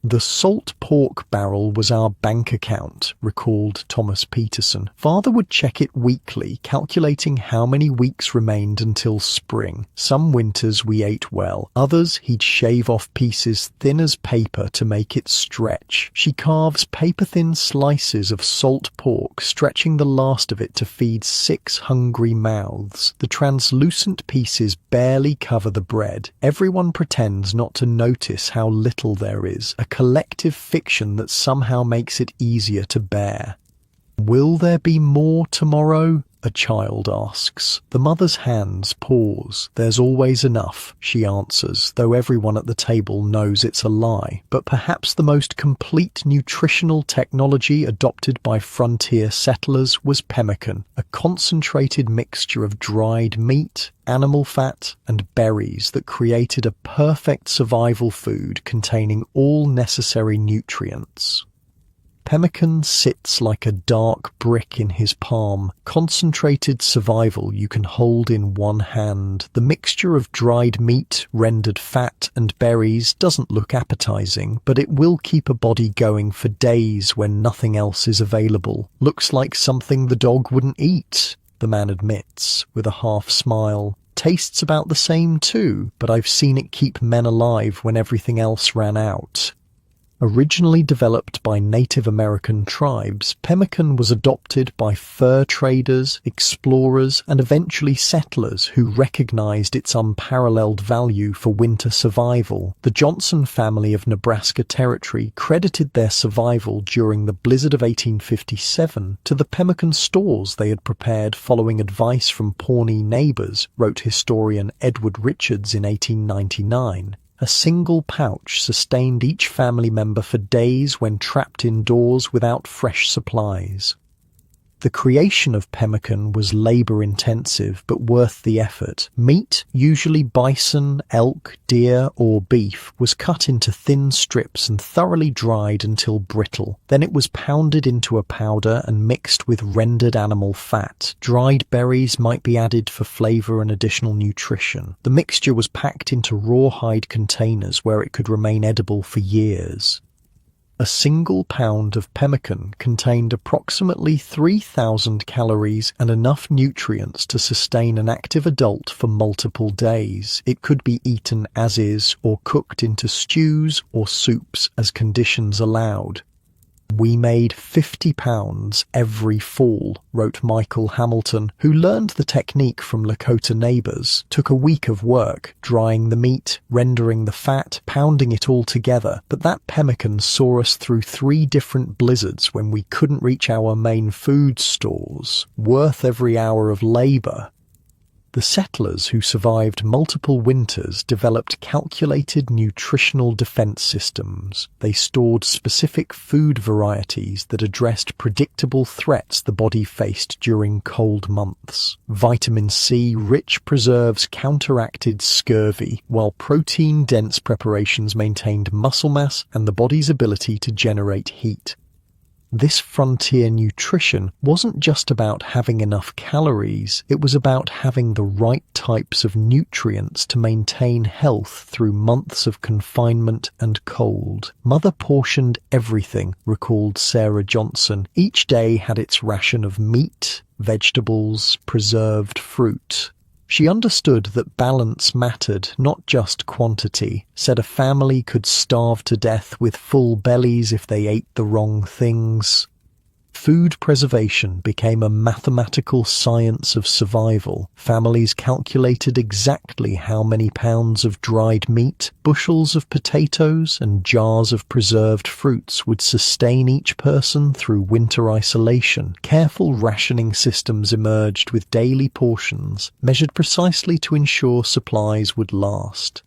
The salt pork barrel was our bank account, recalled Thomas Peterson. Father would check it weekly, calculating how many weeks remained until spring. Some winters we ate well. Others he'd shave off pieces thin as paper to make it stretch. She carves paper-thin slices of salt pork, stretching the last of it to feed 6 hungry mouths. The translucent pieces barely cover the bread. Everyone pretends not to notice how little there is. A collective fiction that somehow makes it easier to bear. Will there be more tomorrow? a child asks. The mother's hands pause. There's always enough, she answers, though everyone at the table knows it's a lie. But perhaps the most complete nutritional technology adopted by frontier settlers was pemmican, a concentrated mixture of dried meat, animal fat, and berries that created a perfect survival food containing all necessary nutrients. Pemmican sits like a dark brick in his palm, concentrated survival you can hold in one hand. The mixture of dried meat, rendered fat, and berries doesn't look appetizing, but it will keep a body going for days when nothing else is available. Looks like something the dog wouldn't eat, the man admits, with a half smile. Tastes about the same too, but I've seen it keep men alive when everything else ran out. Originally developed by Native American tribes, pemmican was adopted by fur traders, explorers, and eventually settlers who recognized its unparalleled value for winter survival. The Johnson family of Nebraska Territory credited their survival during the blizzard of 1857 to the pemmican stores they had prepared following advice from Pawnee neighbors, wrote historian Edward Richards in 1899. A single pouch sustained each family member for days when trapped indoors without fresh supplies. The creation of pemmican was labor-intensive but worth the effort. Meat, usually bison, elk, deer, or beef, was cut into thin strips and thoroughly dried until brittle. Then it was pounded into a powder and mixed with rendered animal fat. Dried berries might be added for flavor and additional nutrition. The mixture was packed into rawhide containers where it could remain edible for years. A single pound of pemmican contained approximately 3,000 calories and enough nutrients to sustain an active adult for multiple days. It could be eaten as is or cooked into stews or soups as conditions allowed. "We made 50 pounds every fall," wrote Michael Hamilton, who learned the technique from Lakota neighbors. Took a week of work, drying the meat, rendering the fat, pounding it all together. But that pemmican saw us through 3 different blizzards when we couldn't reach our main food stores. Worth every hour of labor. The settlers who survived multiple winters developed calculated nutritional defense systems. They stored specific food varieties that addressed predictable threats the body faced during cold months. Vitamin C-rich preserves counteracted scurvy, while protein-dense preparations maintained muscle mass and the body's ability to generate heat. This frontier nutrition wasn't just about having enough calories, it was about having the right types of nutrients to maintain health through months of confinement and cold. Mother portioned everything, recalled Sarah Johnson. Each day had its ration of meat, vegetables, preserved fruit. She understood that balance mattered, not just quantity. Said a family could starve to death with full bellies if they ate the wrong things. Food preservation became a mathematical science of survival. Families calculated exactly how many pounds of dried meat, bushels of potatoes, and jars of preserved fruits would sustain each person through winter isolation. Careful rationing systems emerged with daily portions, measured precisely to ensure supplies would last.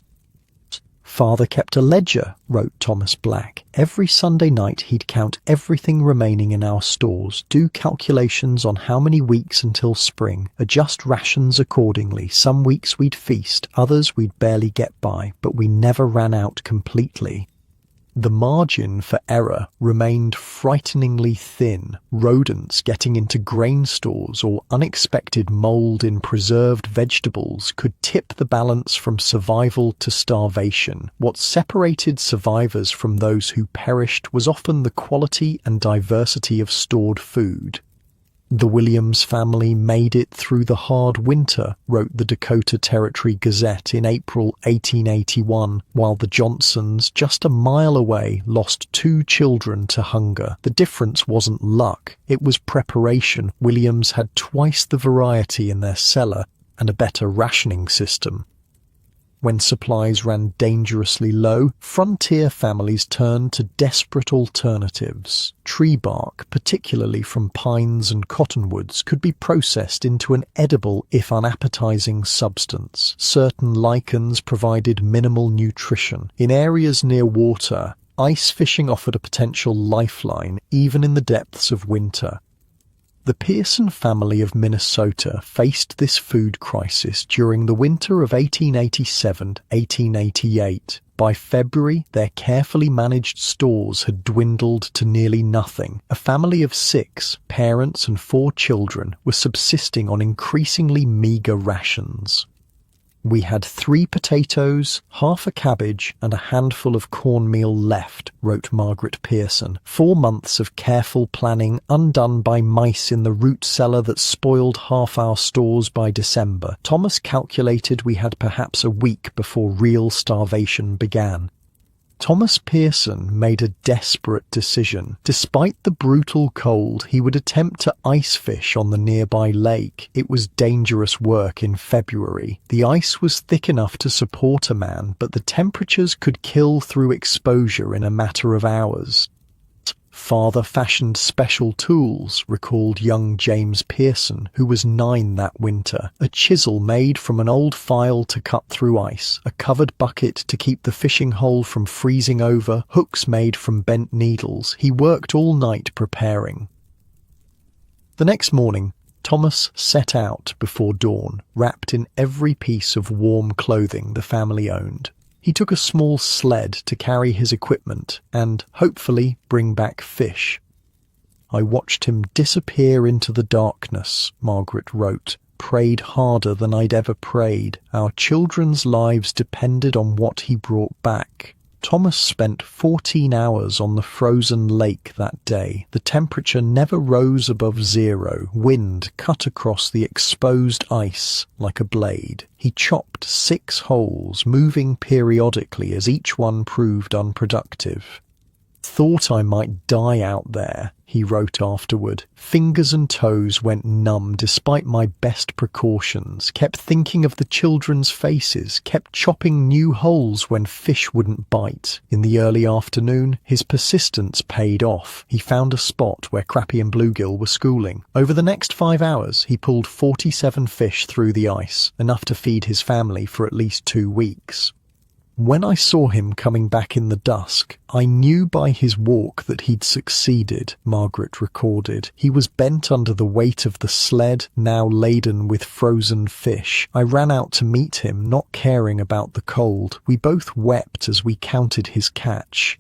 "Father kept a ledger," wrote Thomas Black. "Every Sunday night he'd count everything remaining in our stores, do calculations on how many weeks until spring, adjust rations accordingly. Some weeks we'd feast, others we'd barely get by, but we never ran out completely." The margin for error remained frighteningly thin. Rodents getting into grain stores or unexpected mold in preserved vegetables could tip the balance from survival to starvation. What separated survivors from those who perished was often the quality and diversity of stored food. "The Williams family made it through the hard winter," wrote the Dakota Territory Gazette in April 1881, while the Johnsons, just a mile away, lost 2 children to hunger. The difference wasn't luck, it was preparation. Williams had twice the variety in their cellar and a better rationing system. When supplies ran dangerously low, frontier families turned to desperate alternatives. Tree bark, particularly from pines and cottonwoods, could be processed into an edible if unappetizing substance. Certain lichens provided minimal nutrition. In areas near water, ice fishing offered a potential lifeline even in the depths of winter. The Pearson family of Minnesota faced this food crisis during the winter of 1887-1888. By February, their carefully managed stores had dwindled to nearly nothing. A family of 6, parents and 4 children, were subsisting on increasingly meager rations. "We had 3 potatoes, half a cabbage, and a handful of cornmeal left," wrote Margaret Pearson. 4 months of careful planning undone by mice in the root cellar that spoiled half our stores by December. Thomas calculated we had perhaps a week before real starvation began. Thomas Pearson made a desperate decision. Despite the brutal cold, he would attempt to ice fish on the nearby lake. It was dangerous work in February. The ice was thick enough to support a man, but the temperatures could kill through exposure in a matter of hours. "Father fashioned special tools," recalled young James Pearson, who was 9 that winter. "A chisel made from an old file to cut through ice, a covered bucket to keep the fishing hole from freezing over, hooks made from bent needles." He worked all night preparing. The next morning, Thomas set out before dawn, wrapped in every piece of warm clothing the family owned. He took a small sled to carry his equipment and, hopefully, bring back fish. "I watched him disappear into the darkness," Margaret wrote, "prayed harder than I'd ever prayed. Our children's lives depended on what he brought back." Thomas spent 14 hours on the frozen lake that day. The temperature never rose above 0. Wind cut across the exposed ice like a blade. He chopped 6 holes, moving periodically as each one proved unproductive. "Thought I might die out there," he wrote afterward. "Fingers and toes went numb despite my best precautions, kept thinking of the children's faces, kept chopping new holes when fish wouldn't bite." In the early afternoon, his persistence paid off. He found a spot where crappie and bluegill were schooling. Over the next 5 hours, he pulled 47 fish through the ice, enough to feed his family for at least 2 weeks. "When I saw him coming back in the dusk, I knew by his walk that he'd succeeded," Margaret recorded. "He was bent under the weight of the sled, now laden with frozen fish. I ran out to meet him, not caring about the cold. We both wept as we counted his catch."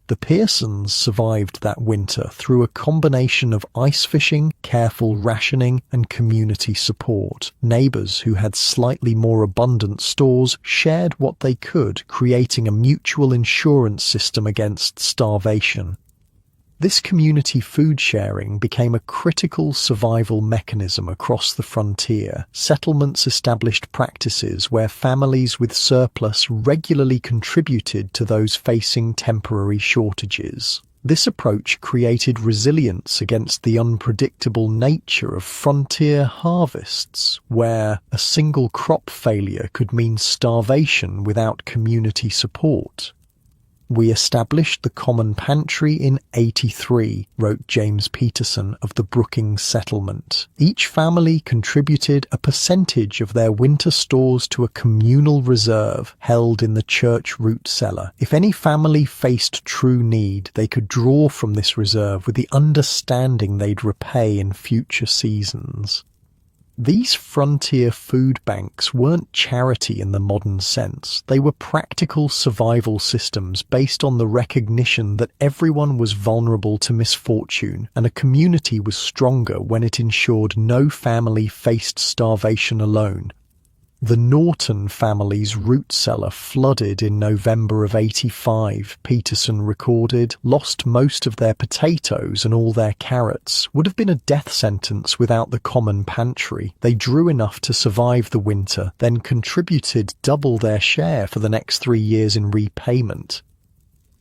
The Pearsons survived that winter through a combination of ice fishing, careful rationing, and community support. Neighbors who had slightly more abundant stores shared what they could, creating a mutual insurance system against starvation. This community food sharing became a critical survival mechanism across the frontier. Settlements established practices where families with surplus regularly contributed to those facing temporary shortages. This approach created resilience against the unpredictable nature of frontier harvests, where a single crop failure could mean starvation without community support. "We established the common pantry in 83, wrote James Peterson of the Brookings settlement. Each family contributed a percentage of their winter stores to a communal reserve held in the church root cellar. If any family faced true need, they could draw from this reserve with the understanding they'd repay in future seasons." These frontier food banks weren't charity in the modern sense. They were practical survival systems based on the recognition that everyone was vulnerable to misfortune, and a community was stronger when it ensured no family faced starvation alone. The Norton family's root cellar flooded in November of 85, Peterson recorded, lost most of their potatoes and all their carrots. Would have been a death sentence without the common pantry. They drew enough to survive the winter, then contributed double their share for the next 3 years in repayment.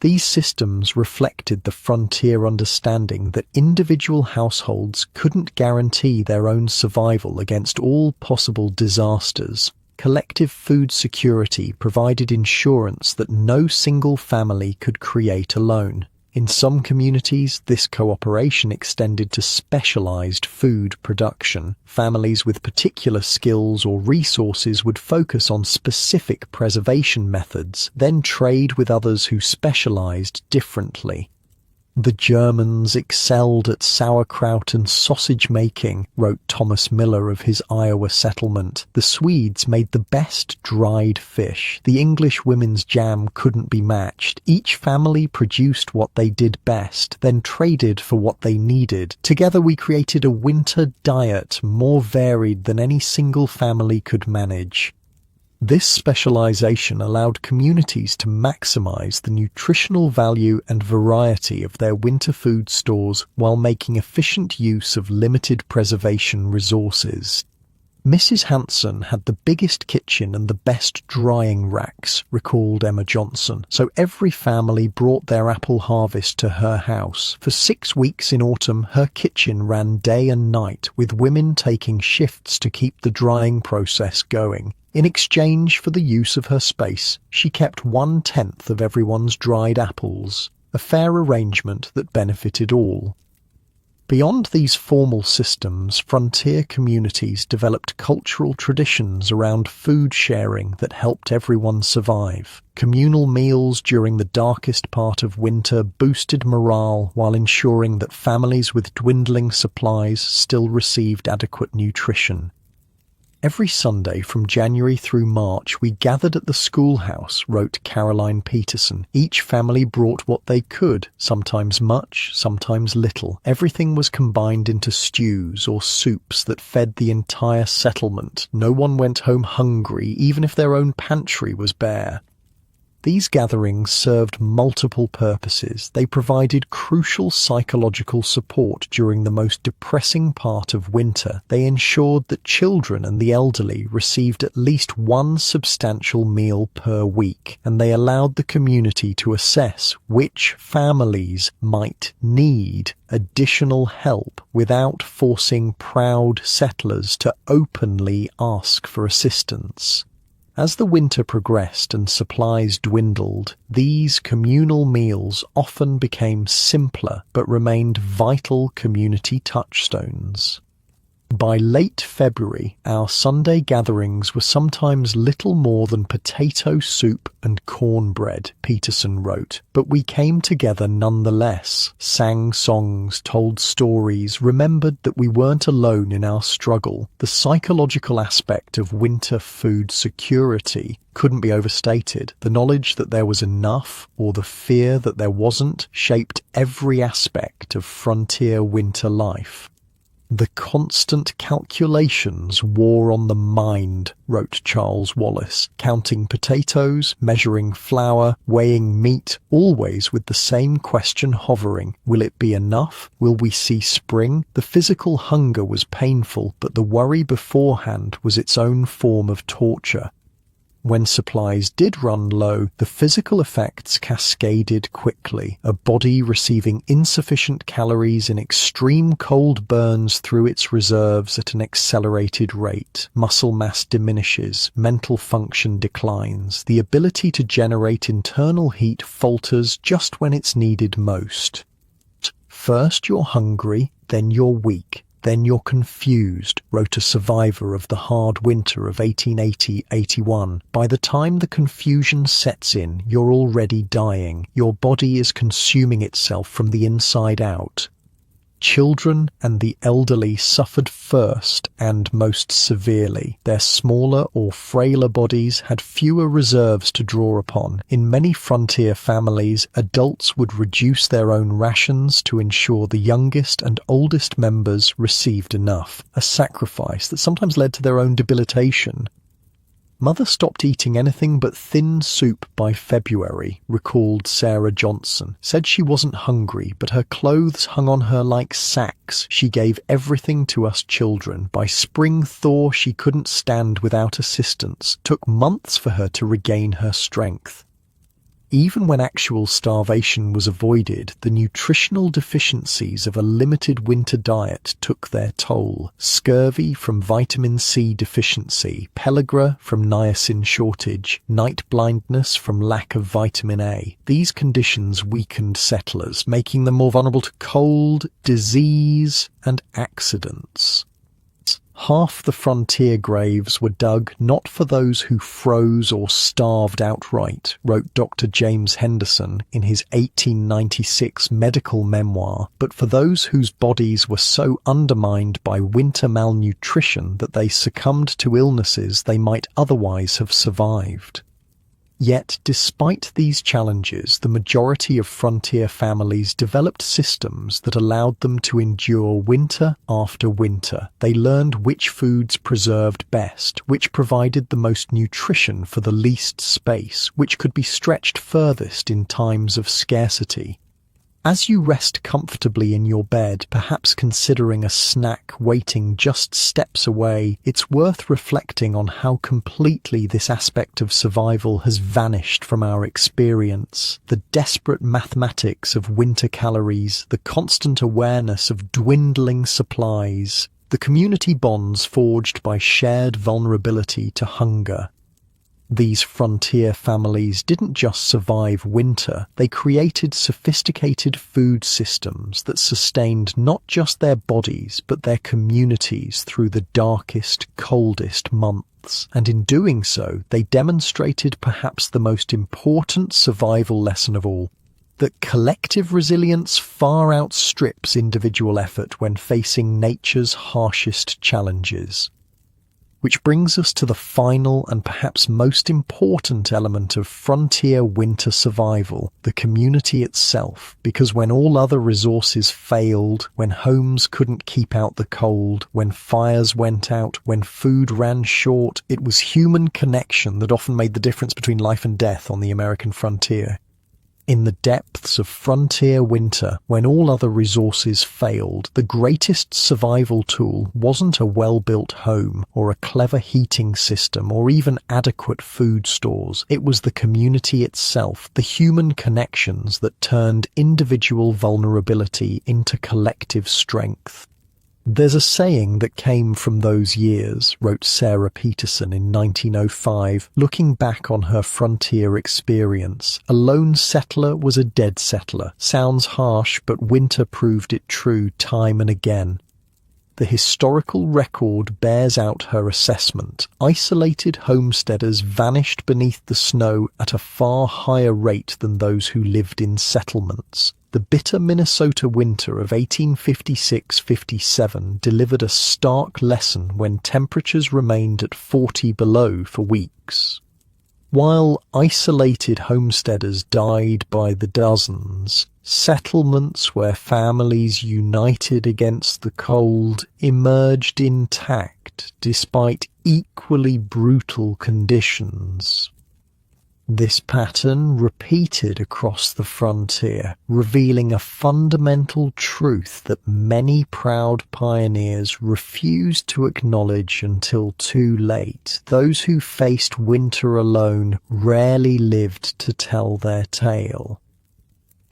These systems reflected the frontier understanding that individual households couldn't guarantee their own survival against all possible disasters. Collective food security provided insurance that no single family could create alone. In some communities, this cooperation extended to specialized food production. Families with particular skills or resources would focus on specific preservation methods, then trade with others who specialized differently. The Germans excelled at sauerkraut and sausage making, wrote Thomas Miller of his Iowa settlement. The Swedes made the best dried fish. The English women's jam couldn't be matched. Each family produced what they did best, then traded for what they needed. Together we created a winter diet more varied than any single family could manage. This specialization allowed communities to maximize the nutritional value and variety of their winter food stores while making efficient use of limited preservation resources. Mrs. Hanson had the biggest kitchen and the best drying racks, recalled Emma Johnson, so every family brought their apple harvest to her house. For 6 weeks in autumn, her kitchen ran day and night, with women taking shifts to keep the drying process going. In exchange for the use of her space, she kept 1/10 of everyone's dried apples, a fair arrangement that benefited all. Beyond these formal systems, frontier communities developed cultural traditions around food sharing that helped everyone survive. Communal meals during the darkest part of winter boosted morale while ensuring that families with dwindling supplies still received adequate nutrition. Every Sunday from January through March, we gathered at the schoolhouse, wrote Caroline Peterson. Each family brought what they could, sometimes much, sometimes little. Everything was combined into stews or soups that fed the entire settlement. No one went home hungry, even if their own pantry was bare. These gatherings served multiple purposes. They provided crucial psychological support during the most depressing part of winter. They ensured that children and the elderly received at least one substantial meal per week, and they allowed the community to assess which families might need additional help without forcing proud settlers to openly ask for assistance. As the winter progressed and supplies dwindled, these communal meals often became simpler but remained vital community touchstones. By late February, our Sunday gatherings were sometimes little more than potato soup and cornbread, Peterson wrote, but we came together nonetheless, sang songs, told stories, remembered that we weren't alone in our struggle. The psychological aspect of winter food security couldn't be overstated. The knowledge that there was enough, or the fear that there wasn't, shaped every aspect of frontier winter life. The constant calculations wore on the mind, wrote Charles Wallace, counting potatoes, measuring flour, weighing meat, always with the same question hovering. Will it be enough? Will we see spring? The physical hunger was painful, but the worry beforehand was its own form of torture. When supplies did run low, the physical effects cascaded quickly. A body receiving insufficient calories in extreme cold burns through its reserves at an accelerated rate. Muscle mass diminishes, mental function declines. The ability to generate internal heat falters just when it's needed most. First you're hungry, then you're weak. Then you're confused, wrote a survivor of the hard winter of 1880-81. By the time the confusion sets in, you're already dying. Your body is consuming itself from the inside out. Children and the elderly suffered first and most severely. Their smaller or frailer bodies had fewer reserves to draw upon. In many frontier families, adults would reduce their own rations to ensure the youngest and oldest members received enough, a sacrifice that sometimes led to their own debilitation. Mother stopped eating anything but thin soup by February, recalled Sarah Johnson. Said she wasn't hungry, but her clothes hung on her like sacks. She gave everything to us children. By spring thaw, she couldn't stand without assistance. Took months for her to regain her strength. Even when actual starvation was avoided, the nutritional deficiencies of a limited winter diet took their toll. Scurvy from vitamin C deficiency, pellagra from niacin shortage, night blindness from lack of vitamin A. These conditions weakened settlers, making them more vulnerable to cold, disease, and accidents. Half the frontier graves were dug not for those who froze or starved outright, wrote Dr. James Henderson in his 1896 medical memoir, but for those whose bodies were so undermined by winter malnutrition that they succumbed to illnesses they might otherwise have survived. Yet, despite these challenges, the majority of frontier families developed systems that allowed them to endure winter after winter. They learned which foods preserved best, which provided the most nutrition for the least space, which could be stretched furthest in times of scarcity. As you rest comfortably in your bed, perhaps considering a snack waiting just steps away, it's worth reflecting on how completely this aspect of survival has vanished from our experience. The desperate mathematics of winter calories, the constant awareness of dwindling supplies, the community bonds forged by shared vulnerability to hunger. These frontier families didn't just survive winter, they created sophisticated food systems that sustained not just their bodies but their communities through the darkest, coldest months. And in doing so, they demonstrated perhaps the most important survival lesson of all, that collective resilience far outstrips individual effort when facing nature's harshest challenges. Which brings us to the final and perhaps most important element of frontier winter survival, the community itself, because when all other resources failed, when homes couldn't keep out the cold, when fires went out, when food ran short, it was human connection that often made the difference between life and death on the American frontier. In the depths of frontier winter, when all other resources failed, the greatest survival tool wasn't a well-built home or a clever heating system or even adequate food stores. It was the community itself, the human connections that turned individual vulnerability into collective strength. There's a saying that came from those years, wrote Sarah Peterson in 1905, looking back on her frontier experience. A lone settler was a dead settler. Sounds harsh, but winter proved it true time and again. The historical record bears out her assessment. Isolated homesteaders vanished beneath the snow at a far higher rate than those who lived in settlements. The bitter Minnesota winter of 1856-57 delivered a stark lesson when temperatures remained at 40 below for weeks. While isolated homesteaders died by the dozens, settlements where families united against the cold emerged intact despite equally brutal conditions. This pattern repeated across the frontier, revealing a fundamental truth that many proud pioneers refused to acknowledge until too late. Those who faced winter alone rarely lived to tell their tale.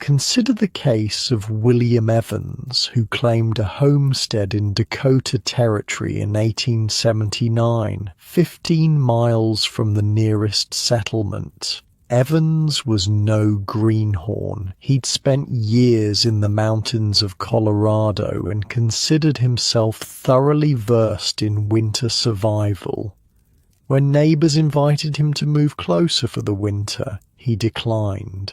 Consider the case of William Evans, who claimed a homestead in Dakota Territory in 1879, 15 miles from the nearest settlement. Evans was no greenhorn. He'd spent years in the mountains of Colorado and considered himself thoroughly versed in winter survival. When neighbors invited him to move closer for the winter, he declined.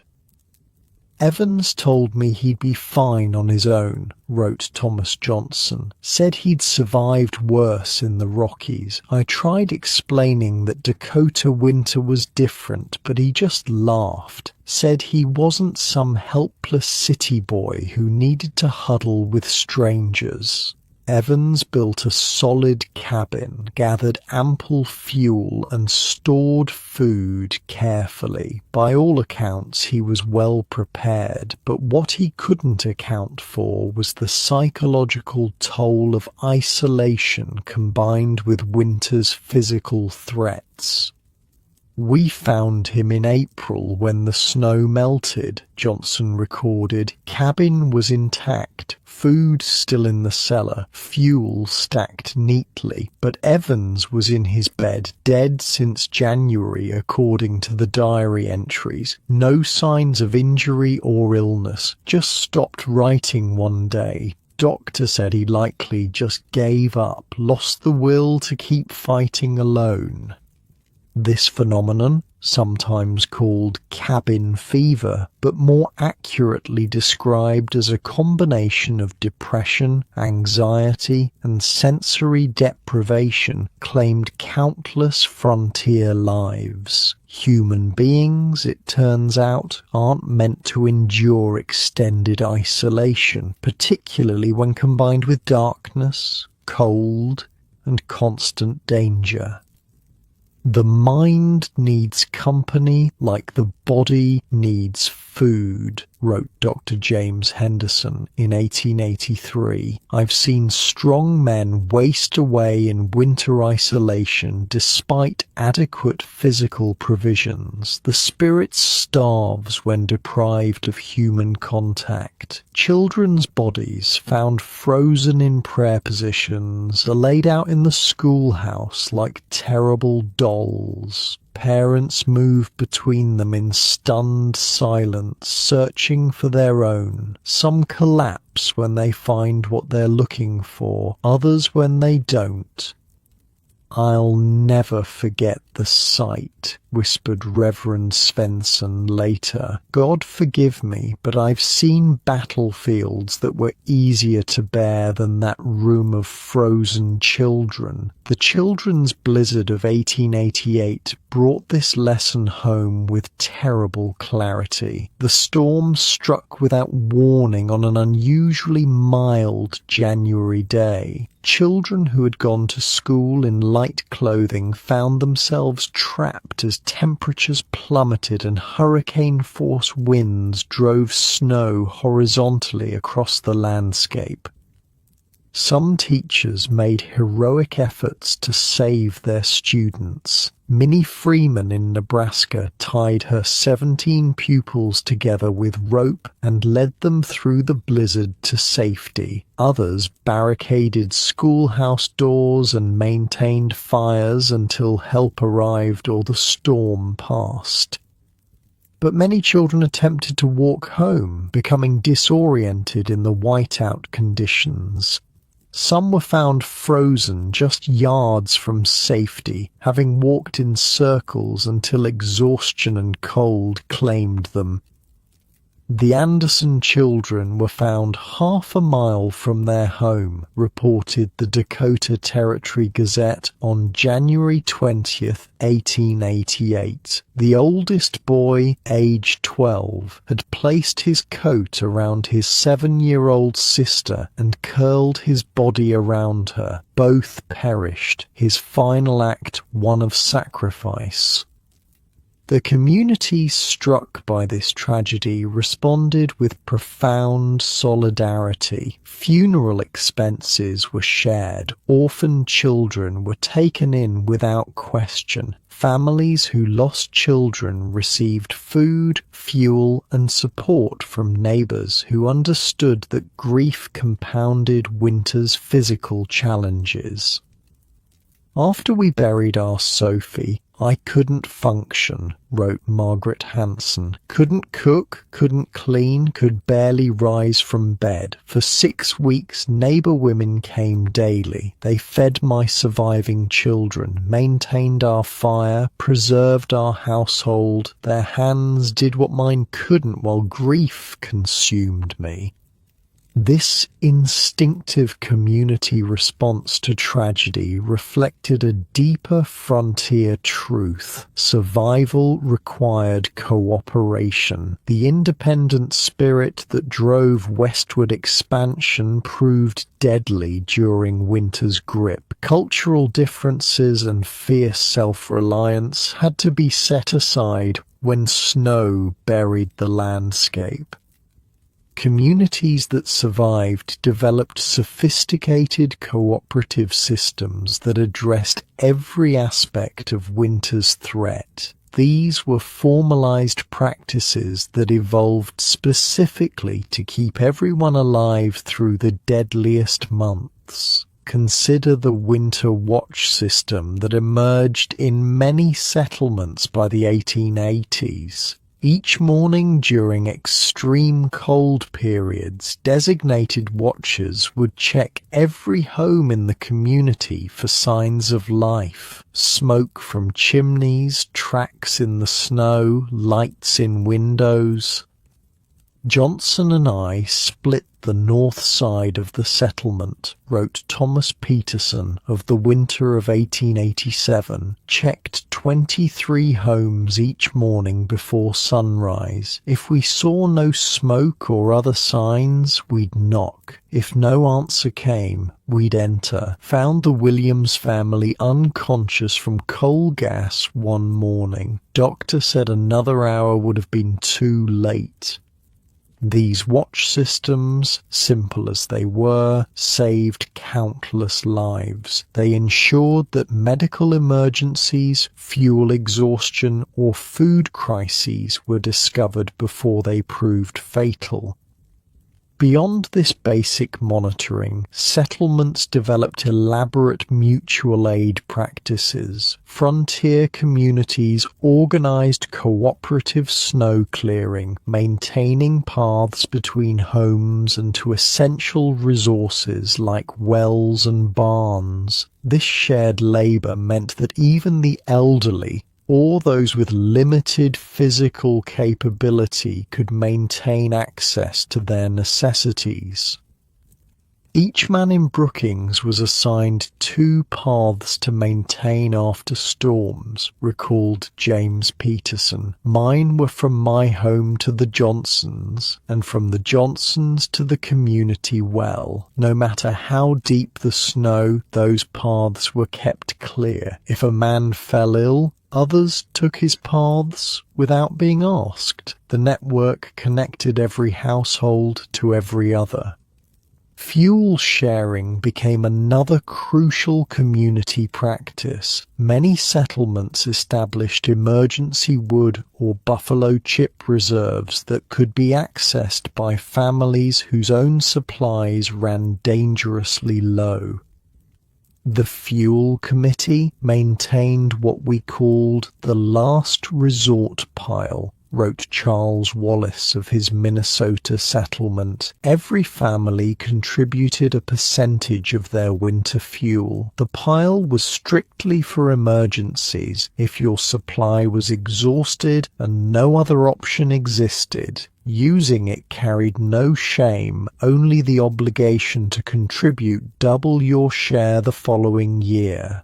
Evans told me he'd be fine on his own, wrote Thomas Johnson. Said he'd survived worse in the Rockies. I tried explaining that Dakota winter was different, but he just laughed. Said he wasn't some helpless city boy who needed to huddle with strangers. Evans built a solid cabin, gathered ample fuel, and stored food carefully. By all accounts, he was well prepared, but what he couldn't account for was the psychological toll of isolation combined with winter's physical threats. "We found him in April when the snow melted," Johnson recorded. "Cabin was intact, food still in the cellar, fuel stacked neatly, but Evans was in his bed, dead since January according to the diary entries. No signs of injury or illness, just stopped writing one day. Doctor said he likely just gave up, lost the will to keep fighting alone." This phenomenon, sometimes called cabin fever, but more accurately described as a combination of depression, anxiety, and sensory deprivation, claimed countless frontier lives. Human beings, it turns out, aren't meant to endure extended isolation, particularly when combined with darkness, cold, and constant danger. "The mind needs company like the body needs food," wrote Dr. James Henderson in 1883. "I've seen strong men waste away in winter isolation despite adequate physical provisions. The spirit starves when deprived of human contact. Children's bodies found frozen in prayer positions are laid out in the schoolhouse like terrible dolls. Parents move between them in stunned silence, searching for their own. Some collapse when they find what they're looking for, others when they don't. I'll never forget the sight," whispered Reverend Svensson later. "God forgive me, but I've seen battlefields that were easier to bear than that room of frozen children." The children's blizzard of 1888 brought this lesson home with terrible clarity. The storm struck without warning on an unusually mild January day. Children who had gone to school in light clothing found themselves trapped as temperatures plummeted and hurricane-force winds drove snow horizontally across the landscape. Some teachers made heroic efforts to save their students. Minnie Freeman in Nebraska tied her 17 pupils together with rope and led them through the blizzard to safety. Others barricaded schoolhouse doors and maintained fires until help arrived or the storm passed. But many children attempted to walk home, becoming disoriented in the whiteout conditions. Some were found frozen just yards from safety, having walked in circles until exhaustion and cold claimed them. The Anderson children were found half a mile from their home, reported the Dakota Territory Gazette on January 20th, 1888. The oldest boy, aged 12, had placed his coat around his 7-year-old sister and curled his body around her. Both perished, his final act one of sacrifice. The community struck by this tragedy responded with profound solidarity. Funeral expenses were shared. Orphan children were taken in without question. Families who lost children received food, fuel, and support from neighbors who understood that grief compounded winter's physical challenges. "After we buried our Sophie, I couldn't function," wrote Margaret Hanson. "Couldn't cook, couldn't clean, could barely rise from bed. For 6 weeks, neighbor women came daily. They fed my surviving children, maintained our fire, preserved our household. Their hands did what mine couldn't while grief consumed me." This instinctive community response to tragedy reflected a deeper frontier truth. Survival required cooperation. The independent spirit that drove westward expansion proved deadly during winter's grip. Cultural differences and fierce self-reliance had to be set aside when snow buried the landscape. Communities that survived developed sophisticated cooperative systems that addressed every aspect of winter's threat. These were formalized practices that evolved specifically to keep everyone alive through the deadliest months. Consider the winter watch system that emerged in many settlements by the 1880s. Each morning during extreme cold periods, designated watchers would check every home in the community for signs of life. Smoke from chimneys, tracks in the snow, lights in windows. Johnson and I split the north side of the settlement, wrote Thomas Peterson of the winter of 1887, checked 23 homes each morning before sunrise. If we saw no smoke or other signs, we'd knock. If no answer came, we'd enter. Found the Williams family unconscious from coal gas one morning. Doctor said another hour would have been too late. These watch systems, simple as they were, saved countless lives. They ensured that medical emergencies, fuel exhaustion, or food crises were discovered before they proved fatal. Beyond this basic monitoring, settlements developed elaborate mutual aid practices. Frontier communities organized cooperative snow clearing, maintaining paths between homes and to essential resources like wells and barns. This shared labor meant that even the elderly, or those with limited physical capability, could maintain access to their necessities. Each man in Brookings was assigned 2 paths to maintain after storms, recalled James Peterson. Mine were from my home to the Johnsons, and from the Johnsons to the community well. No matter how deep the snow, those paths were kept clear. If a man fell ill, others took his paths without being asked. The network connected every household to every other. Fuel sharing became another crucial community practice. Many settlements established emergency wood or buffalo chip reserves that could be accessed by families whose own supplies ran dangerously low. The Fuel Committee maintained what we called the last resort pile, wrote Charles Wallace of his Minnesota settlement. Every family contributed a percentage of their winter fuel. The pile was strictly for emergencies. If your supply was exhausted and no other option existed, using it carried no shame, only the obligation to contribute double your share the following year.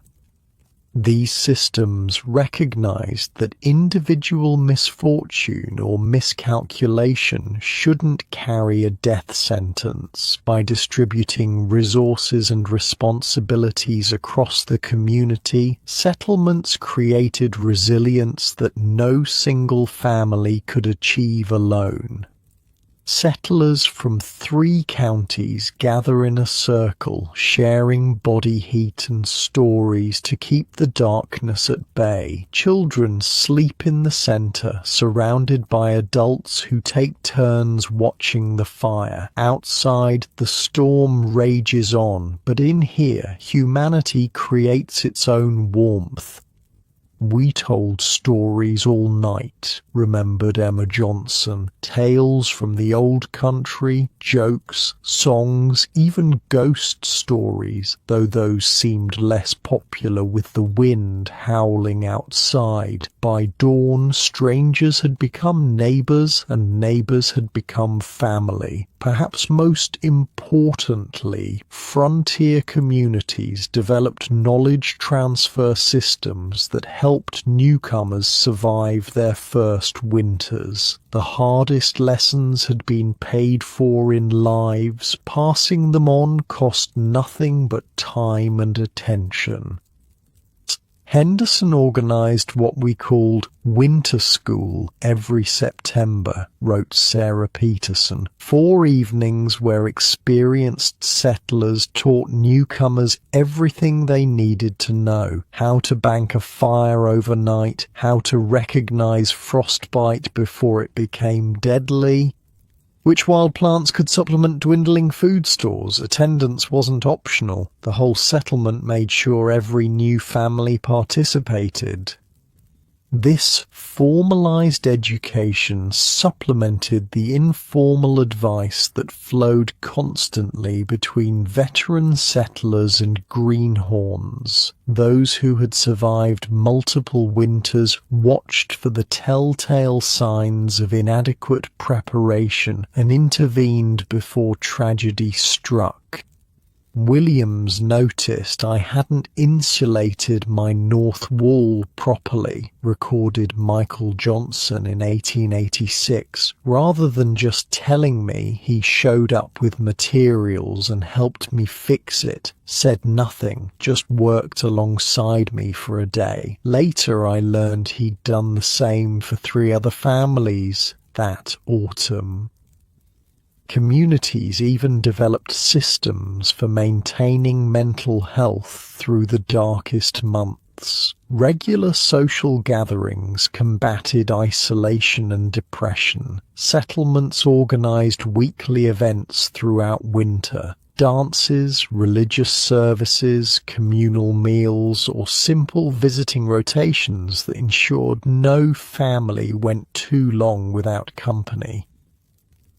These systems recognized that individual misfortune or miscalculation shouldn't carry a death sentence. By distributing resources and responsibilities across the community, settlements created resilience that no single family could achieve alone. Settlers from 3 counties gather in a circle, sharing body heat and stories to keep the darkness at bay. Children sleep in the center, surrounded by adults who take turns watching the fire. Outside, the storm rages on, but in here, humanity creates its own warmth. We told stories all night, remembered Emma Johnson. Tales from the old country, jokes, songs, even ghost stories, though those seemed less popular with the wind howling outside. By dawn, strangers had become neighbors, and neighbors had become family. Perhaps most importantly, frontier communities developed knowledge transfer systems that helped newcomers survive their first winters. The hardest lessons had been paid for in lives. Passing them on cost nothing but time and attention. Henderson organized what we called winter school every September, wrote Sarah Peterson. 4 evenings where experienced settlers taught newcomers everything they needed to know: how to bank a fire overnight, how to recognize frostbite before it became deadly, which wild plants could supplement dwindling food stores. Attendance wasn't optional. The whole settlement made sure every new family participated. This formalized education supplemented the informal advice that flowed constantly between veteran settlers and greenhorns. Those who had survived multiple winters watched for the telltale signs of inadequate preparation and intervened before tragedy struck. Williams noticed I hadn't insulated my north wall properly, recorded Michael Johnson in 1886. Rather than just telling me, he showed up with materials and helped me fix it, said nothing, just worked alongside me for a day. Later I learned he'd done the same for 3 other families that autumn. Communities even developed systems for maintaining mental health through the darkest months. Regular social gatherings combated isolation and depression. Settlements organized weekly events throughout winter. Dances, religious services, communal meals, or simple visiting rotations that ensured no family went too long without company.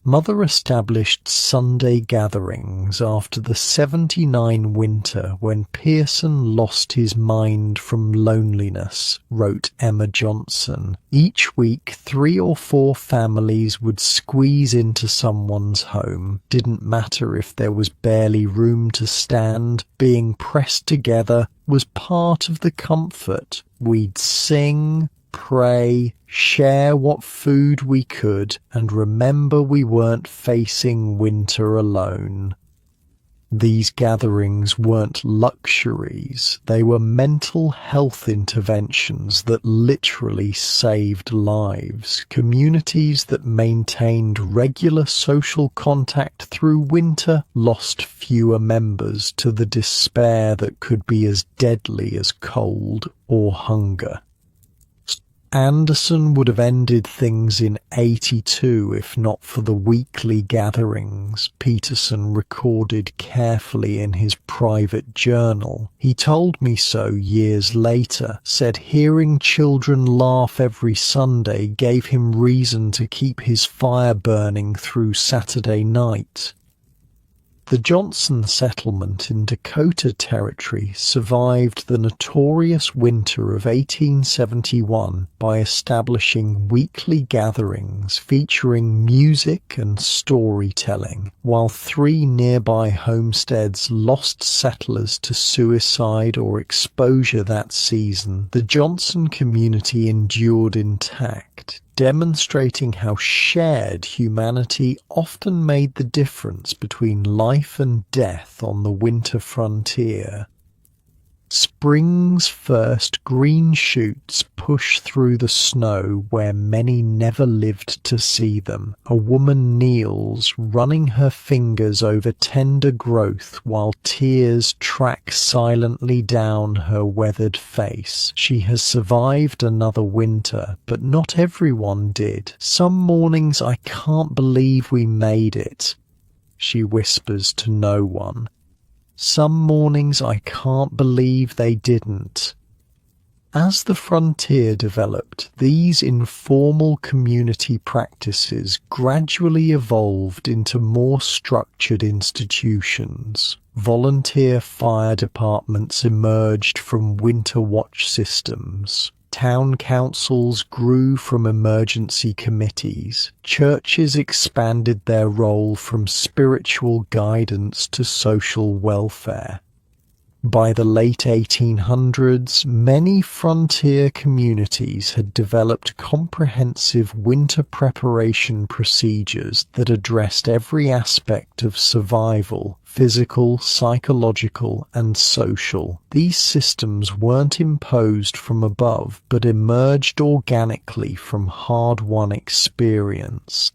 Mother established Sunday gatherings after the 79 winter when Pearson lost his mind from loneliness, wrote Emma Johnson. Each week 3 or 4 families would squeeze into someone's home. Didn't matter if there was barely room to stand. Being pressed together was part of the comfort. We'd sing, pray, share what food we could, and remember we weren't facing winter alone. These gatherings weren't luxuries, they were mental health interventions that literally saved lives. Communities that maintained regular social contact through winter lost fewer members to the despair that could be as deadly as cold or hunger. Anderson would have ended things in 82 if not for the weekly gatherings, Peterson recorded carefully in his private journal. He told me so years later, said hearing children laugh every Sunday gave him reason to keep his fire burning through Saturday night. The Johnson settlement in Dakota Territory survived the notorious winter of 1871 by establishing weekly gatherings featuring music and storytelling. While 3 nearby homesteads lost settlers to suicide or exposure that season, the Johnson community endured intact, demonstrating how shared humanity often made the difference between life and death on the winter frontier. Spring's first green shoots push through the snow where many never lived to see them. A woman kneels, running her fingers over tender growth while tears track silently down her weathered face. She has survived another winter, but not everyone did. Some mornings I can't believe we made it, she whispers to no one. Some mornings I can't believe they didn't. As the frontier developed, these informal community practices gradually evolved into more structured institutions. Volunteer fire departments emerged from winter watch systems. Town councils grew from emergency committees. Churches expanded their role from spiritual guidance to social welfare. By the late 1800s, many frontier communities had developed comprehensive winter preparation procedures that addressed every aspect of survival, physical, psychological, and social. These systems weren't imposed from above, but emerged organically from hard-won experience.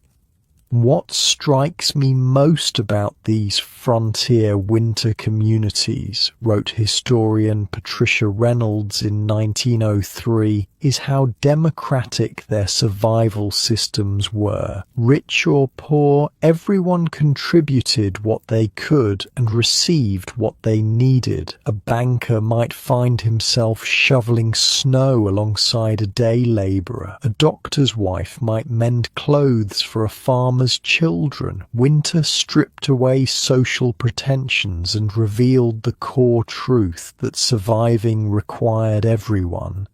What strikes me most about these frontier winter communities, wrote historian Patricia Reynolds in 1903, is how democratic their survival systems were. Rich or poor, everyone contributed what they could and received what they needed. A banker might find himself shoveling snow alongside a day labourer. A doctor's wife might mend clothes for a farmer's children. Winter stripped away social pretensions and revealed the core truth that surviving required everyone.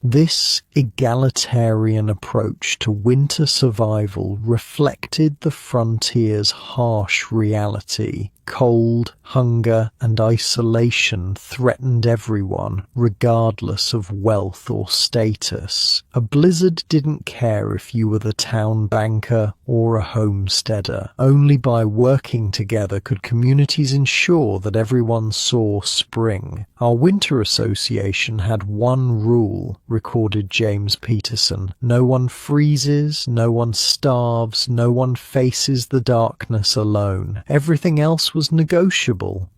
This egalitarian approach to winter survival reflected the frontier's harsh reality. Cold, hunger, and isolation threatened everyone, regardless of wealth or status. A blizzard didn't care if you were the town banker or a homesteader. Only by working together could communities ensure that everyone saw spring. Our winter association had one rule, recorded James Peterson: no one freezes, no one starves, no one faces the darkness alone. Everything else was negotiable.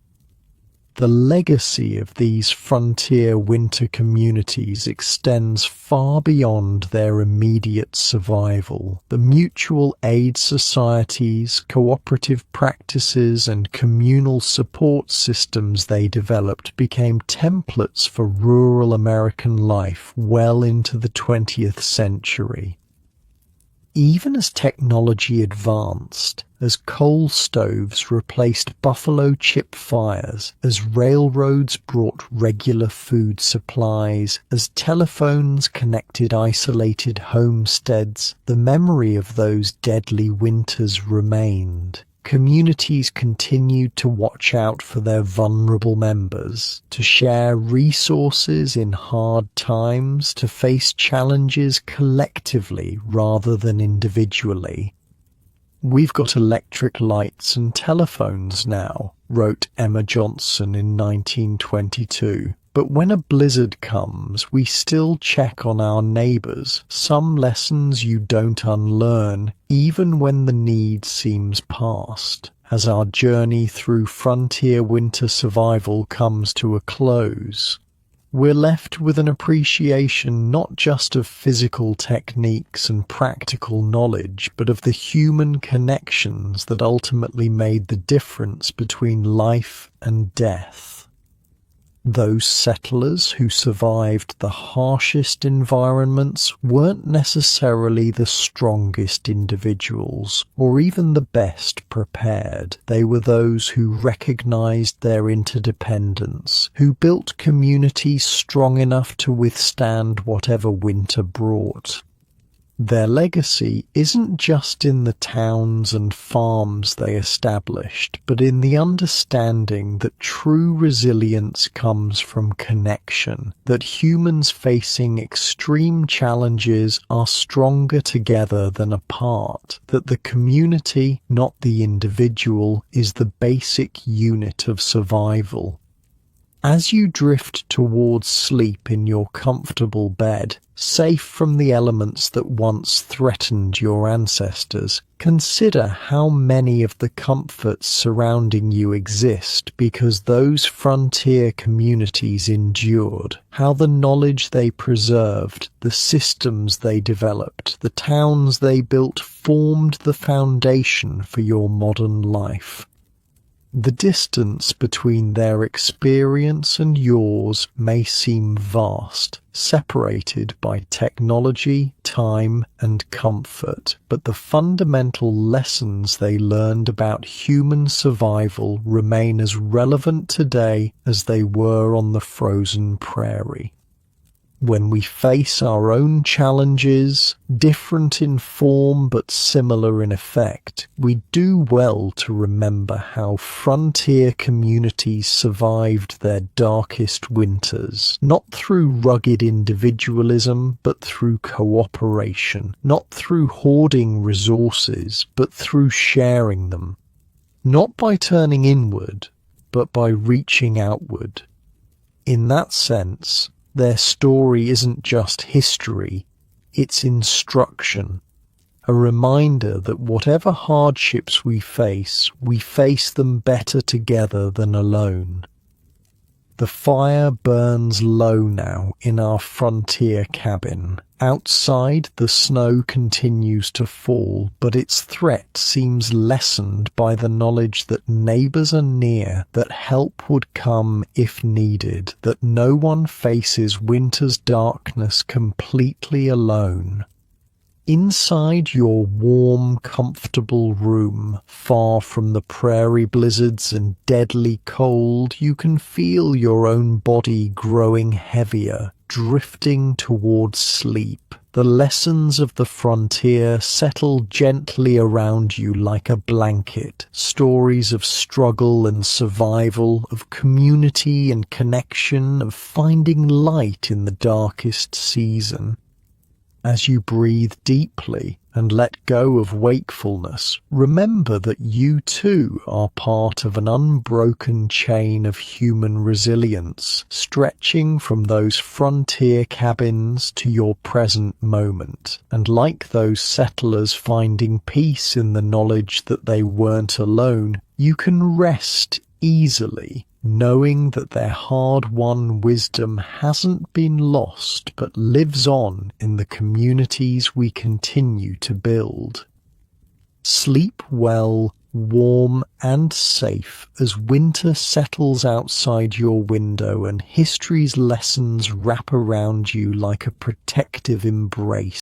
The legacy of these frontier winter communities extends far beyond their immediate survival. The mutual aid societies, cooperative practices, and communal support systems they developed became templates for rural American life well into the 20th century. Even as technology advanced, as coal stoves replaced buffalo chip fires, as railroads brought regular food supplies, as telephones connected isolated homesteads, the memory of those deadly winters remained. Communities continued to watch out for their vulnerable members, to share resources in hard times, to face challenges collectively rather than individually. "We've got electric lights and telephones now," wrote Emma Johnson in 1922. "But when a blizzard comes, we still check on our neighbours. Some lessons you don't unlearn, even when the need seems past." As our journey through frontier winter survival comes to a close, we're left with an appreciation not just of physical techniques and practical knowledge, but of the human connections that ultimately made the difference between life and death. Those settlers who survived the harshest environments weren't necessarily the strongest individuals, or even the best prepared. They were those who recognized their interdependence, who built communities strong enough to withstand whatever winter brought. Their legacy isn't just in the towns and farms they established, but in the understanding that true resilience comes from connection, that humans facing extreme challenges are stronger together than apart, that the community, not the individual, is the basic unit of survival. As you drift towards sleep in your comfortable bed, safe from the elements that once threatened your ancestors, consider how many of the comforts surrounding you exist because those frontier communities endured, how the knowledge they preserved, the systems they developed, the towns they built formed the foundation for your modern life. The distance between their experience and yours may seem vast, separated by technology, time, and comfort, but the fundamental lessons they learned about human survival remain as relevant today as they were on the frozen prairie. When we face our own challenges, different in form but similar in effect, we do well to remember how frontier communities survived their darkest winters, not through rugged individualism, but through cooperation, not through hoarding resources, but through sharing them. not by turning inward, but by reaching outward. In that sense, their story isn't just history, it's instruction, a reminder that whatever hardships we face them better together than alone. The fire burns low now in our frontier cabin. Outside, the snow continues to fall, but its threat seems lessened by the knowledge that neighbors are near, that help would come if needed, that no one faces winter's darkness completely alone. Inside your warm, comfortable room, far from the prairie blizzards and deadly cold, you can feel your own body growing heavier, drifting towards sleep. The lessons of the frontier settle gently around you like a blanket. Stories of struggle and survival, of community and connection, of finding light in the darkest season. As you breathe deeply and let go of wakefulness, remember that you too are part of an unbroken chain of human resilience, stretching from those frontier cabins to your present moment. And like those settlers finding peace in the knowledge that they weren't alone, you can rest easily, knowing that their hard-won wisdom hasn't been lost but lives on in the communities we continue to build. Sleep well, warm and safe as winter settles outside your window and history's lessons wrap around you like a protective embrace.